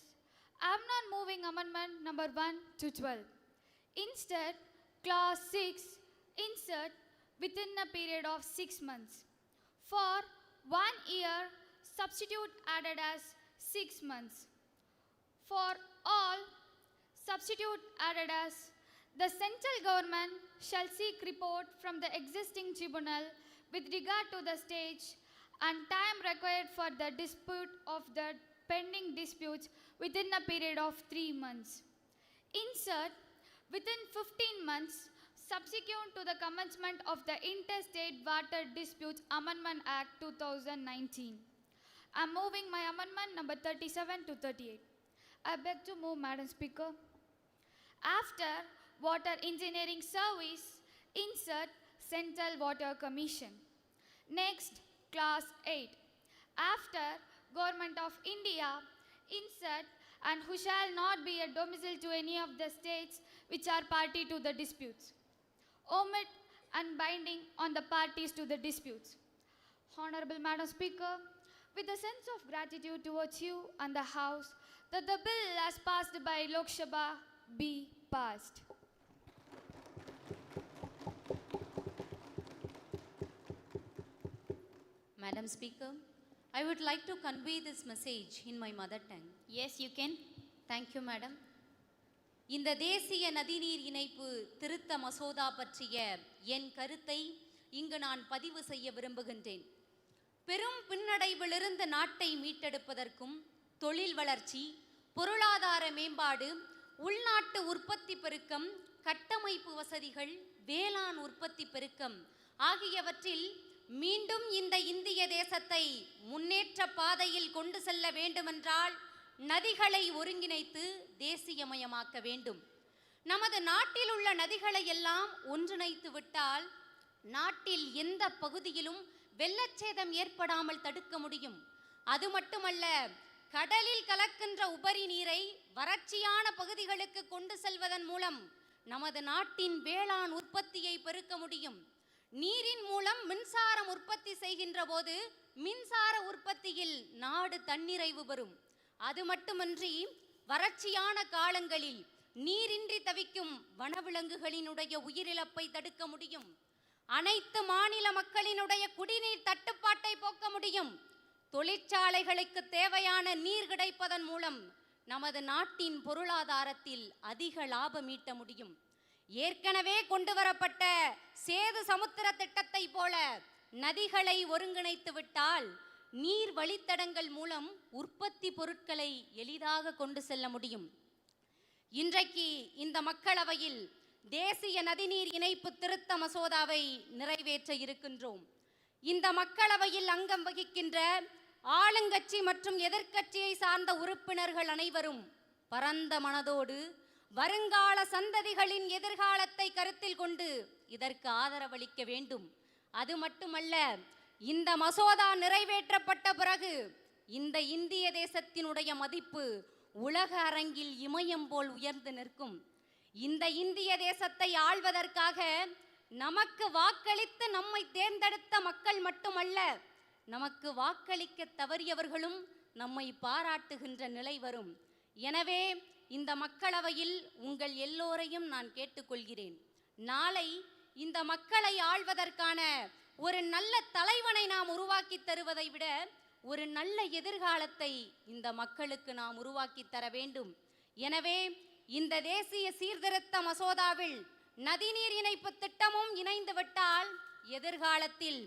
I am not moving amendment number 1 to 12. Instead, clause 6, insert within a period of 6 months. For 1 year, substitute added as 6 months. For all, substitute added as, the central government shall seek report from the existing tribunal with regard to the stage and time required for the dispute of the pending disputes within a period of 3 months. Insert within 15 months subsequent to the commencement of the Interstate Water Disputes Amendment Act 2019. I am moving my amendment number 37 to 38. I beg to move, Madam Speaker. After Water Engineering Service, insert Central Water Commission. Next, clause 8. After Government of India, insert and who shall not be a domicile to any of the states which are party to the disputes. Omit and binding on the parties to the disputes. Honorable Madam Speaker, with a sense of gratitude towards you and the House, that the bill as passed by Lok Sabha be passed. Madam Speaker, I would like to convey this message in my mother tongue. Yes, you can. Thank you, Madam. இந்த தேசிய நதிநீர் இணைப்பு திருத்த மசோதா பற்றிய என் கருத்தை இங்கு நான் பதிவு செய்ய விரும்புகின்றேன். பெரும் பின்னடைவிலிருந்து நாட்டை மீட்டெடுப்பதற்கும் தொழில் வளர்ச்சி, பொருளாதார மேம்பாடு, உள்நாட்டு உற்பத்தி பெருக்கம், கட்டமைப்பு வசதிகள், வேளாண் உற்பத்தி பெருக்கம் ஆகியவற்றில் மீண்டும் இந்த இந்திய தேசத்தை முன்னேற்ற பாதையில் கொண்டு செல்ல வேண்டுமென்றால் நதிகளை ஒருங்கிணைத்து தேசியமயமாக்க வேண்டும். நமது நாட்டில் உள்ள நதிகளை எல்லாம் ஒன்றிணைத்து விட்டால் நாட்டில் எந்த பகுதியிலும் வெள்ளச்சேதம் ஏற்படாமல் தடுக்க முடியும். அது மட்டுமல்ல, கடலில் கலக்கின்ற உபரி நீரை வறட்சியான பகுதிகளுக்கு கொண்டு செல்வதன் மூலம் நமது நாட்டின் வேளாண் உற்பத்தியை பெருக்க முடியும். நீரின் மூலம் மின்சாரம் உற்பத்தி செய்கின்ற போது மின்சார உற்பத்தியில் நாடு தன்னிறைவு பெறும். அது மட்டுமன்றி வறட்சியான காலங்களில் நீரின்றி தவிக்கும் வனவிலங்குகளினுடைய உயிரிழப்பை தடுக்க முடியும். அனைத்து மாநில மக்களினுடைய குடிநீர் தட்டுப்பாட்டை போக்க முடியும். தொழிற்சாலைகளுக்கு தேவையான நீர் கிடைப்பதன் மூலம் நமது நாட்டின் பொருளாதாரத்தில் அதிக லாபம் ஈட்ட முடியும். ஏற்கனவே கொண்டு வரப்பட்ட சேது சமுத்திர திட்டத்தை போல நதிகளை ஒருங்கிணைத்து விட்டால் நீர் வழித்தடங்கள் மூலம் உற்பத்தி பொருட்களை எளிதாக கொண்டு செல்ல முடியும். இன்றைக்கு இந்த மக்களவையில் தேசிய நதிநீர் இணைப்பு திருத்த மசோதாவை நிறைவேற்ற இருக்கின்றோம். இந்த மக்களவையில் அங்கம் வகிக்கின்ற ஆளுங்கட்சி மற்றும் எதிர்க்கட்சியை சார்ந்த உறுப்பினர்கள் அனைவரும் பரந்த மனதோடு வருங்கால சந்ததிகளின் எதிர்காலத்தை கருத்தில் கொண்டு இதற்கு ஆதரவளிக்க வேண்டும். அது மட்டுமல்ல, இந்த மசோதா நிறைவேற்றப்பட்ட பிறகு இந்த இந்திய தேசத்தினுடைய மதிப்பு உலக அரங்கில் இமயம் போல் உயர்ந்து நிற்கும். இந்த இந்திய தேசத்தை ஆள்வதற்காக நமக்கு வாக்களித்து நம்மை தேர்ந்தெடுத்த மக்கள் மட்டுமல்ல, நமக்கு வாக்களிக்க தவறியவர்களும் நம்மை பாராட்டுகின்ற நிலை வரும். எனவே இந்த மக்களவையில் உங்கள் எல்லோரையும் நான் கேட்டுக்கொள்கிறேன். நாளை இந்த மக்களை ஆள்வதற்கான ஒரு நல்ல தலைவனை நாம் உருவாக்கி தருவதை விட ஒரு நல்ல எதிர்காலத்தை இந்த மக்களுக்கு நாம் உருவாக்கி தர வேண்டும். எனவே இந்த தேசிய சீர்திருத்த மசோதாவில் நதிநீர் இணைப்பு திட்டமும் இணைந்து விட்டால் எதிர்காலத்தில்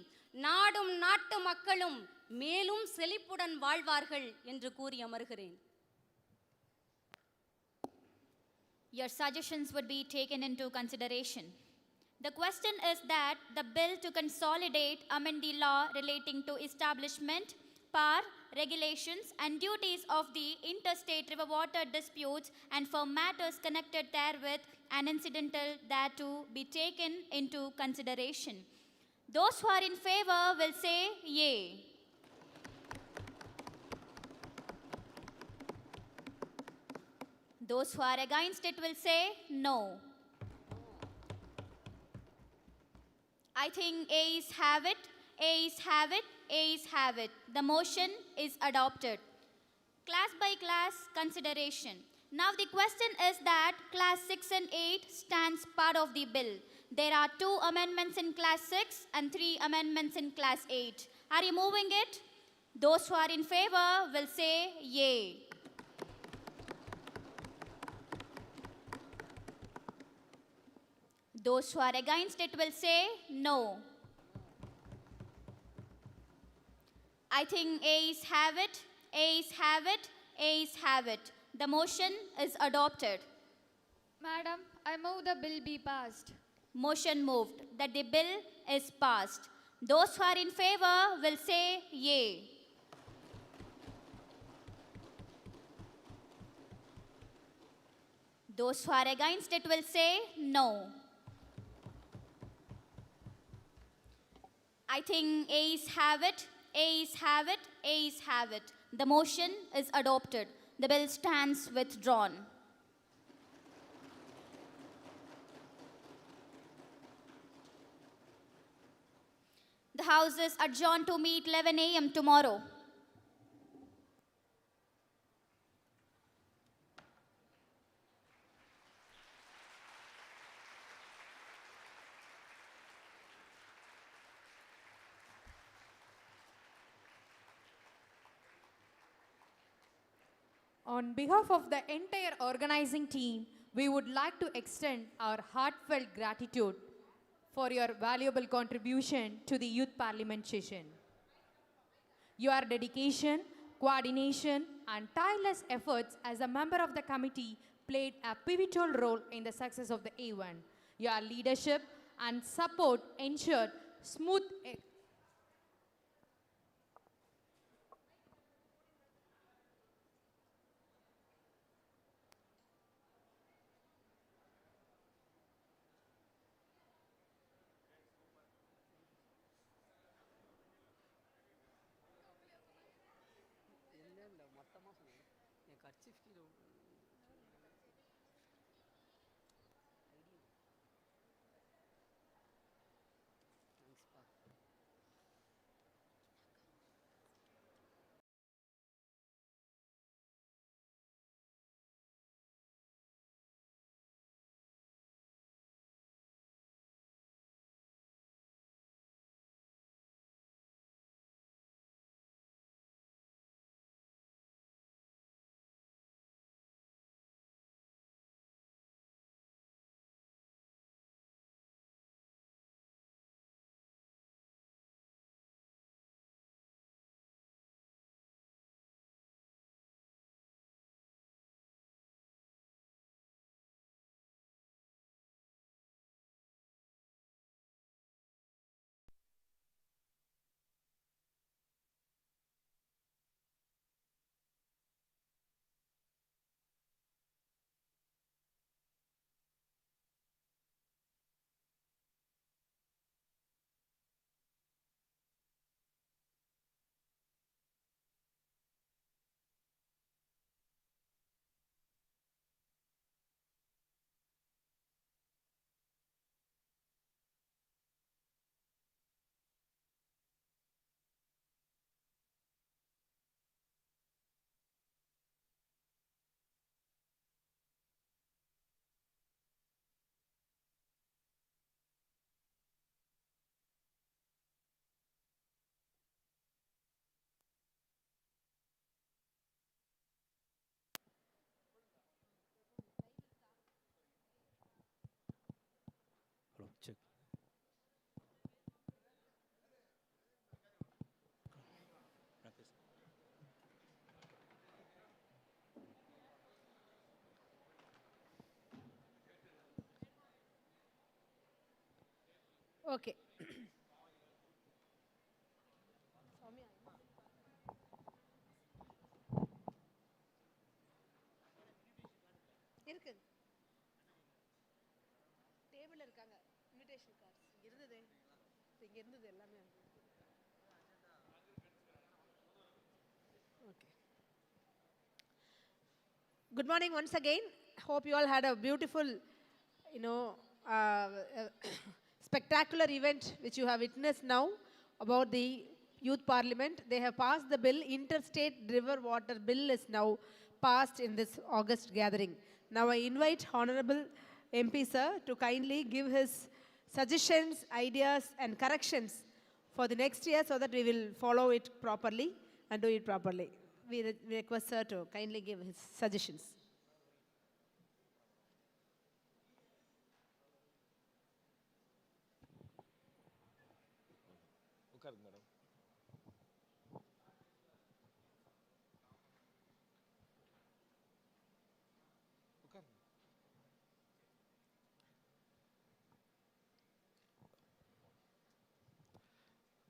நாடும் நாட்டு மக்களும் மேலும் செழிப்புடன் வாழ்வார்கள் என்று கூறி அமர்கிறேன். Your suggestions would be taken into consideration. The question is that the bill to consolidate amend the law relating to establishment, power, regulations and duties of the interstate river water disputes and for matters connected therewith and incidental thereto be taken into consideration. Those who are in favor will say yea. Those who are against it will say no. I think ayes have it. Ayes have it, ayes have it. The motion is adopted. Class by class consideration. Now the question is that class 6 and 8 stands part of the bill. There are 2 amendments in class 6 and 3 amendments in class 8. Are you moving it? Those who are in favor will say yay. Those who are against it will say no. I think ayes have it, ayes have it, ayes have it. The motion is adopted. Madam, I move the bill be passed. Motion moved that the bill is passed. Those who are in favor will say yay. Those who are against it will say no. I think ayes have it, ayes have it, ayes have it. The motion is adopted. The bill stands withdrawn. The House is adjourned to meet 11 a.m. tomorrow. On behalf of the entire organizing team, we would like to extend our heartfelt gratitude for your valuable contribution to the Youth Parliament session. Your dedication, coordination, and tireless efforts as a member of the committee played a pivotal role in the success of the event. Your leadership and support ensured smooth Check. Okay. இருக்கு டேபிள்ல இருக்காங்க invitation cards இருந்ததே இங்க இருந்தது எல்லாமே okay Good morning once again. Hope you all had a beautiful, spectacular event which you have witnessed now about the youth parliament. They have passed the bill. Interstate river water bill is now passed in this August gathering. Now I invite Honorable MP sir to kindly give his suggestions, ideas and corrections for the next year so that we will follow it properly and do it properly. We request sir to kindly give his suggestions.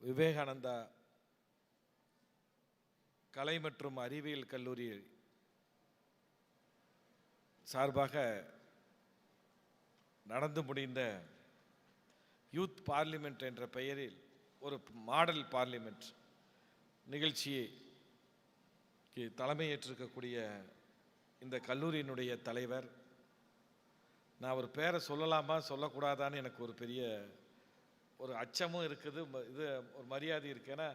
Vivekananda கலை மற்றும் அறிவியல் கல்லூரி சார்பாக நடந்து முடிந்த youth parliament என்ற பெயரில் ஒரு மாடல் பார்லிமெண்ட் நிகழ்ச்சிக்கு தலைமையேற்றிருக்கக்கூடிய இந்த கல்லூரியினுடைய தலைவர், நான் ஒரு பேரை சொல்லலாமா சொல்லக்கூடாதான்னு எனக்கு ஒரு பெரிய ஒரு அச்சமும் இருக்குது, இது ஒரு மரியாதை இருக்குது. ஏன்னா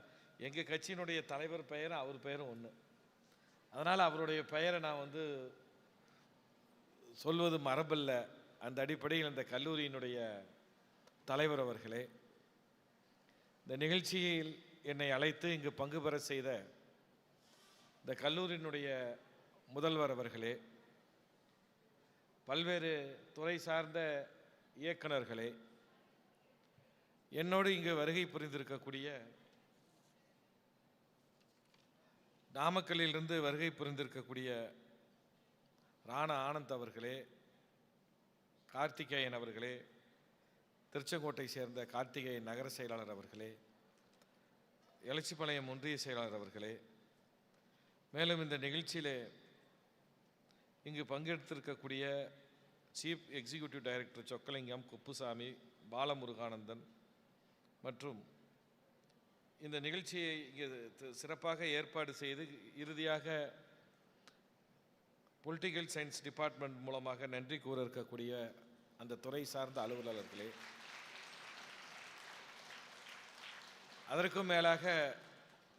எங்கள் கட்சியினுடைய தலைவர் பெயரும் அவர் பெயரும் ஒன்று. அதனால் அவருடைய பெயரை நான் சொல்வது மரபல்ல. அந்த அடிப்படையில் இந்த கல்லூரியினுடைய தலைவர் அவர்களே, இந்த நிகழ்ச்சியில் என்னை அழைத்து இங்கு பங்கு பெற செய்த இந்த கல்லூரியினுடைய முதல்வர் அவர்களே, பல்வேறு துறை சார்ந்த இயக்குநர்களே, என்னோடு இங்கு வருகை புரிந்திருக்கக்கூடிய நாமக்கல்லிலிருந்து வருகை புரிந்திருக்கக்கூடிய ராணா ஆனந்த் அவர்களே, கார்த்திகேயன் அவர்களே, திருச்செங்கோட்டை சேர்ந்த கார்த்திகேயன் நகர செயலாளர் அவர்களே, எலச்சிபாளையம் ஒன்றிய செயலாளர் அவர்களே, மேலும் இந்த நிகழ்ச்சியிலே இங்கு பங்கெடுத்திருக்கக்கூடிய chief executive director Chockalingam, Kuppusamy, Balamuruganandan மற்றும் இந்த நிகழ்ச்சியை இங்கே சிறப்பாக ஏற்பாடு செய்து இறுதியாக பொலிட்டிக்கல் சயின்ஸ் டிபார்ட்மெண்ட் மூலமாக நன்றி கூற இருக்கக்கூடிய அந்த துறை சார்ந்த அலுவலர்களே, அதற்கும் மேலாக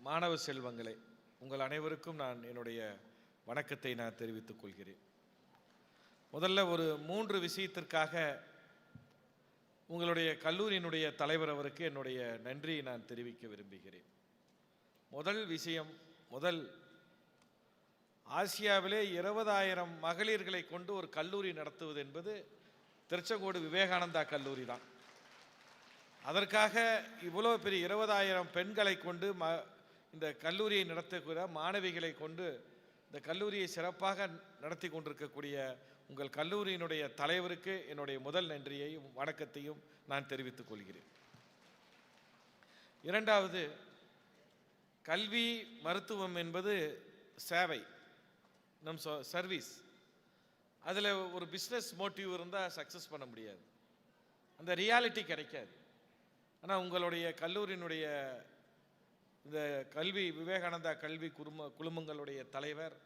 மாணவ செல்வங்களே, உங்கள் அனைவருக்கும் நான் என்னுடைய வணக்கத்தை நான் தெரிவித்துக் கொள்கிறேன். முதல்ல ஒரு 3 விஷயத்திற்காக உங்களுடைய கல்லூரியினுடைய தலைவர் அவருக்கு என்னுடைய நன்றியை நான் தெரிவிக்க விரும்புகிறேன். முதல் விஷயம், ஆசியாவிலே 20,000 மகளிர்களை கொண்டு ஒரு கல்லூரி நடத்துவது என்பது திருச்செங்கோடு விவேகானந்தா கல்லூரி தான். அதற்காக இவ்வளோ பெரிய 20,000 பெண்களை கொண்டு இந்த கல்லூரியை நடத்தக்கூடிய மாணவிகளை கொண்டு இந்த கல்லூரியை சிறப்பாக நடத்தி கொண்டிருக்கக்கூடிய உங்கள் கல்லூரியினுடைய தலைவருக்கு என்னுடைய முதல் நன்றியையும் வணக்கத்தையும் நான் தெரிவித்துக் கொள்கிறேன். இரண்டாவது, கல்வி மருத்துவம் என்பது சேவை, நம் சர்வீஸ். அதில் ஒரு பிஸ்னஸ் மோட்டிவ் இருந்தால் சக்ஸஸ் பண்ண முடியாது, அந்த ரியாலிட்டி கிடைக்காது. ஆனால் உங்களுடைய கல்லூரியினுடைய இந்த கல்வி விவேகானந்தா கல்வி குழுமங்களுடைய தலைவர்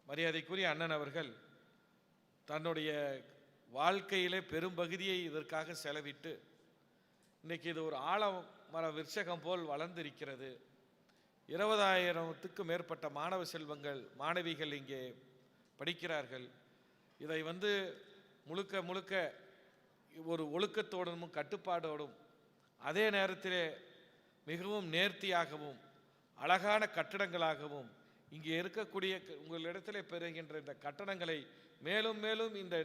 மரியாதைக்குரிய அண்ணன் அவர்கள் தன்னுடைய வாழ்க்கையிலே பெரும்பகுதியை இதற்காக செலவிட்டு இன்றைக்கி இது ஒரு ஆலமர விருட்சகம் போல் வளர்ந்திருக்கிறது. 20,000த்துக்கும் மேற்பட்ட மாணவ செல்வங்கள் மாணவிகள் இங்கே படிக்கிறார்கள். இதை முழுக்க முழுக்க ஒரு ஒழுக்கத்தோடும் கட்டுப்பாடோடும் அதே நேரத்திலே மிகவும் நேர்த்தியாகவும் அழகான கட்டடங்களாகவும் இங்கே இருக்கக்கூடிய உங்களிடத்தில் பெறுகின்ற இந்த கட்டடங்களை மேலும் மேலும் இந்த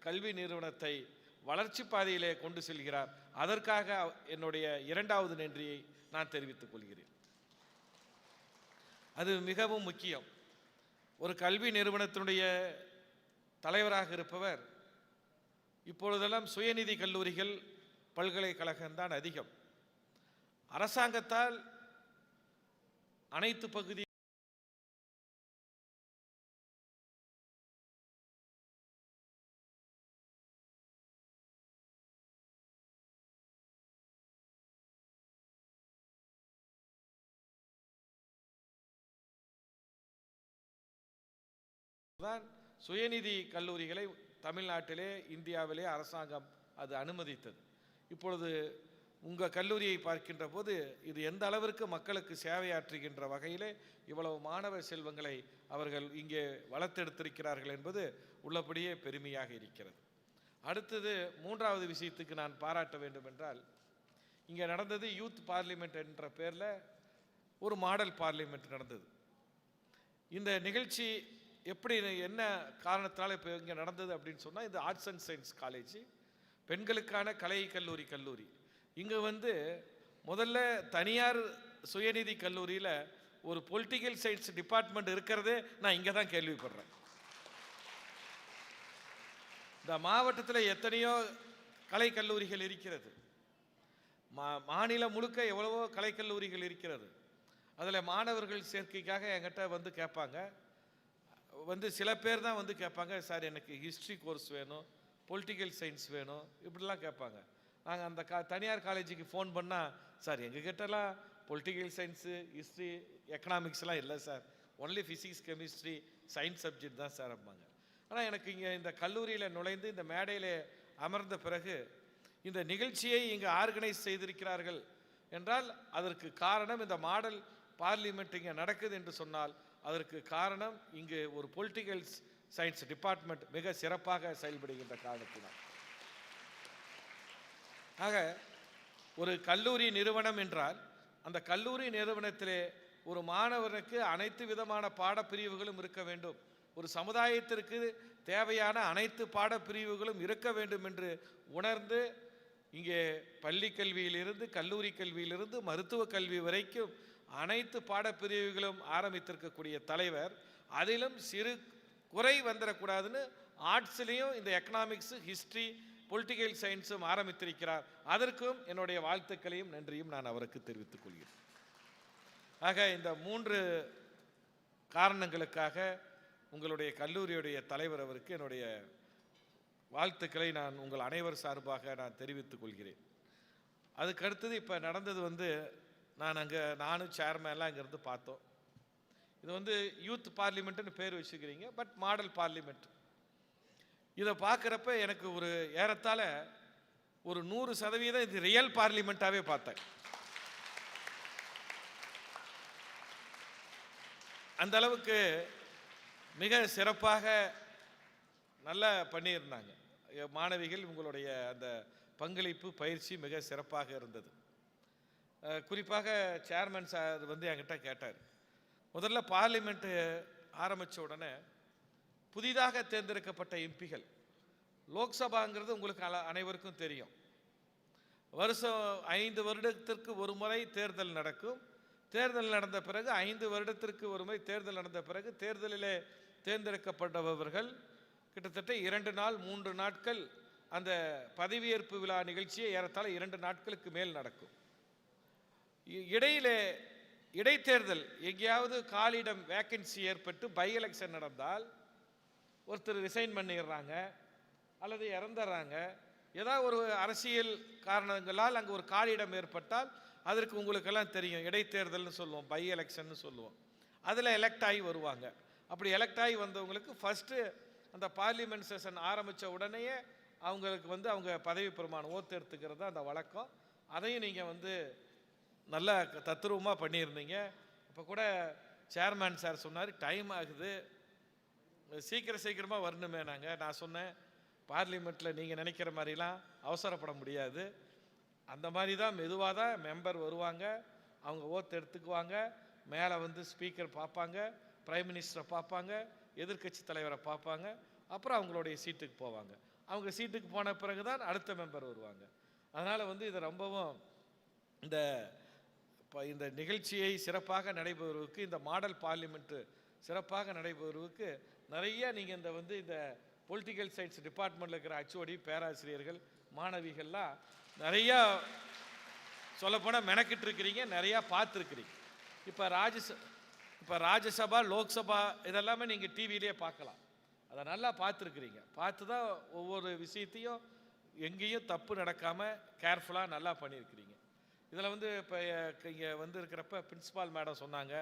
கல்வி நிறுவனத்தை வளர்ச்சி பாதையிலே கொண்டு செல்கிறார். அதற்காக என்னுடைய இரண்டாவது நன்றியை நான் தெரிவித்துக் கொள்கிறேன். அது மிகவும் முக்கியம். ஒரு கல்வி நிறுவனத்தினுடைய தலைவராக இருப்பவர் இப்பொழுதெல்லாம் சுயநிதி கல்லூரிகள் பல்கலைக்கழகம்தான் அதிகம். அரசாங்கத்தால் அனைத்து பகுதி தான் சுயநிதி கல்லூரிகளை தமிழ்நாட்டிலே இந்தியாவிலே அரசாங்கம் அது அனுமதித்தது. இப்பொழுது உங்கள் கல்லூரியை பார்க்கின்ற போது இது எந்த அளவிற்கு மக்களுக்கு சேவையாற்றுகின்ற வகையிலே இவ்வளவு மாணவ செல்வங்களை அவர்கள் இங்கே வளர்த்தெடுத்திருக்கிறார்கள் என்பது உள்ளபடியே பெருமையாக இருக்கிறது. அடுத்தது மூன்றாவது விஷயத்துக்கு நான் பாராட்ட வேண்டும் என்றால், இங்கே நடந்தது யூத் பார்லிமெண்ட் என்ற பேரில் ஒரு மாடல் பார்லிமெண்ட் நடந்தது. இந்த நிகழ்ச்சி எப்படி என்ன காரணத்தால் இப்போ இங்கே நடந்தது அப்படின்னு சொன்னால், இது ஆர்ட்ஸ் அண்ட் சயின்ஸ் காலேஜ், பெண்களுக்கான கலை கல்லூரி. இங்கே முதல்ல தனியார் சுயநிதி கல்லூரியில் ஒரு பொலிட்டிக்கல் சயின்ஸ் டிபார்ட்மெண்ட் இருக்கிறதே நான் இங்கே தான் கேள்விப்படுறேன். இந்த மாவட்டத்தில் எத்தனையோ கலை கல்லூரிகள் இருக்கிறது, மாநிலம் முழுக்க எவ்வளவோ கலைக்கல்லூரிகள் இருக்கிறது. அதில் மாணவர்கள் சேர்க்கைக்காக என்கிட்ட கேட்பாங்க. சில பேர் தான் கேட்பாங்க, சார் எனக்கு ஹிஸ்ட்ரி கோர்ஸ் வேணும், பொலிட்டிக்கல் சயின்ஸ் வேணும், இப்படிலாம் கேட்பாங்க. நாங்கள் அந்த தனியார் காலேஜுக்கு ஃபோன் பண்ணால், சார் எங்ககிட்டலாம் பொலிட்டிக்கல் சயின்ஸு, ஹிஸ்ட்ரி, எக்கனாமிக்ஸ்லாம் இல்லை sir, only physics, chemistry, science subject தான் சார் அப்படிம்பாங்க. ஆனால் எனக்கு இங்கே இந்த கல்லூரியில் நுழைந்து இந்த மேடையில் அமர்ந்த பிறகு இந்த நிகழ்ச்சியை இங்கே ஆர்கனைஸ் செய்திருக்கிறார்கள் என்றால் அதற்கு காரணம், இந்த மாடல் பார்லிமெண்ட் இங்கே நடக்குது என்று சொன்னால் அதற்கு காரணம் இங்கு ஒரு பொலிட்டிக்கல் சயின்ஸ் டிபார்ட்மெண்ட் மிக சிறப்பாக செயல்படுகின்ற காரணத்தினால். ஆக ஒரு கல்லூரி நிறுவனம் என்றால் அந்த கல்லூரி நிறுவனத்திலே ஒரு மாணவனுக்கு அனைத்து விதமான பாடப்பிரிவுகளும் இருக்க வேண்டும், ஒரு சமுதாயத்திற்கு தேவையான அனைத்து பாடப்பிரிவுகளும் இருக்க வேண்டும் என்று உணர்ந்து இங்கே பள்ளி கல்வியிலிருந்து கல்லூரி கல்வியிலிருந்து மருத்துவ கல்வி வரைக்கும் அனைத்து பாடப்பிரிவுகளும் ஆரம்பித்திருக்கக்கூடிய தலைவர், அதிலும் சிறு குறை வந்துடக்கூடாதுன்னு ஆர்ட்ஸ்லேயும் இந்த எக்கனாமிக்ஸு, ஹிஸ்ட்ரி, பொலிட்டிக்கல் சயின்ஸும் ஆரம்பித்திருக்கிறார். அதற்கும் என்னுடைய வாழ்த்துக்களையும் நன்றியும் நான் அவருக்கு தெரிவித்துக் கொள்கிறேன். ஆக இந்த 3 காரணங்களுக்காக உங்களுடைய கல்லூரியுடைய தலைவர் அவருக்கு என்னுடைய வாழ்த்துக்களை நான் உங்கள் அனைவர் சார்பாக நான் தெரிவித்துக் கொள்கிறேன். அதுக்கு அடுத்தது இப்போ நடந்தது நானும் சேர்மேன்லாம் அங்கேருந்து பார்த்தோம். இது யூத் பார்லிமெண்ட்டுன்னு பேர் வச்சுக்கிறீங்க, பட் மாடல் பார்லிமெண்ட். இதை பார்க்குறப்ப எனக்கு ஒரு ஏறத்தாழ ஒரு 100% இது ரியல் பார்லிமெண்ட்டாகவே பார்த்தேன். அந்த அளவுக்கு மிக சிறப்பாக நல்லா பண்ணியிருந்தாங்க மாணவிகள். உங்களுடைய அந்த பங்களிப்பு பயிற்சி மிக சிறப்பாக இருந்தது. குறிப்பாக சேர்மன் சார் என்கிட்ட கேட்டார், முதல்ல பார்லிமெண்ட்டு ஆரம்பித்த உடனே புதிதாக தேர்ந்தெடுக்கப்பட்ட எம்பிகள், லோக்சபாங்கிறது உங்களுக்கு அனைவருக்கும் தெரியும், வருஷம் 5 வருடத்திற்கு ஒரு முறை தேர்தல் நடக்கும். தேர்தல் நடந்த பிறகு 5 வருடத்திற்கு ஒரு முறை தேர்தல் நடந்த பிறகு தேர்தலிலே தேர்ந்தெடுக்கப்பட்டவர்கள் கிட்டத்தட்ட 2 நாள் 3 நாட்கள் அந்த பதவியேற்பு விழா நிகழ்ச்சியை ஏறத்தாழ 2 நாட்களுக்கு மேல் நடக்கும். இடைத்தேர்தல் எங்கேயாவது காலியிடம் வேக்கன்சி ஏற்பட்டு பை எலெக்ஷன் நடந்தால் ஒருத்தர் ரிசைன் பண்ணிடுறாங்க அல்லது இறந்துடுறாங்க, ஏதாவது ஒரு அரசியல் காரணங்களால் அங்கே ஒரு காலியிடம் ஏற்பட்டால் அதற்கு உங்களுக்கெல்லாம் தெரியும், இடைத்தேர்தல்னு சொல்லுவோம், பை எலெக்ஷன்னு சொல்லுவோம். அதில் எலெக்ட் ஆகி வருவாங்க. அப்படி எலெக்ட் ஆகி வந்தவங்களுக்கு ஃபஸ்ட்டு அந்த பார்லிமெண்ட் செஷன் ஆரம்பித்த உடனேயே அவங்களுக்கு அவங்க பதவி பிரமாணம் ஓத்து எடுத்துக்கிறது அந்த வழக்கம். அதையும் நீங்கள் நல்லா தத்ரூபமாக பண்ணியிருந்தீங்க. இப்போ கூட சேர்மேன் சார் சொன்னார், டைம் ஆகுது, சீக்கிரமாக வரணுமே. நான் சொன்னேன், பார்லிமெண்ட்டில் நீங்கள் நினைக்கிற மாதிரிலாம் அவசரப்பட முடியாது, அந்த மாதிரி தான் மெதுவாக தான் மெம்பர் வருவாங்க, அவங்க ஓத்து எடுத்துக்குவாங்க, மேலே ஸ்பீக்கர் பார்ப்பாங்க, பிரைம் மினிஸ்டரை பார்ப்பாங்க, எதிர்க்கட்சி தலைவரை பார்ப்பாங்க, அப்புறம் அவங்களுடைய சீட்டுக்கு போவாங்க. அவங்க சீட்டுக்கு போன பிறகு தான் அடுத்த மெம்பர் வருவாங்க. அதனால் இது ரொம்பவும் இந்த நிகழ்ச்சியை சிறப்பாக நடைபெறுவதற்கு, இந்த மாடல் பார்லிமெண்ட்டு சிறப்பாக நடைபெறுவதற்கு நிறைய நீங்கள் இந்த பொலிட்டிக்கல் சயின்ஸ் டிபார்ட்மெண்ட்டில் இருக்கிற HOD, பேராசிரியர்கள், மாணவிகள்லாம் நிறையா சொல்லப்போனால் மெனக்கிட்டு இருக்கிறீங்க, நிறையா பார்த்துருக்குறீங்க. இப்போ ராஜ்யசபா, லோக்சபா இதெல்லாமே நீங்கள் டிவியிலே பார்க்கலாம். அதை நல்லா பார்த்துருக்குறீங்க. பார்த்து தான் ஒவ்வொரு விஷயத்தையும் எங்கேயும் தப்பு நடக்காமல் கேர்ஃபுல்லாக நல்லா பண்ணியிருக்கிறீங்க. இதில் இப்போ இங்கே இருக்கிறப்ப பிரின்சிபால் மேடம் சொன்னாங்க,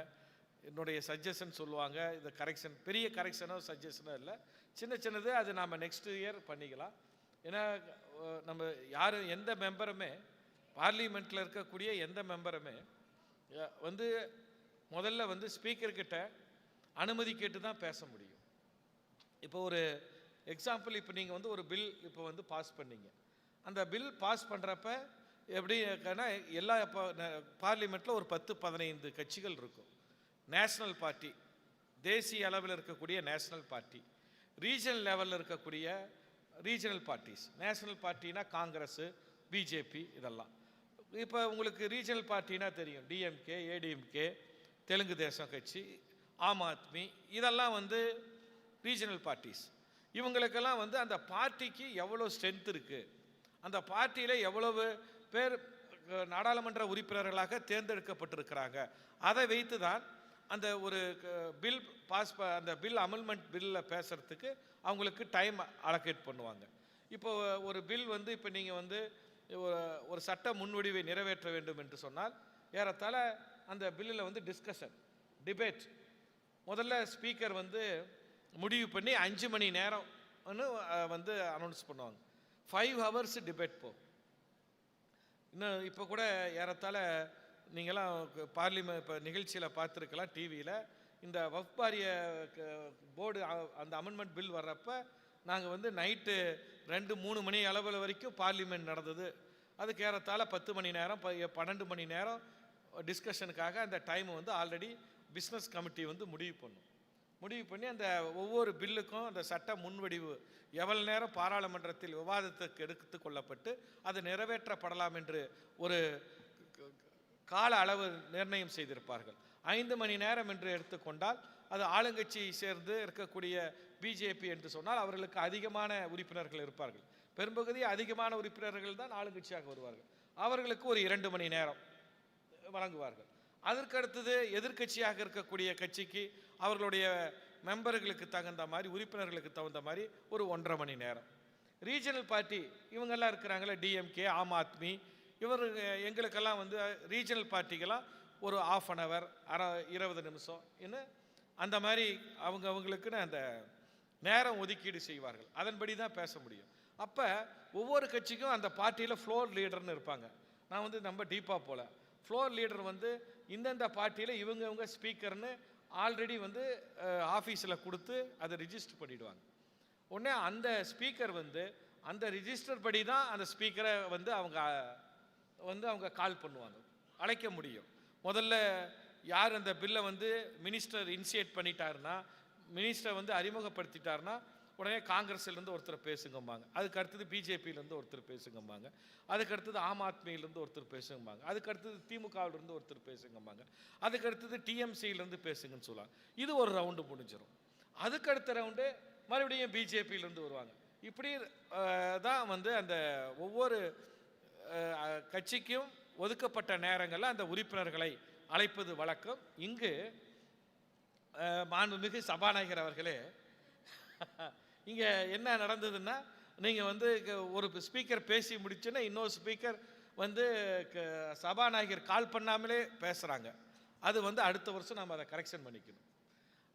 என்னுடைய சஜஷன் சொல்லுவாங்க. இந்த கரெக்ஷன் பெரிய கரெக்ஷனோ சஜஷனோ இல்லை, சின்னது அது நாம் நெக்ஸ்ட் இயர் பண்ணிக்கலாம். ஏன்னா நம்ம யாரும் எந்த மெம்பருமே பார்லிமெண்ட்டில் இருக்கக்கூடிய எந்த மெம்பருமே வந்து முதல்ல வந்து ஸ்பீக்கர்கிட்ட அனுமதி கேட்டு தான் பேச முடியும். இப்போ ஒரு எக்ஸாம்பிள், இப்போ நீங்கள் வந்து ஒரு பில் இப்போ வந்து பாஸ் பண்ணீங்க. அந்த பில் பாஸ் பண்ணுறப்ப எப்படின்னா எல்லா பார்லிமெண்ட்டில் ஒரு 10-15 கட்சிகள் இருக்கும். நேஷ்னல் பார்ட்டி, தேசிய அளவில் இருக்கக்கூடிய நேஷ்னல் பார்ட்டி, ரீஜனல் லெவலில் இருக்கக்கூடிய ரீஜனல் பார்ட்டிஸ். நேஷ்னல் பார்ட்டினா காங்கிரஸ், பிஜேபி இதெல்லாம். இப்போ உங்களுக்கு ரீஜனல் பார்ட்டினா தெரியும், டிஎம்கே, ஏடிஎம்கே, தெலுங்கு தேசம் கட்சி, ஆம் ஆத்மி, இதெல்லாம் வந்து ரீஜனல் பார்ட்டிஸ். இவங்களுக்கெல்லாம் வந்து அந்த பார்ட்டிக்கு எவ்வளோ ஸ்ட்ரென்த் இருக்குது, அந்த பார்ட்டியில் எவ்வளவு பேர் நாடாளுமன்ற உறுப்பினர்களாக தேர்ந்தெடுக்கப்பட்டிருக்கிறாங்க, அதை வைத்து தான் அந்த ஒரு பில் பாஸ் அந்த பில் அமெண்ட்மெண்ட் பில்லில் பேசுகிறதுக்கு அவங்களுக்கு டைம் அலோகேட் பண்ணுவாங்க. இப்போ ஒரு பில் வந்து இப்போ நீங்கள் வந்து ஒரு சட்ட முன்வடிவை நிறைவேற்ற வேண்டும் என்று சொன்னால் ஏறத்தாழ அந்த பில்லில் வந்து டிஸ்கஷன், டிபேட், முதல்ல ஸ்பீக்கர் வந்து முடிவு பண்ணி 5 மணி நேரம்னு வந்து அனௌன்ஸ் பண்ணுவாங்க. 5 hours டிபேட் போகும். இன்னும் இப்போ கூட ஏறத்தாழ நீங்களாம் பார்லிமெண்ட் இப்போ நிகழ்ச்சியில் பார்த்துருக்கலாம் டிவியில், இந்த வக்ஃப் வாரிய போர்டு அந்த அமெண்ட்மெண்ட் பில் வர்றப்ப நாங்கள் வந்து நைட்டு 2-3 மணி அளவில் வரைக்கும் பார்லிமெண்ட் நடந்தது. அதுக்கு ஏறத்தாழ 10 மணி நேரம் 12 மணி நேரம் டிஸ்கஷனுக்காக அந்த டைமை வந்து ஆல்ரெடி பிஸ்னஸ் கமிட்டி வந்து முடிவு பண்ணி அந்த ஒவ்வொரு பில்லுக்கும் அந்த சட்ட முன்வடிவு எவ்வளவு நேரம் பாராளுமன்றத்தில் விவாதத்துக்கு எடுத்து கொள்ளப்பட்டு அது நிறைவேற்றப்படலாம் என்று ஒரு கால அளவு நிர்ணயம் செய்திருப்பார்கள். 5 மணி நேரம் என்று எடுத்துக்கொண்டால் அது ஆளுங்கட்சியை சேர்ந்து இருக்கக்கூடிய பிஜேபி என்று சொன்னால் அவர்களுக்கு அதிகமான உறுப்பினர்கள் இருப்பார்கள். பெரும்பகுதி அதிகமான உறுப்பினர்கள் தான் ஆளுங்கட்சியாக வருவார்கள். அவர்களுக்கு ஒரு 2 மணி நேரம் வழங்குவார்கள். அதற்கு அடுத்தது எதிர்க்கட்சியாக இருக்கக்கூடிய கட்சிக்கு அவர்களுடைய மெம்பர்களுக்கு தகுந்த மாதிரி, உறுப்பினர்களுக்கு தகுந்த மாதிரி ஒரு 1.5 மணி நேரம். ரீஜனல் பார்ட்டி இவங்கெல்லாம் இருக்கிறாங்களே, டிஎம்கே, ஆம் ஆத்மி, இவர் எங்களுக்கெல்லாம் வந்து ரீஜனல் பார்ட்டிக்கெல்லாம் ஒரு 1/2 hour 20 நிமிஷம் இன்னும் அந்த மாதிரி அவங்களுக்குன்னு அந்த நேரம் ஒதுக்கீடு செய்வார்கள். அதன்படி தான் பேச முடியும். அப்போ ஒவ்வொரு கட்சிக்கும் அந்த பார்ட்டியில் ஃப்ளோர் லீடர்னு இருப்பாங்க. நான் வந்து நம்ம டீப்பாக போல ஃப்ளோர் லீடர் வந்து இந்தந்த பார்ட்டியில் இவங்க ஸ்பீக்கர்னு ஆல்ரெடி வந்து ஆஃபீஸில் கொடுத்து அதை ரிஜிஸ்டர் பண்ணிவிடுவாங்க. உடனே அந்த ஸ்பீக்கர் வந்து அந்த ரிஜிஸ்டர் படி தான் அந்த ஸ்பீக்கரை வந்து அவங்க கால் பண்ணுவாங்க, அழைக்க முடியும். முதல்ல யார் அந்த பில்லை வந்து மினிஸ்டர் இனிஷியேட் பண்ணிட்டாருன்னா, மினிஸ்டர் வந்து அறிமுகப்படுத்திட்டாருன்னா உடனே காங்கிரஸ்லேருந்து ஒருத்தர் பேசுங்கம்பாங்க, அதுக்கு அடுத்தது பிஜேபியிலேருந்து ஒருத்தர் பேசுங்கம்பாங்க, அதுக்கு அடுத்தது ஆம் ஆத்மியிலேருந்து ஒருத்தர் பேசுங்கம்பாங்க, அதுக்கு அடுத்தது திமுகவிலேருந்து ஒருத்தர் பேசுங்கம்பாங்க, அதுக்கு அடுத்தது டிஎம்சியிலேருந்து பேசுங்கன்னு சொல்லுவாங்க. இது ஒரு ரவுண்டு முடிஞ்சிடும். அதுக்கு அடுத்த ரவுண்டு மறுபடியும் பிஜேபியிலேருந்து வருவாங்க. இப்படி தான் வந்து அந்த ஒவ்வொரு கட்சிக்கும் ஒதுக்கப்பட்ட நேரங்களில் அந்த உறுப்பினர்களை அழைப்பது வழக்கம். இங்கு மாண்புமிகு சபாநாயகர் அவர்களே, இங்கே என்ன நடந்ததுன்னா, நீங்கள் வந்து ஒரு ஸ்பீக்கர் பேசி முடிச்சுன்னா இன்னொரு ஸ்பீக்கர் வந்து சபாநாயகர் கால் பண்ணாமலே பேசுகிறாங்க. அது வந்து அடுத்த வருஷம் நம்ம அதை கரெக்ஷன் பண்ணிக்கணும்.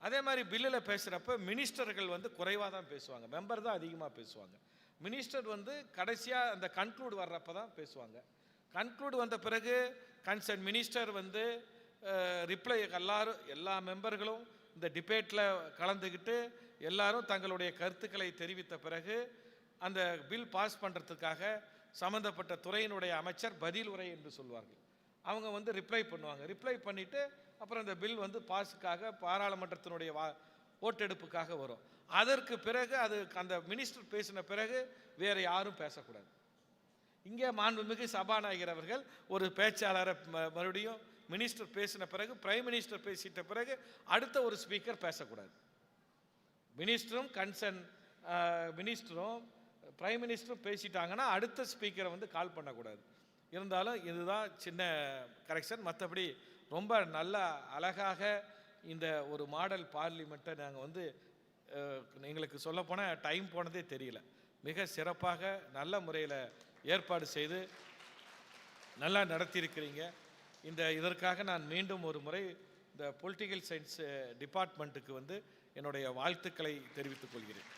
அதே மாதிரி பில்லில் பேசுகிறப்ப மினிஸ்டர்கள் வந்து குறைவாக தான் பேசுவாங்க, மெம்பர் தான் அதிகமாக பேசுவாங்க. மினிஸ்டர் வந்து கடைசியாக அந்த கன்க்ளூட் வர்றப்ப தான் பேசுவாங்க. கன்க்ளூட் வந்த பிறகு கன்சர்ன் மினிஸ்டர் வந்து ரிப்ளை எல்லா மெம்பர்களும் இந்த டிபேட்டில் கலந்துக்கிட்டு எல்லாரும் தங்களுடைய கருத்துக்களை தெரிவித்த பிறகு அந்த பில் பாஸ் பண்ணுறதுக்காக சம்மந்தப்பட்ட துறையினுடைய அமைச்சர் பதில் உரை என்று சொல்வார்கள். அவங்க வந்து ரிப்ளை பண்ணுவாங்க. ரிப்ளை பண்ணிவிட்டு அப்புறம் அந்த பில் வந்து பாஸுக்காக பாராளுமன்றத்தினுடைய ஓட்டெடுப்புக்காக வரும். அதற்கு பிறகு அந்த மினிஸ்டர் பேசின பிறகு வேறு யாரும் பேசக்கூடாது. இங்கே மாண்புமிகு சபாநாயகர் அவர்கள் ஒரு பேச்சாளரை மறுபடியும் மினிஸ்டர் பேசின பிறகு, பிரைம் மினிஸ்டர் பேசிட்ட பிறகு அடுத்த ஒரு ஸ்பீக்கர் பேசக்கூடாது. மினிஸ்டரும் கன்சர்ன் மினிஸ்டரும் பிரைம் மினிஸ்டரும் பேசிட்டாங்கன்னா அடுத்த ஸ்பீக்கரை வந்து கால் பண்ணக்கூடாது. இருந்தாலும் இதுதான் சின்ன கரெக்ஷன். மற்றபடி ரொம்ப நல்ல அழகாக இந்த ஒரு மாடல் பார்லிமெண்ட்டை நாங்கள் வந்து எங்களுக்கு சொல்லப்போனால் டைம் போனதே தெரியல. மிக சிறப்பாக நல்ல முறையில் ஏற்பாடு செய்து நல்லா நடத்தியிருக்கிறீங்க. இதற்காக நான் மீண்டும் ஒரு முறை இந்த பொலிட்டிக்கல் சயின்ஸ் டிபார்ட்மெண்ட்டுக்கு வந்து என்னுடைய வாழ்த்துக்களை தெரிவித்துக் கொள்கிறேன்.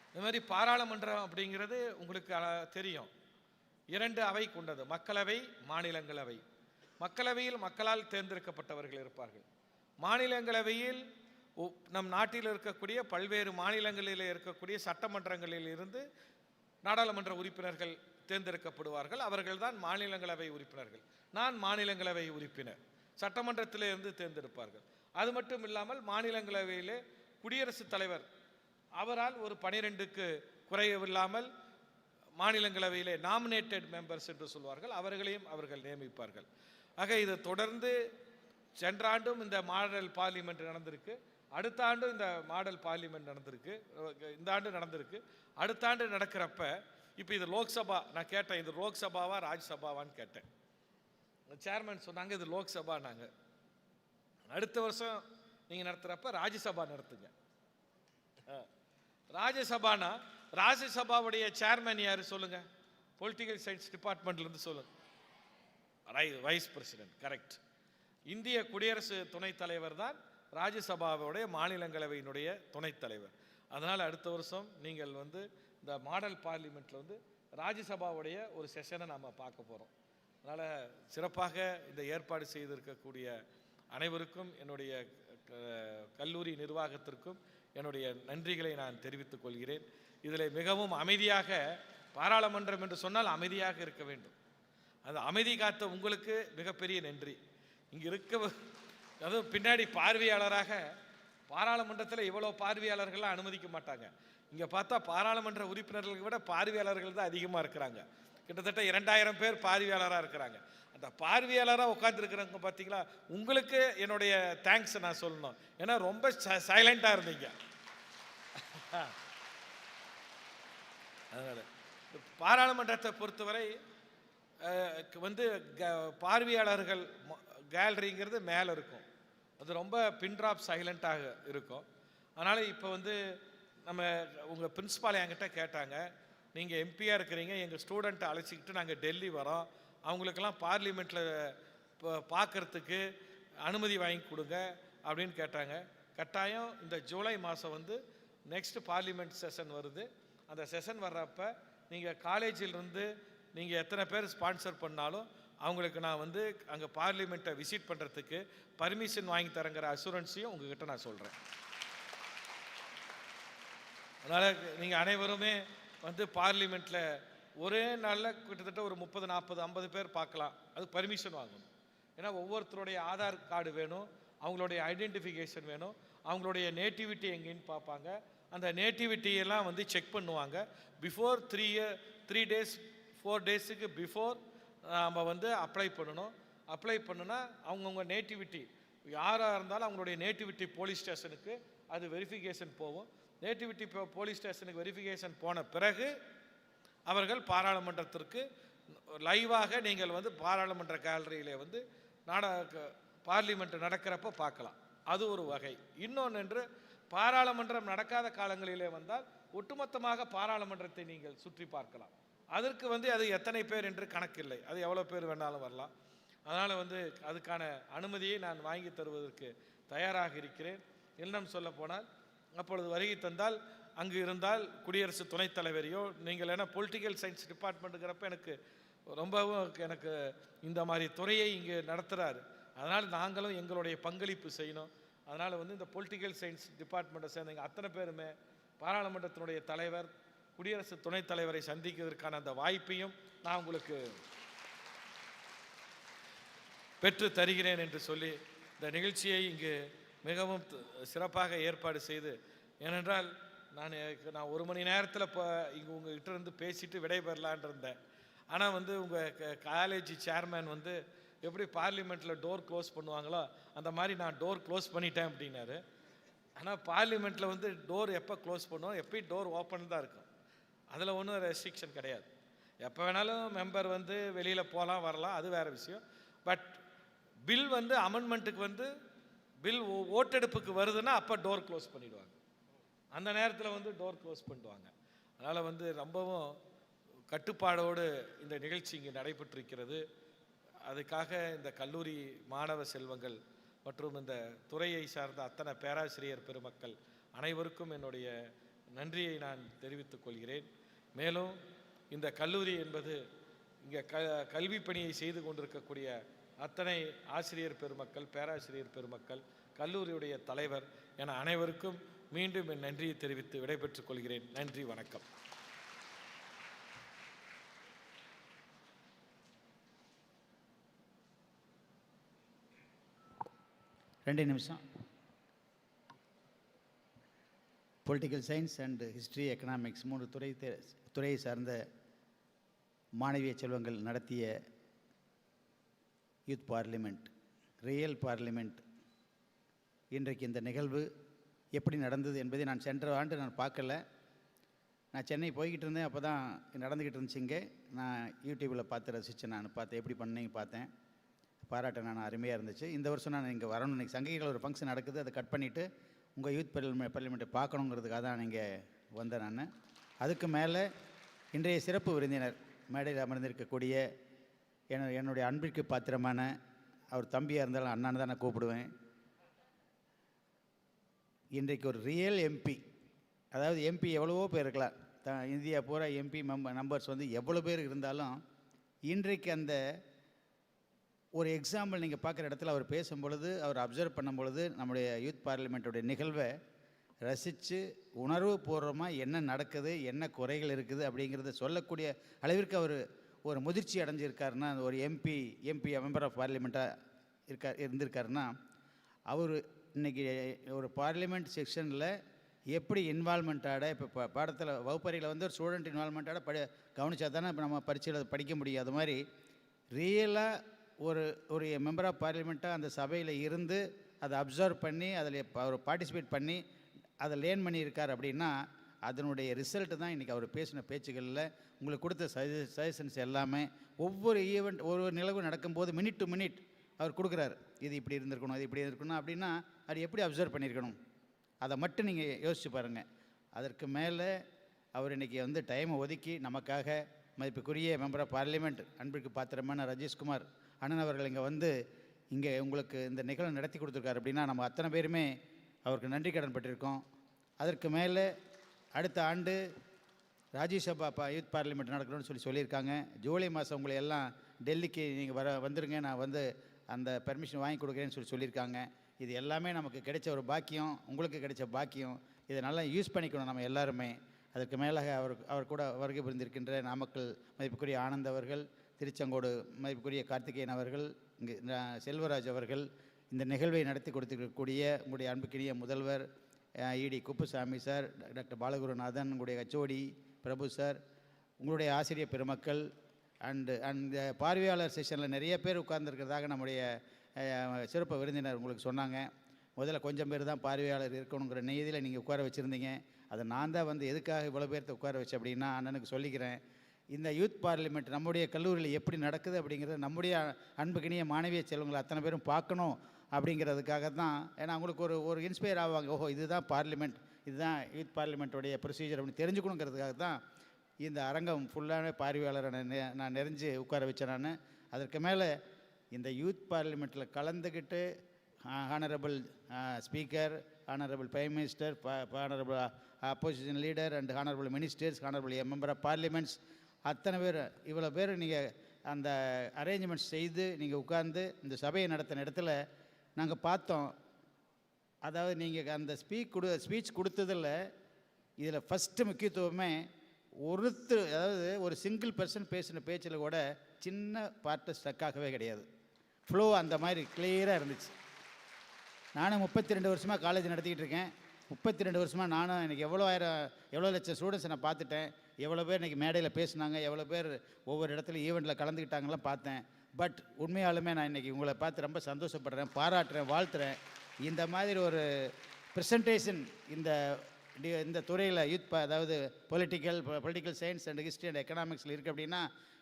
இந்த மாதிரி பாராளுமன்றம் அப்படிங்கிறது உங்களுக்கு தெரியும். 2 அவை கொண்டது, மக்களவை, மாநிலங்களவை. மக்களவையில் மக்களால் தேர்ந்தெடுக்கப்பட்டவர்கள் இருப்பார்கள். மாநிலங்களவையில் நம் நாட்டில் இருக்கக்கூடிய பல்வேறு மாநிலங்களில் இருக்கக்கூடிய சட்டமன்றங்களில் இருந்து நாடாளுமன்ற உறுப்பினர்கள் தேர்ந்தெடுக்கப்படுவார்கள். அவர்கள்தான் மாநிலங்களவை உறுப்பினர்கள். நான் மாநிலங்களவை உறுப்பினர். சட்டமன்றத்திலிருந்து தேர்ந்தெடுப்பார்கள். அது மட்டும் இல்லாமல் மாநிலங்களவையிலே குடியரசுத் தலைவர் அவரால் ஒரு 12க்கு குறைவில்லாமல் மாநிலங்களவையிலே நாமினேட்டட் மெம்பர்ஸ் என்று சொல்வார்கள், அவர்களையும் அவர்கள் நியமிப்பார்கள். ஆக இது தொடர்ந்து சென்ற ஆண்டும் இந்த மாடல் பார்லிமெண்ட் நடந்திருக்கு, அடுத்த ஆண்டும் இந்த மாடல் பார்லிமெண்ட் நடந்திருக்கு, இந்த ஆண்டு நடந்திருக்கு, அடுத்த ஆண்டு நடக்கிறப்ப இப்போ இது லோக்சபா. நான் கேட்டேன், இது லோக்சபாவா ராஜ்யசபாவான்னு கேட்டேன். சேர்மன் சொன்னாங்க இது லோக்சபா. நாங்கள் அடுத்த வருஷம் நீங்கள் நடத்துகிறப்ப ராஜ்யசபா நடத்துங்க. ராஜ்யசபானா ராஜ்யசபாவுடைய சேர்மன் யார் சொல்லுங்க? பொலிட்டிக்கல் சயின்ஸ் டிபார்ட்மெண்ட்லேருந்து சொல்லுங்க. Vice president, correct. இந்திய குடியரசு துணைத் தலைவர் தான் ராஜ்யசபாவுடைய மாநிலங்களவையினுடைய துணைத் தலைவர். அதனால் அடுத்த வருஷம் நீங்கள் இந்த மாடல் பார்லிமெண்ட்டில் ராஜ்யசபாவுடைய ஒரு செஷனை நாம் பார்க்க போகிறோம். அதனால் சிறப்பாக இந்த ஏற்பாடு செய்திருக்கக்கூடிய அனைவருக்கும் என்னுடைய கல்லூரி நிர்வாகத்திற்கும் என்னுடைய நன்றிகளை நான் தெரிவித்துக் கொள்கிறேன். இதில் மிகவும் அமைதியாக, பாராளுமன்றம் என்று சொன்னால் அமைதியாக இருக்க வேண்டும். அந்த அமைதி காத்த உங்களுக்கு மிகப்பெரிய நன்றி. இங்கே அதுவும் பின்னாடி பார்வையாளராக, பாராளுமன்றத்தில் இவ்வளோ பார்வையாளர்கள்லாம் அனுமதிக்க மாட்டாங்க. இங்கே பார்த்தா பாராளுமன்ற உறுப்பினர்களுக்கு விட பார்வையாளர்கள் தான் அதிகமாக இருக்கிறாங்க. கிட்டத்தட்ட 2000 பேர் பார்வையாளராக இருக்கிறாங்க. அந்த பார்வையாளராக உட்காந்துருக்கிறவங்க பார்த்தீங்களா, உங்களுக்கு என்னுடைய தேங்க்ஸ் நான் சொல்லணும். ஏன்னா ரொம்ப சைலண்டாக இருந்தீங்க. அதனால் பாராளுமன்றத்தை பொறுத்தவரை பார்வையாளர்கள் கேலரிங்கிறது மேலே இருக்கும், அது ரொம்ப பின்ட்ராப் சைலண்ட்டாக இருக்கும். அதனால் இப்போ நம்ம உங்கள் பிரின்ஸிபால் என்கிட்ட கேட்டாங்க, நீங்கள் எம்பியாக இருக்கிறீங்க, எங்கள் ஸ்டூடெண்ட்டை அழைச்சிக்கிட்டு நாங்கள் டெல்லி வரோம், அவங்களுக்கெல்லாம் பார்லிமெண்ட்டில் பார்க்குறதுக்கு அனுமதி வாங்கி கொடுங்க அப்படின்னு கேட்டாங்க. கட்டாயம் இந்த ஜூலை மாதம் நெக்ஸ்ட் பார்லிமெண்ட் செஷன் வருது. அந்த செஷன் வர்றப்ப நீங்கள் காலேஜிலிருந்து நீங்கள் எத்தனை பேர் ஸ்பான்சர் பண்ணாலும் அவங்களுக்கு நான் அங்கே பார்லிமெண்ட்டை விசிட் பண்ணுறதுக்கு பர்மிஷன் வாங்கி தரங்கிற அசூரன்ஸையும் உங்ககிட்ட நான் சொல்கிறேன். அதனால் நீங்கள் அனைவருமே பார்லிமெண்ட்டில் ஒரே நாளில் கிட்டத்தட்ட ஒரு 30, 40, 50 பேர் பார்க்கலாம். அது பர்மிஷன் வாங்கணும். ஏன்னா ஒவ்வொருத்தருடைய ஆதார் கார்டு வேணும், அவங்களுடைய ஐடென்டிஃபிகேஷன் வேணும், அவங்களுடைய நேட்டிவிட்டி எங்கேன்னு பார்ப்பாங்க. அந்த நேட்டிவிட்டியெல்லாம் செக் பண்ணுவாங்க. பிஃபோர் 3 days 4 daysக்கு பிஃபோர் நம்ம அப்ளை பண்ணணும். அப்ளை பண்ணுனா அவங்கவுங்க நேட்டிவிட்டி யாராக இருந்தாலும் அவங்களுடைய நேட்டிவிட்டி போலீஸ் ஸ்டேஷனுக்கு அது வெரிஃபிகேஷன் போகும். நேட்டிவிட்டி போலீஸ் ஸ்டேஷனுக்கு வெரிஃபிகேஷன் போன பிறகு அவர்கள் பாராளுமன்றத்திற்கு லைவாக நீங்கள் பாராளுமன்ற கேலரியிலே பார்லிமெண்ட் நடக்கிறப்ப பார்க்கலாம். அது ஒரு வகை. இன்னொன்று, பாராளுமன்றம் நடக்காத காலங்களிலே வந்தால் ஒட்டுமொத்தமாக பாராளுமன்றத்தை நீங்கள் சுற்றி பார்க்கலாம். அதற்கு அது எத்தனை பேர் என்று கணக்கில்லை, அது எவ்வளோ பேர் வேணாலும் வரலாம். அதனால் அதுக்கான அனுமதியை நான் வாங்கி தருவதற்கு தயாராக இருக்கிறேன். இன்னும் சொல்ல போனால் அப்பொழுது வருகை தந்தால் அங்கு இருந்தால் குடியரசு துணைத் தலைவரையோ நீங்கள் ஏன்னா பொலிட்டிக்கல் சயின்ஸ் டிபார்ட்மெண்ட்டுங்கிறப்ப எனக்கு இந்த மாதிரி துறையை இங்கே நடத்துகிறாரு. அதனால் நாங்களும் எங்களுடைய பங்களிப்பு செய்யணும். அதனால் இந்த பொலிட்டிக்கல் சயின்ஸ் டிபார்ட்மெண்ட்டை சேர்ந்தவங்க அத்தனை பேருமே பாராளுமன்றத்தினுடைய தலைவர், குடியரசு துணைத் தலைவரை சந்திக்கிறதுக்கான அந்த வாய்ப்பையும் நான் உங்களுக்கு பெற்று தருகிறேன் என்று சொல்லி இந்த நிகழ்ச்சியை இங்கு மிகவும் சிறப்பாக ஏற்பாடு செய்து, ஏனென்றால் நான் 1 மணி நேரத்தில் இப்போ இங்கே உங்கள்கிட்ட இருந்து பேசிட்டு விடைபெறலான் இருந்தேன். ஆனால் உங்கள் காலேஜ் சேர்மேன் எப்படி பார்லிமெண்ட்டில் டோர் க்ளோஸ் பண்ணுவாங்களோ அந்த மாதிரி நான் டோர் க்ளோஸ் பண்ணிட்டேன் அப்படின்னாரு. ஆனால் பார்லிமெண்ட்டில் டோர் எப்போ க்ளோஸ் பண்ணுவோம், எப்பயும் டோர் ஓப்பன் தான் இருக்கும். அதில் ஒன்றும் ரெஸ்ட்ரிக்ஷன் கிடையாது. எப்போ வேணாலும் மெம்பர் வெளியில் போகலாம் வரலாம், அது வேறு விஷயம். பட் பில் அமெண்ட்மெண்ட்டுக்கு பில் ஓட்டெடுப்புக்கு வருதுன்னா அப்போ டோர் க்ளோஸ் பண்ணிவிடுவாங்க. அந்த நேரத்தில் டோர் க்ளோஸ் பண்ணிடுவாங்க. அதனால் ரொம்பவும் கட்டுப்பாடோடு இந்த நிகழ்ச்சி இங்கே நடைபெற்றிருக்கிறது. அதுக்காக இந்த கல்லூரி மாணவ செல்வங்கள் மற்றும் இந்த துறையை சார்ந்த அத்தனை பேராசிரியர் பெருமக்கள் அனைவருக்கும் என்னுடைய நன்றியை நான் தெரிவித்துக் கொள்கிறேன். மேலும் இந்த கல்லூரி என்பது இங்கே கல்வி பணியை செய்து கொண்டிருக்கக்கூடிய அத்தனை ஆசிரியர் பெருமக்கள், பேராசிரியர் பெருமக்கள், கல்லூரியுடைய தலைவர் என அனைவருக்கும் மீண்டும் என் நன்றியை தெரிவித்து விடைபெற்றுக் கொள்கிறேன். நன்றி, வணக்கம். ரெண்டு நிமிஷம். Political science and history, economics 3 துறையை சார்ந்த மாணவிய செல்வங்கள் நடத்திய யூத் பார்லிமெண்ட், ரியல் பார்லிமெண்ட், இன்றைக்கு இந்த நிகழ்வு எப்படி நடந்தது என்பதை நான் சென்ற ஆண்டு நான் பார்க்கல. நான் சென்னை போய்கிட்டு இருந்தேன், அப்போ தான் நடந்துக்கிட்டு இருந்துச்சுங்க. நான் யூடியூப்பில் பார்த்து ரசித்தேன். நான் பார்த்தேன், எப்படி பண்ணீங்க பார்த்தேன், பாராட்ட நான் அருமையாக இருந்துச்சு. இந்த வருஷம் நான் இங்கே வரணும். இன்றைக்கி சங்ககிரியில் ஒரு ஃபங்க்ஷன் நடக்குது, அதை கட் பண்ணிவிட்டு உங்கள் யூத் பார்லிமெண்ட்டை பார்க்கணுங்கிறதுக்காக தான் நீங்கள் வந்தேன் நான். அதுக்கு மேலே இன்றைய சிறப்பு விருந்தினர் மேடையில் அமர்ந்திருக்கக்கூடிய என்னுடைய அன்பிற்கு பாத்திரமான அவர் தம்பியாக இருந்தாலும் அண்ணான்னு தான் நான் கூப்பிடுவேன். இன்றைக்கு ஒரு ரியல் எம்பி, அதாவது எம்பி எவ்வளவோ பேர் இருக்கலாம், இந்தியா பூரா எம்பி நம்பர்ஸ் வந்து எவ்வளோ பேர் இருந்தாலும் இன்றைக்கு அந்த ஒரு எக்ஸாம்பிள் நீங்கள் பார்க்குற இடத்துல அவர் பேசும்பொழுது, அவர் அப்சர்வ் பண்ணும் பொழுது, நம்முடைய யூத் பார்லிமெண்ட்டுடைய நிகழ்வை ரசித்து உணர்வுபூர்வமாக என்ன நடக்குது, என்ன குறைகள் இருக்குது அப்படிங்கிறத சொல்லக்கூடிய அளவிற்கு அவர் ஒரு முதிர்ச்சி அடைஞ்சிருக்காருன்னா, ஒரு எம்பி மெம்பர் ஆஃப் பார்லிமெண்ட்டாக இருந்திருக்காருன்னா, அவர் இன்றைக்கி ஒரு பார்லிமெண்ட் செக்ஷனில் எப்படி இன்வால்மெண்ட்டாட, இப்போ பாடத்தில் வகுப்பறையில் வந்து ஒரு ஸ்டூடெண்ட் இன்வால்மெண்ட்டாட கவனித்தா தானே இப்போ நம்ம பரீட்சையில் படிக்க முடியும். அது மாதிரி ரியலாக ஒரு மெம்பர் ஆஃப் பார்லிமெண்ட்டாக அந்த சபையில் இருந்து அதை அப்சர்வ் பண்ணி அதில் அவர் பார்ட்டிசிபேட் பண்ணி அதை லேர்ன் பண்ணியிருக்கார் அப்படின்னா, அதனுடைய ரிசல்ட்டு தான் இன்றைக்கி அவர் பேசின பேச்சுகளில் உங்களுக்கு கொடுத்த சஜஷன்ஸ் எல்லாமே. ஒவ்வொரு ஈவெண்ட், ஒரு நிகழ்வு நடக்கும்போது மினிட் டு மினிட் அவர் கொடுக்குறாரு. இது இப்படி இருந்திருக்கணும், இது இப்படி இருந்திருக்கணும் அப்படின்னா அது எப்படி அப்சர்வ் பண்ணியிருக்கணும், அதை மட்டும் நீங்கள் யோசிச்சு பாருங்கள். அதற்கு மேலே அவர் இன்றைக்கி வந்து டைமை ஒதுக்கி நமக்காக மதிப்புக்குரிய மெம்பர் ஆஃப் பார்லிமெண்ட், அன்பிற்கு பாத்திரமான ராஜேஷ்குமார் அண்ணன் அவர்கள் இங்கே வந்து இங்கே உங்களுக்கு இந்த நிகழ்வு நடத்தி கொடுத்துருக்காரு அப்படின்னா நம்ம அத்தனை பேருமே அவருக்கு நன்றி கடன் பட்டிருக்கோம். அதற்கு மேலே அடுத்த ஆண்டு ராஜ்யசபா யூத் பார்லிமெண்ட் நடக்கணும்னு சொல்லியிருக்காங்க. ஜூலை மாதம் உங்களை எல்லாம் டெல்லிக்கு நீங்கள் வந்துருங்க, நான் வந்து அந்த பெர்மிஷன் வாங்கி கொடுக்குறேன்னு சொல்லியிருக்காங்க. இது எல்லாமே நமக்கு கிடைச்ச ஒரு பாக்கியம், உங்களுக்கு கிடைச்ச பாக்கியம். இதை நல்லா யூஸ் பண்ணிக்கணும் நம்ம எல்லாருமே. அதற்கு மேலாக அவர் கூட வருகை புரிந்திருக்கின்ற நாமக்கல் மதிப்புக்குரிய ஆனந்த் அவர்கள், திருச்செங்கோடு மதிப்புக்குரிய கார்த்திகேயன் அவர்கள், இங்கே செல்வராஜ் அவர்கள், இந்த நிகழ்வை நடத்தி கொடுத்துருக்கக்கூடிய உங்களுடைய அன்புக்கினிய முதல்வர் இடி குப்புசாமி சார், டாக்டர் பாலகுருநாதன், உங்களுடைய ஹச்ஓடி பிரபு சார், உங்களுடைய ஆசிரியர் பெருமக்கள், அண்ட் பார்வையாளர் செஷனில் நிறைய பேர் உட்கார்ந்துருக்கிறதாக நம்முடைய சிறப்பு விருந்தினர் உங்களுக்கு சொன்னாங்க. முதல்ல கொஞ்சம் பேர் தான் பார்வையாளர் இருக்கணுங்கிற நியதியில் நீங்கள் உட்கார வச்சுருந்தீங்க. அதை நான் தான் வந்து எதுக்காக இவ்வளோ பேர்த்த உட்கார வச்சு அப்படின்னா அண்ணனுக்கு சொல்லிக்கிறேன். இந்த யூத் பார்லிமெண்ட் நம்முடைய கல்லூரியில் எப்படி நடக்குது அப்படிங்கிறத நம்முடைய அன்புக்கினிய மாணவிய செல்வங்களை அத்தனை பேரும் பார்க்கணும் அப்படிங்கிறதுக்காக தான். ஏன்னா அவங்களுக்கு ஒரு இன்ஸ்பயர் ஆவாங்க, ஓஹோ இதுதான் பார்லிமெண்ட், இதுதான் யூத் பார்லிமெண்ட்டுடைய ப்ரொசீஜர் அப்படின்னு தெரிஞ்சுக்கணுங்கிறதுக்காக தான் இந்த அரங்கம் ஃபுல்லான பார்வையாளரை நான் நிறைஞ்சு உட்கார வச்சேன் நான். அதற்கு மேலே இந்த யூத் பார்லிமெண்ட்டில் கலந்துக்கிட்டு honourable speaker, honourable prime minister, honourable opposition leader and honourable ministers, honourable member of parliaments, அத்தனை பேர் இவ்வளோ பேர் நீங்கள் அந்த அரேஞ்ச்மெண்ட்ஸ் செய்து நீங்கள் உட்கார்ந்து இந்த சபையை நடத்தின இடத்துல நாங்கள் பார்த்தோம். அதாவது நீங்கள் அந்த ஸ்பீச் கொடுத்ததில் இதில் ஃபஸ்ட்டு முக்கியத்துவமே அதாவது ஒரு சிங்கிள் பர்சன் பேசின பேச்சில் கூட சின்ன பார்ட்டு ஸ்டக்காகவே கிடையாது. ஃப்ளோ அந்த மாதிரி கிளியராக இருந்துச்சு. நானும் 32 வருஷமாக காலேஜ் நடத்திக்கிட்டு இருக்கேன். 32 வருஷமாக நானும் எனக்கு எவ்வளோ லட்சம் ஸ்டூடெண்ட்ஸை நான் பார்த்துட்டேன். எவ்வளோ பேர் இன்றைக்கி மேடையில் பேசினாங்க, எவ்வளோ பேர் ஒவ்வொரு இடத்துல ஈவெண்ட்டில் கலந்துக்கிட்டாங்கலாம் பார்த்தேன். பட் உண்மையாலுமே நான் இன்றைக்கி உங்களை பார்த்து ரொம்ப சந்தோஷப்படுறேன், பாராட்டுறேன், வாழ்த்துறேன். இந்த மாதிரி ஒரு ப்ரெசன்டேஷன் இந்த துறையில் அதாவது political science and history and எக்கனாமிக்ஸில் இருக்குது அப்படின்னா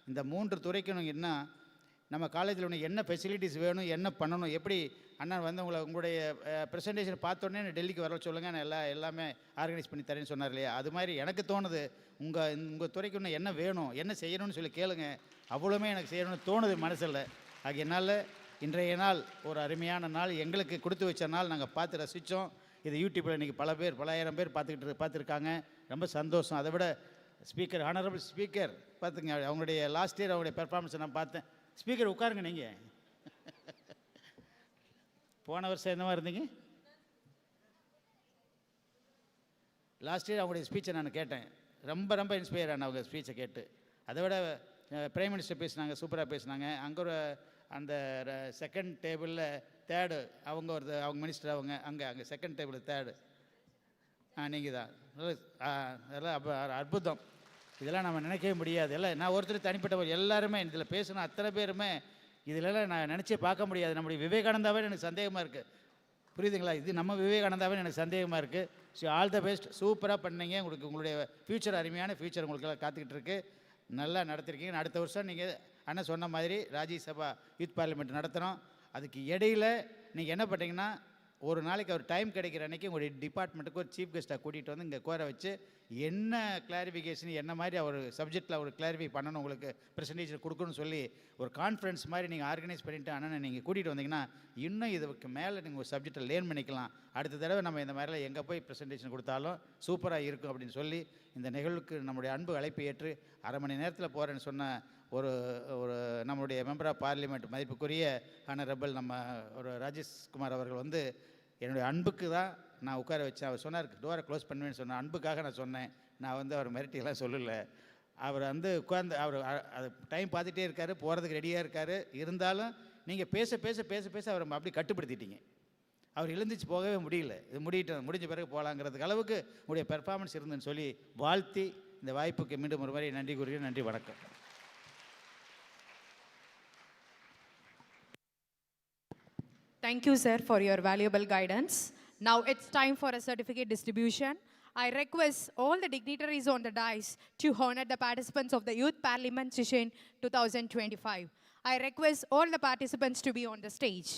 இந்த 3 துறைக்கும் என்ன நம்ம காலேஜில் ஒன்று என்ன ஃபெசிலிட்டிஸ் வேணும், என்ன பண்ணணும், எப்படி அண்ணன் வந்து உங்களுடைய ப்ரெசன்டேஷன் பார்த்தோன்னே டெல்லிக்கு வர சொல்லுங்கள், நான் எல்லாமே ஆர்கனைஸ் பண்ணி தரேன்னு சொன்னார் இல்லையா. அது மாதிரி எனக்கு தோணுது உங்கள் துறைக்கு இன்னும் என்ன வேணும், என்ன செய்யணும்னு சொல்லி கேளுங்க. அவ்வளோமே எனக்கு செய்யணும்னு தோணுது மனசில். ஆகையினால் இன்றைய நாள் ஒரு அருமையான நாள், எங்களுக்கு கொடுத்து வச்ச நாள். நாங்கள் பார்த்து ரசித்தோம். இது யூடியூப்பில் இன்றைக்கி பல ஆயிரம் பேர் பார்த்துருக்காங்க. ரொம்ப சந்தோஷம். அதை விட ஸ்பீக்கர், ஹானரபிள் ஸ்பீக்கர் பார்த்துங்க, அவங்களுடைய லாஸ்ட் இயர் அவங்களுடைய பெர்ஃபார்மன்ஸை நான் பார்த்தேன். ஸ்பீக்கர் உட்காருங்க, நீங்கள் போன வருஷம் என்னவா இருந்தீங்க? லாஸ்ட் இயர் அவங்களுடைய ஸ்பீச்சை நான் கேட்டேன். ரொம்ப ரொம்ப இன்ஸ்பயர் ஆன அவங்க ஸ்பீச்சை கேட்டு. அதை விட பிரைம் மினிஸ்டர் பேசினாங்க, சூப்பராக பேசினாங்க. அங்கே ஒரு அந்த செகண்ட் டேபிளில் தேர்டு அவங்க அவங்க மினிஸ்டர், அவங்க அங்கே செகண்ட் டேபிள் தேர்டு நீங்கள் தான். அதெல்லாம் அற்புதம். இதெல்லாம் நம்ம நினைக்கவே முடியாது. எல்லாம் நான் ஒருத்தர் தனிப்பட்ட எல்லாருமே இதில் பேசின அத்தனை பேருமே இதிலெல்லாம் நான் நினச்சே பார்க்க முடியாது. நம்முடைய விவேகானந்தாவே எனக்கு சந்தேகமாக இருக்குது. புரியுதுங்களா? இது நம்ம விவேகானந்தாவே எனக்கு சந்தேகமாக இருக்குது. ஸோ ஆல் த பெஸ்ட், சூப்பராக பண்ணீங்க. உங்களுடைய ஃப்யூச்சர், அருமையான ஃப்யூச்சர் உங்களுக்கெல்லாம் காத்துக்கிட்டு இருக்கு. நல்லா நடத்திருக்கீங்க. அடுத்த வருஷம் நீங்கள் அண்ணன் சொன்ன மாதிரி ராஜ்யசபா யூத் பார்லிமெண்ட் நடத்துகிறோம். அதுக்கு இடையில் நீங்கள் என்ன பண்ணுறீங்கன்னா, ஒரு நாளைக்கு ஒரு டைம் கிடைக்கிற அன்றைக்கி உங்களுடைய டிபார்ட்மெண்ட்டுக்கு ஒரு சீஃப் கெஸ்ட்டாக கூட்டிகிட்டு வந்து இங்கே கோர வச்சு என்ன கிளாரிஃபிகேஷன், என்ன மாதிரி அவர் சப்ஜெக்டில் அவர் கிளாரிஃபை பண்ணணும், உங்களுக்கு ப்ரெசன்டேஷன் கொடுக்கணும்னு சொல்லி ஒரு கான்ஃபரன்ஸ் மாதிரி நீங்கள் ஆர்கனைஸ் பண்ணிவிட்டு அண்ணனை நீங்கள் கூட்டிகிட்டு வந்தீங்கன்னா இன்னும் இதுக்கு மேலே நீங்கள் ஒரு சப்ஜெக்டை லேர்ன் பண்ணிக்கலாம். அடுத்த தடவை நம்ம இந்த மாதிரிலாம் எங்கே போய் ப்ரெசன்டேஷன் கொடுத்தாலும் சூப்பராக இருக்கும் அப்படின்னு சொல்லி இந்த நிகழ்வுக்கு நம்முடைய அன்பு அழைப்பு ஏற்று அரை மணி நேரத்தில் போகிறேன்னு சொன்ன ஒரு நம்முடைய மெம்பர் ஆஃப் பார்லிமெண்ட் மதிப்புக்குரிய ஹானரபிள் நம்ம ஒரு ராஜேஷ்குமார் அவர்கள் வந்து என்னுடைய அன்புக்கு தான் நான் உட்கார வச்சேன். அவர் சொன்னார் டோரை க்ளோஸ் பண்ணுவேன்னு சொன்னேன். அன்புக்காக நான் சொன்னேன். நான் வந்து அவர் மிரட்டியெல்லாம் சொல்லலை. அவர் வந்து உட்கார்ந்து அவர் அது டைம் பார்த்துட்டே இருக்கார், போகிறதுக்கு ரெடியாக இருக்கார். இருந்தாலும் நீங்கள் பேச பேச பேச பேச அவரை அப்படி கட்டுப்படுத்திட்டீங்க. அவர் எழுந்திரிச்சு போகவே முடியல. இது முடிஞ்ச பிறகு போகலாங்கிறதுக்கு அளவுக்கு உங்களுடைய பெர்ஃபார்மன்ஸ் இருந்துன்னு சொல்லி வாழ்த்தி இந்த வாய்ப்புக்கு மீண்டும் ஒரு முறை நன்றி கூறுகிறேன். நன்றி, வணக்கம். Thank you, sir, for your valuable guidance. Now it's time for a certificate distribution. I request all the dignitaries on the dais to honor the participants of the Youth Parliament Session 2025. I request all the participants to be on the stage.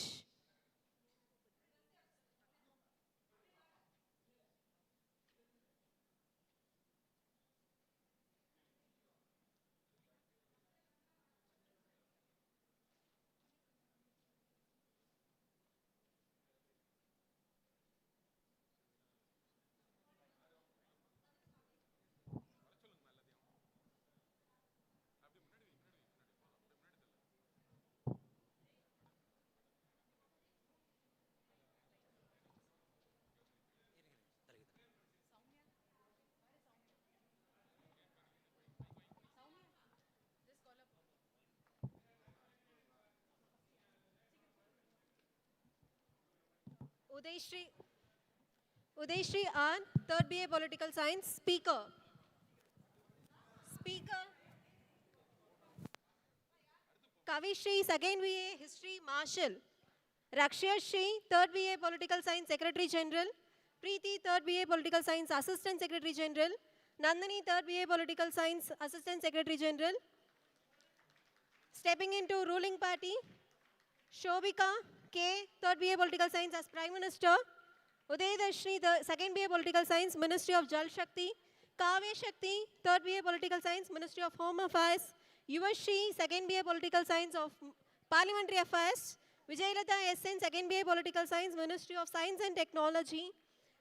Udayshri An, 3rd BA Political Science, Speaker. Kavishri, 2nd BA History, Marshal. Rakshya Shri, 3rd BA Political Science, Secretary General. Preeti, 3rd BA Political Science, Assistant Secretary General. Nandini, 3rd BA Political Science, Assistant Secretary General. Stepping into ruling party, Shobika K, 3rd BA Political Science as Prime Minister. Uday Darshni, 2nd BA Political Science, Ministry of Jal Shakti. Kavya Shakti, 3rd BA Political Science, Ministry of Home Affairs. Yuvashri, 2nd BA Political Science of Parliamentary Affairs. Vijayalata SN, 2nd BA Political Science, Ministry of Science and Technology.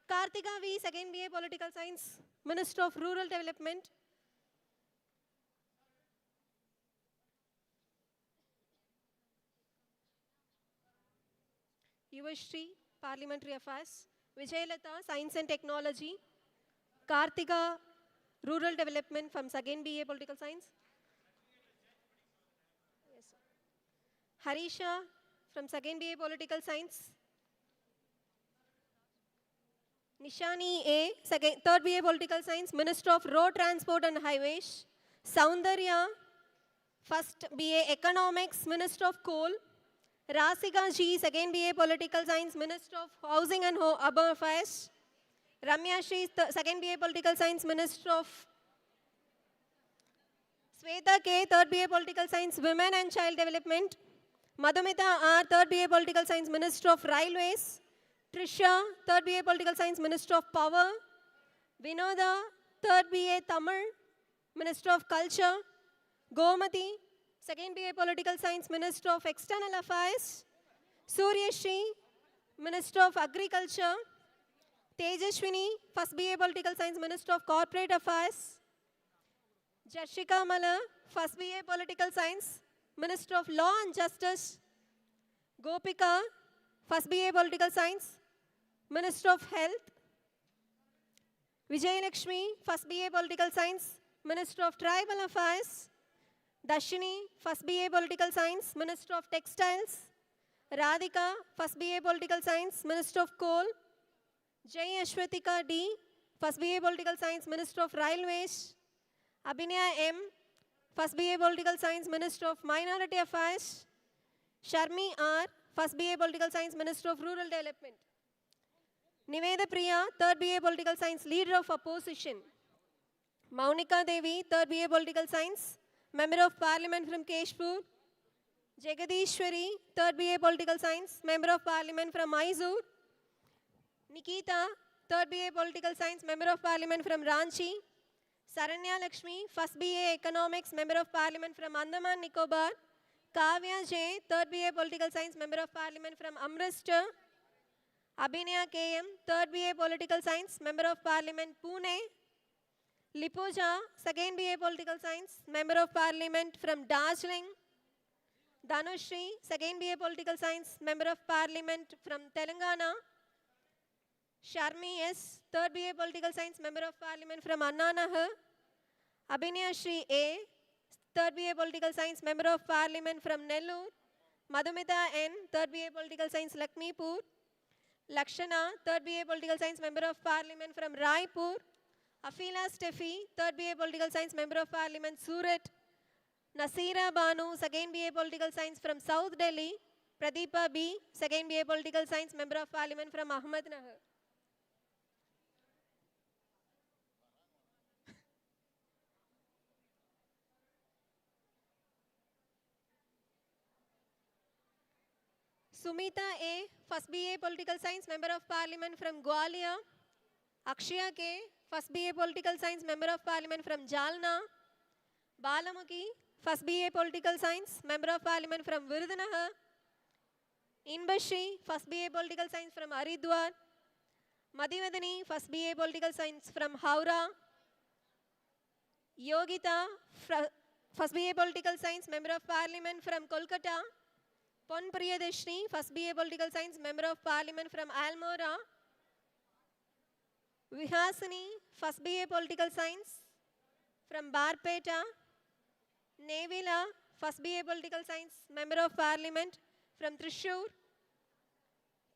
Kartika V, 2nd BA Political Science, Minister of Rural Development. Yuvashri, Parliamentary Affairs. Vijayalata, Science and Technology. Kartika, Rural Development from 2nd BA Political Science. Yes. Harisha from 2nd BA Political Science. Nishani A, 3rd BA Political Science, Minister of Road Transport and Highways. Soundarya, 1st BA Economics, Minister of Coal. Rasika G, 2nd BA Political Science, Minister of Housing and Urban Affairs. Ramya Shri, 2nd BA Political Science, Minister of Sweta K, 3rd BA Political Science, Women and Child Development. Madhumita R, 3rd BA Political Science, Minister of Railways. Trisha, 3rd BA Political Science, Minister of Power. Vinoda, 3rd BA Tamil, Minister of Culture. Gomati, 2nd BA Political Science, Minister of External Affairs. Suryashri, Minister of Agriculture. Tejashwini, 1st BA Political Science, Minister of Corporate Affairs. Jashika Mala, First BA Political Science, Minister of Law and Justice. Gopika, First BA Political Science, Minister of Health. Vijay Lakshmi, First BA Political Science, Minister of Tribal Affairs. Dashini, First BA Political Science, Minister of Textiles. Radhika, First BA Political Science, Minister of Coal. Jai Ashwatika D, First BA Political Science, Minister of Railways. Abhinaya M, First BA Political Science, Minister of Minority Affairs. Sharmi R, First BA Political Science, Minister of Rural Development. Niveda Priya, Third BA Political Science, Leader of Opposition. Maunika Devi, Third BA Political Science, Member of Parliament from Keshpur. Jagadishwari, Third BA Political Science, Member of Parliament from Mysore. Nikita, Third BA Political Science, Member of Parliament from Ranchi. Saranya Lakshmi, First BA Economics, Member of Parliament from Andaman Nicobar. Kavya J, Third BA Political Science, Member of Parliament from Amritsar. Abhinaya KM, Third BA Political Science, Member of Parliament Pune. Lipuja, Second BA Political Science, Member of Parliament from Darjeeling. Dhanushri, Second BA Political Science, Member of Parliament from Telangana. Sharmi S, Third BA Political Science, Member of Parliament from Anna Nagar. Abhinaya Shri A, Third BA Political Science, Member of Parliament from Nellore. Madhumita N, Third BA Political Science, Lakshmipur. Lakshana, Third BA Political Science, Member of Parliament from Raipur. Afila Steffi, Third BA Political Science, Member of Parliament, Surat. Nasira Banu, Second BA Political Science from South Delhi. Pradeepa B, Second BA Political Science, Member of Parliament from Ahmednagar. Sumita A, First BA Political Science, Member of Parliament from Gwalior. Akshaya K, First BA Political Science, Member of Parliament from Jalna. Balamukhi, First BA Political Science, Member of Parliament from Virudhunagar. Inbashri, First BA Political Science from Haridwar. Madhivadani, First BA Political Science from Howrah. Yogita, First BA Political Science, Member of Parliament from Kolkata. Pon Priyadashni, First BA Political Science, Member of Parliament from Almora. Vihasini, First BA Political Science from Barpeta. Nevila, First BA Political Science, Member of Parliament from Thrissur.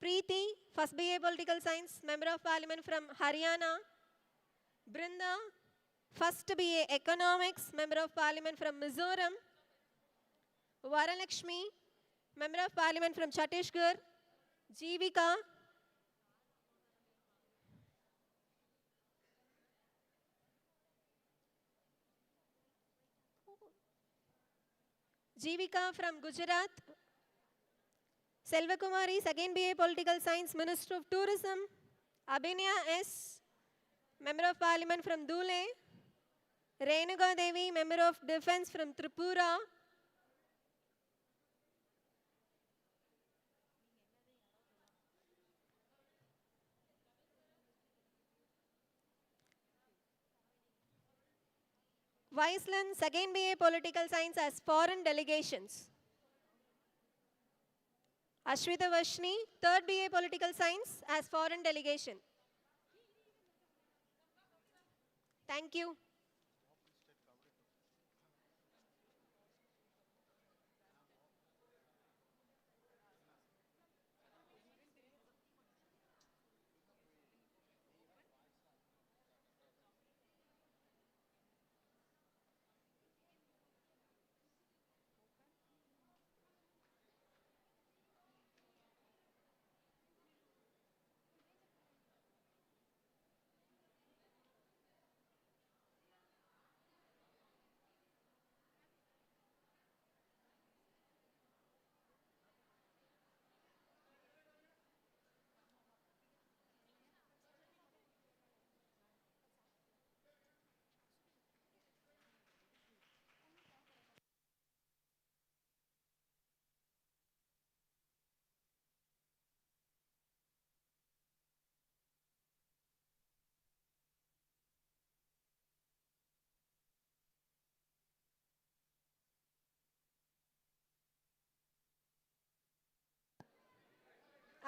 Preeti, First BA Political Science, Member of Parliament from Haryana. Brinda, First BA Economics, Member of Parliament from Mizoram. Varalakshmi, Member of Parliament from Chhattisgarh. Jeevika, from Gujarat. Selvakumari, Second BA Political Science, Minister of Tourism. Abhinaya S, Member of Parliament from Dhule. Renuka Devi, Member of Defense from Tripura. Viceland, Second BA Political Science as Foreign Delegations. Ashwita Vashni, Third BA Political Science as Foreign Delegation. Thank you.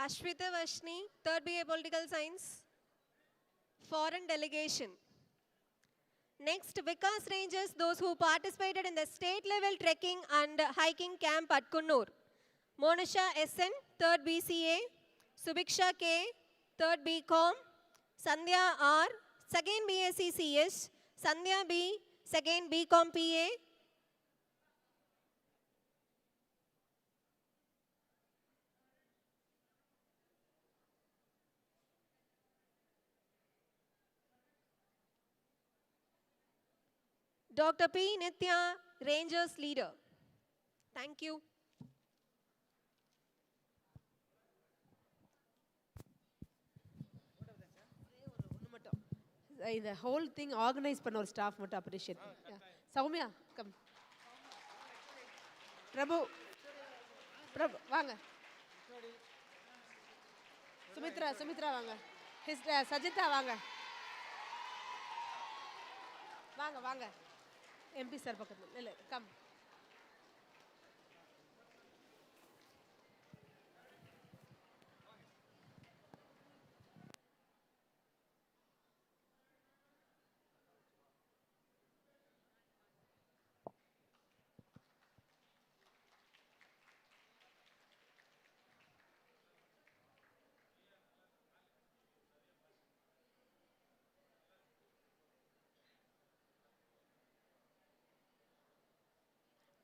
Ashwita Vashni, 3rd BA Political Science. Foreign delegation. Next, Vikas Rangers, those who participated in the state level trekking and hiking camp at Kunnur. Monisha SN, 3rd BCA. Subiksha K, 3rd B.Com. Sandhya R, 2nd BSc CS. Sandhya B, 2nd B.Com PA. Dr. P. Nitya, Rangers leader. Thank you. The whole thing organized பண்ண ஒரு staff மட்டும் appreciate. Soumya, come. பிரபு, வாங்க. சுமித்ரா வாங்க. சஜிதா வாங்க. வாங்க. MP sir பக்கத்துல. இல்ல, come.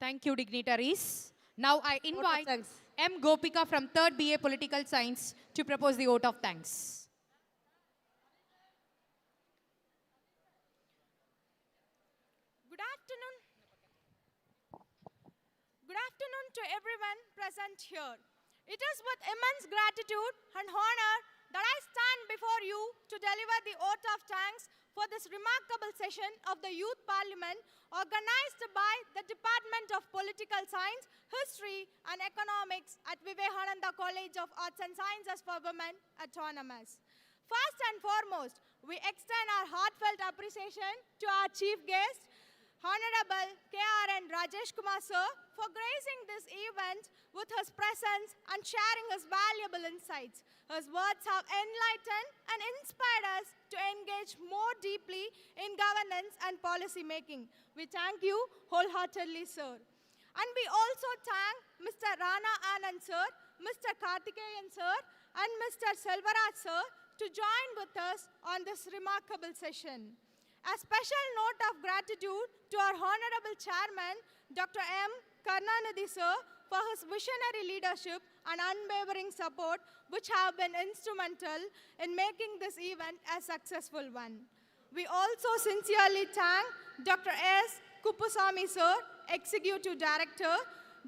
Thank you, dignitaries. Now I invite M. Gopika from 3rd BA Political Science to propose the vote of thanks. Good afternoon. Good afternoon to everyone present here. It is with immense gratitude and honor that I stand before you to deliver the vote of thanks for this remarkable session of the Youth Parliament organized by the Department of Political Science, History and Economics at Vivekanandha College of Arts and Sciences for Women, Autonomous. First and foremost, we extend our heartfelt appreciation to our chief guest, Hon'ble KRN RAJESHKUMAR sir, for gracing this event with his presence and sharing his valuable insights. His words have enlightened and inspired us to engage more deeply in governance and policy making. We thank you wholeheartedly, sir. And we also thank Mr. Rana Anand sir, Mr. Karthikeyan sir, and Mr. Selvaraj sir to join with us on this remarkable session. A special note of gratitude to our Honorable Chairman, Dr. M. Karunanithl sir, for his visionary leadership and unwavering support, which have been instrumental in making this event a successful one. We also sincerely thank Dr. S. Kuppusamy sir, Executive Director,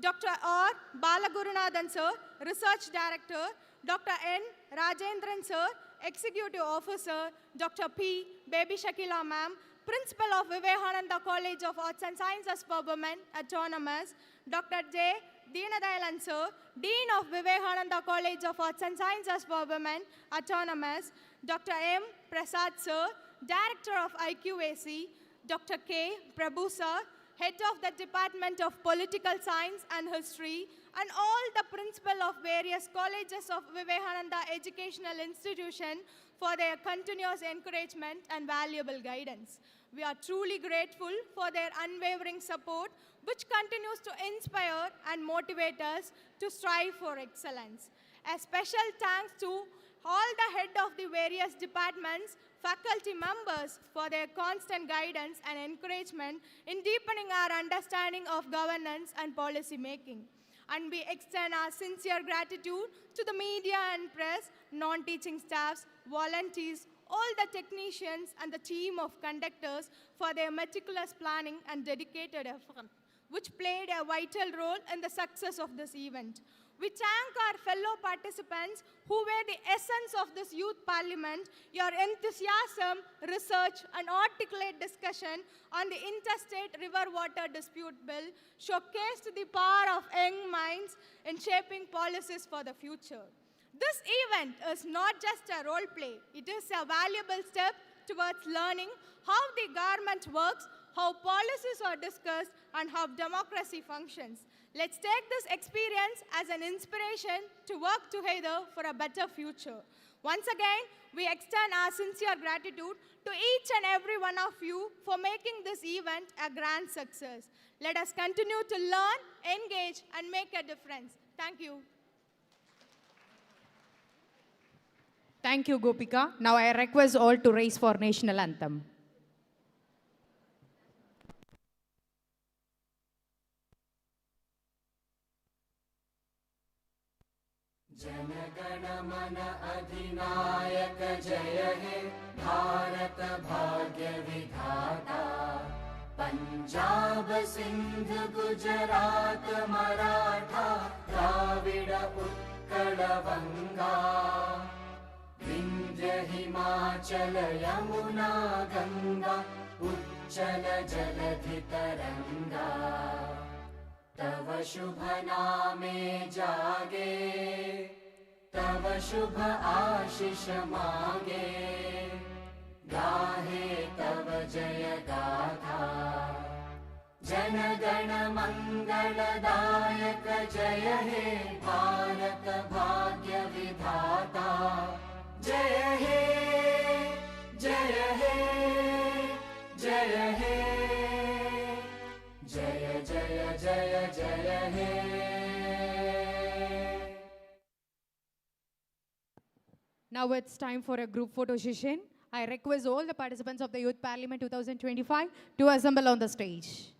Dr. R. Balagurunathan sir, Research Director, Dr. N. Rajendran sir, Executive Officer, Dr. P. Baby Shakila ma'am, Principal of Vivekanandha College of Arts and Sciences for Women, Autonomous, Dr. J. Deenadayalan sir, Dean of Vivekanandha College of Arts and Sciences for Women, Autonomous, Dr. M. Prasad sir, Director of IQAC, Dr. K. Prabhu sir, Head of the Department of Political Science and History, and all the principal of various colleges of Vivekananda Educational Institution for their continuous encouragement and valuable guidance. We are truly grateful for their unwavering support, which continues to inspire and motivate us to strive for excellence. A special thanks to all the head of the various departments, faculty members for their constant guidance and encouragement in deepening our understanding of governance and policy making. And we extend our sincere gratitude to the media and press, non-teaching staffs, volunteers, all the technicians and the team of conductors for their meticulous planning and dedicated effort, which played a vital role in the success of this event. We thank our fellow participants who were the essence of this youth parliament. Your enthusiasm, research, and articulate discussion on the interstate river water dispute bill showcased the power of young minds in shaping policies for the future. This event is not just a role play. It is a valuable step towards learning how the government works, how policies are discussed, and how democracy functions. Let's take this experience as an inspiration to work together for a better future. Once again, we extend our sincere gratitude to each and every one of you for making this event a grand success. Let us continue to learn, engage, and make a difference. Thank you. Thank you, Gopika. Now I request all to raise for national anthem. जनगण मन अधिनायक जय हे भारत भाग्य विधाता पंजाब सिंध गुजरात मराठा द्राविड उत्कल बंगा विंध्य हिमाचल यमुना गंगा उच्चल जलधि तरंगा तव शुभ नामे जागे तव शुभ आशीष मांगे गाहे तव जय गाथा जन गण मंगलदायक जय हे भारत भाग्य विधाता जय हे जय हे जय हे जय जय जय जय हे Now it's time for a group photo session. I request all the participants of the Youth Parliament 2025 to assemble on the stage.